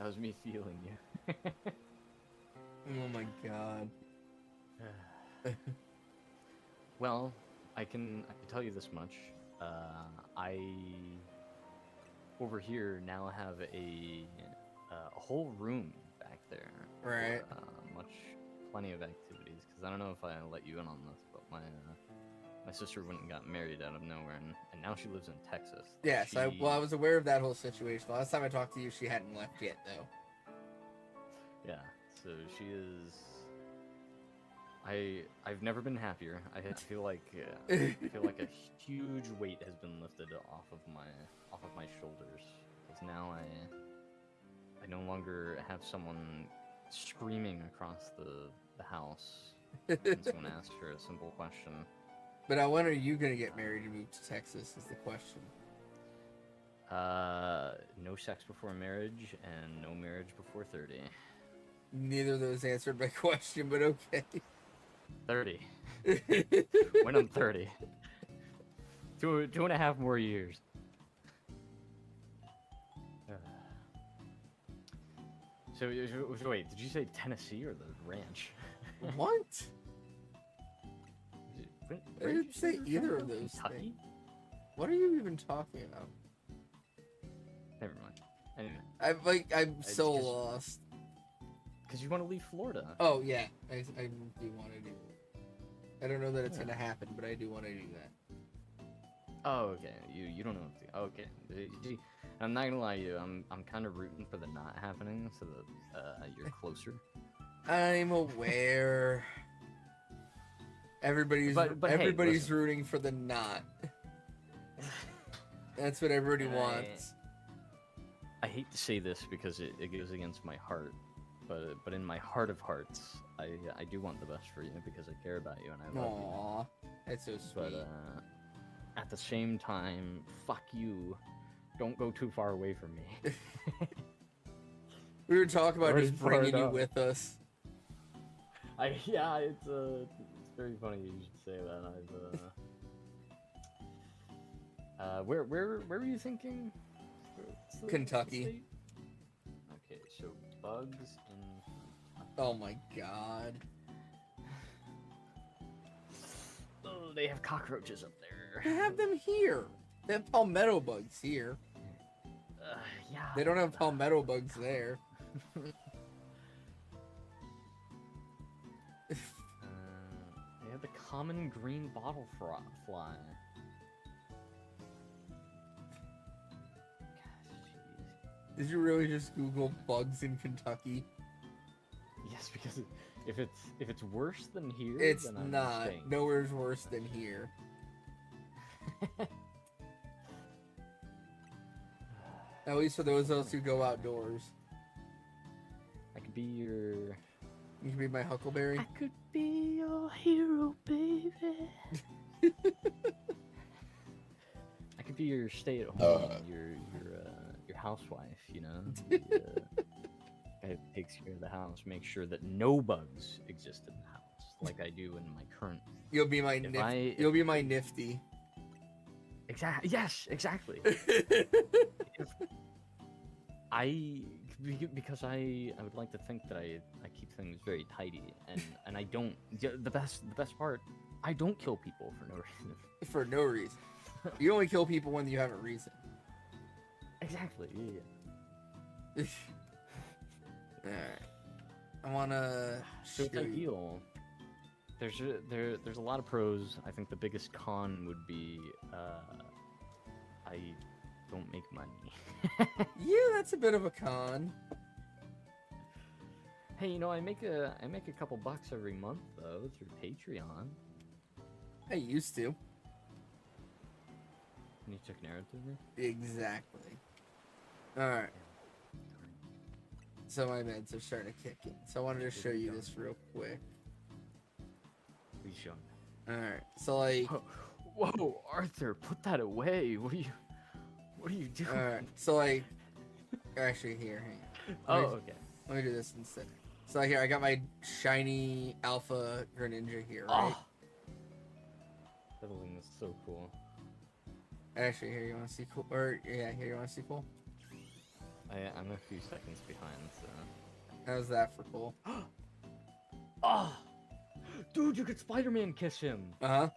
was me feeling you. Oh my god. Well, I can tell you this much. I over here now have a whole room back there. Right. For, plenty of activities. Because I don't know if I let you in on this, but my sister went and got married out of nowhere, and now she lives in Texas. Yes, She- I was aware of that whole situation. Last time I talked to you, she hadn't left yet, though. Yeah, so she is. I've never been happier. I feel like a huge weight has been lifted off of my shoulders, because now I no longer have someone screaming across the house when someone asks her a simple question. But when are you gonna get married and move to Texas? Is the question. No sex before marriage and no marriage before 30. Neither of those answered my question, but okay. 30. When I'm 30. Two and a half more years. So wait, did you say Tennessee or the ranch? What? I Where did didn't you say you were either from? of those Kentucky? things. What are you even talking about? Never mind. Anyway, I'm It's so 'cause- lost. because you want to leave Florida. Oh yeah, I do want to do. I don't know that it's gonna happen, but I do want to do that. Oh, okay. You don't know. Okay. See, I'm not gonna lie to you. I'm kind of rooting for the not happening so that you're closer. I'm aware. Everybody's But hey, everybody's listen. rooting for the knot. That's what everybody wants. I hate to say this because it goes against my heart, but in my heart of hearts, I do want the best for you because I care about you and I love you. Aww, that's so sweet. But at the same time, fuck you. Don't go too far away from me. We were talking about Or just as far bringing you enough. with us. Yeah, it's very funny you should say that. Where were you thinking? What's the Kentucky. state? Okay, so bugs in. Oh my god. Oh, they have cockroaches up They there. have them here. They have palmetto bugs here. Yeah. They don't have palmetto bugs there. They have the common green bottle fly. Gosh, jeez. Did you really just Google bugs in Kentucky? Yes, because if it's worse than here, It's then I'm not. staying. Nowhere's worse than here. At least for those of us who go outdoors. I could be your. You can be my huckleberry. I could be your hero, baby. I could be your stay-at-home, your housewife. You know, the guy who takes care of the house, make sure that no bugs exist in the house, like I do in my current. You'll be my You'll be my nifty. Exactly. Yes, exactly. Because I would like to think that I keep things very tidy and I don't. The best part, I don't kill people for no reason. For no reason. You only kill people when you have a reason. Exactly. Yeah. Alright. I wanna So it's show you. ideal. There's a lot of pros. I think the biggest con would be I don't make money. Yeah, that's a bit of a con. Hey, you know, I make a couple bucks every month though through Patreon. I used to. And you took an arrow to me? Exactly. Alright. So my meds are starting to kick in. So I wanted to show you this real quick. Please show me. Alright. So like Whoa, Arthur, put that away. What are you doing? alright. So like actually here, hang on. Oh, Let me- okay. Let me do this instead. So here I got my shiny alpha Greninja here, right? Oh, that thing is so cool. Actually here you wanna see cool or yeah, here you wanna see cool? I'm a few seconds behind, so. How's that for cool? Oh, dude, you could Spider-Man kiss him. Uh-huh.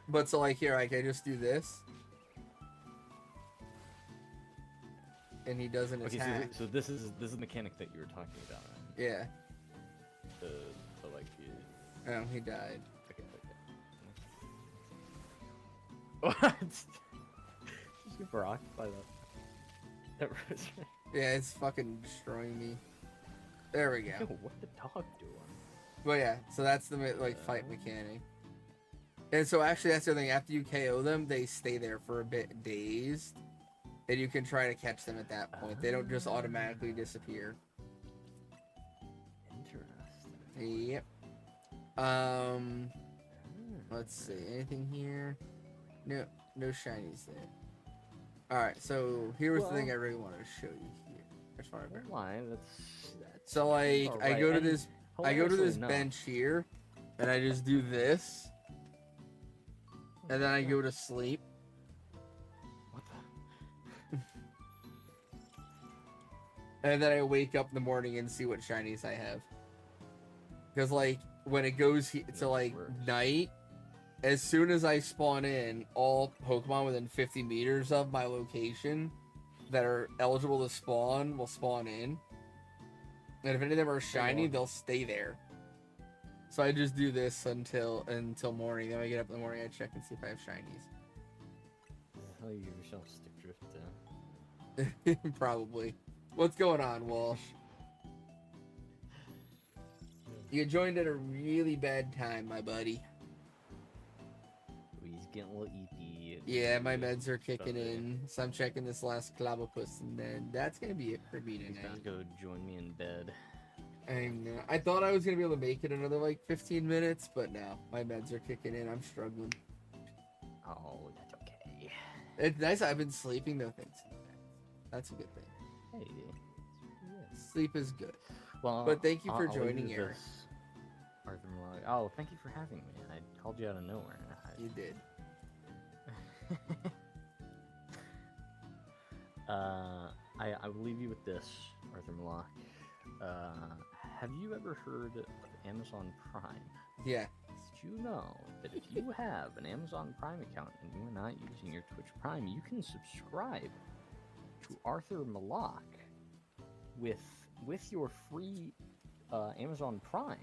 But so like here, like I just do this. And he doesn't Okay, attack. so this is the mechanic that you were talking about, right? Yeah. The like you. Oh, he died. Okay. What? Just get rocked by that rose. Yeah, it's fucking destroying me. There we Yo, go. what the dog doing? But yeah, so that's the like fight mechanic. And so actually that's the thing. After you KO them, they stay there for a bit dazed. And you can try to catch them at that point. They don't just automatically disappear. Interesting. Yep. Let's see. Anything here? No shinies there. Alright, so here was the thing I really wanted to show you here. That's far better. Why? That's So like I alright, go to and this hilariously enough- bench here and I just do this and then I go to sleep. What the? And then I wake up in the morning and see what shinies I have. Because like when it goes to like works. night, as soon as I spawn in, all Pokemon within 50 meters of my location that are eligible to spawn will spawn in. And if any of them are shiny, on. they'll stay there. So I just do this until morning. Then when I get up in the morning, I check and see if I have shinies. How you give yourself stick drift? Probably. What's going on, Walsh? You joined at a really bad time, my buddy. He's getting a little eepy. Yeah, my meds are kicking Sorry. in, so I'm checking this last Clavopus, and then that's gonna be it for me He's about to tonight. go join me in bed. And I thought I was gonna be able to make it another like 15 minutes, but no, my meds are kicking in. I'm struggling. Oh, that's okay. It's nice. I've been sleeping though. Thanks. That's a good thing. Hey. Yeah. Sleep is good. Well, But thank you for I'll leave joining, you Eric. this, Arthur Malloy. Oh, thank you for having me. I called you out of nowhere. You did. I will leave you with this, Arthur Malloy. Have you ever heard of Amazon Prime? Yeah. Did you know that if you have an Amazon Prime account and you are not using your Twitch Prime, you can subscribe to Arthur Malak with your free Amazon Prime,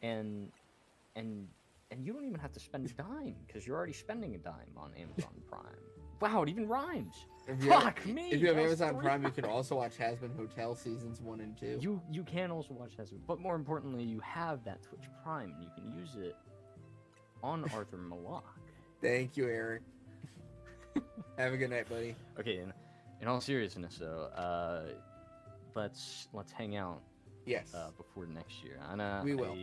and you don't even have to spend a dime because you're already spending a dime on Amazon Prime. Wow, it even rhymes. If you Fuck have, me. If you have that was Amazon 3 Prime, you can also watch Has-Been Hotel seasons 1 and 2. You can also watch Hezbollah, but more importantly, you have that Twitch Prime, and you can use it on Arthur Malak. Thank you, Eric. Have a good night, buddy. Okay, in all seriousness, though, let's hang out Yes. before next year. We will.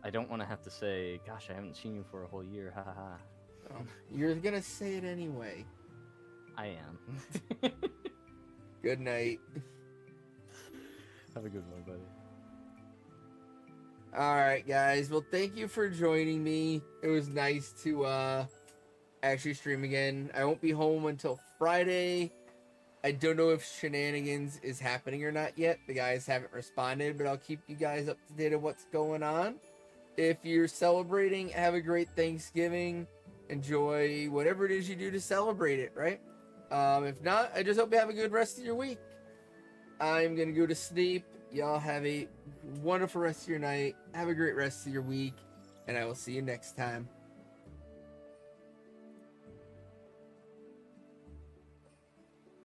I don't want to have to say, "Gosh, I haven't seen you for a whole year." Ha ha ha. Oh, you're gonna say it anyway. I am. Good night. Have a good one, buddy. All right, guys. Well, thank you for joining me. It was nice to actually stream again. I won't be home until Friday. I don't know if Shenanigans is happening or not yet. The guys haven't responded, but I'll keep you guys up to date on what's going on. If you're celebrating, have a great Thanksgiving. Enjoy whatever it is you do to celebrate it, right? If not, I just hope you have a good rest of your week. I'm going to go to sleep. Y'all have a wonderful rest of your night. Have a great rest of your week. And I will see you next time.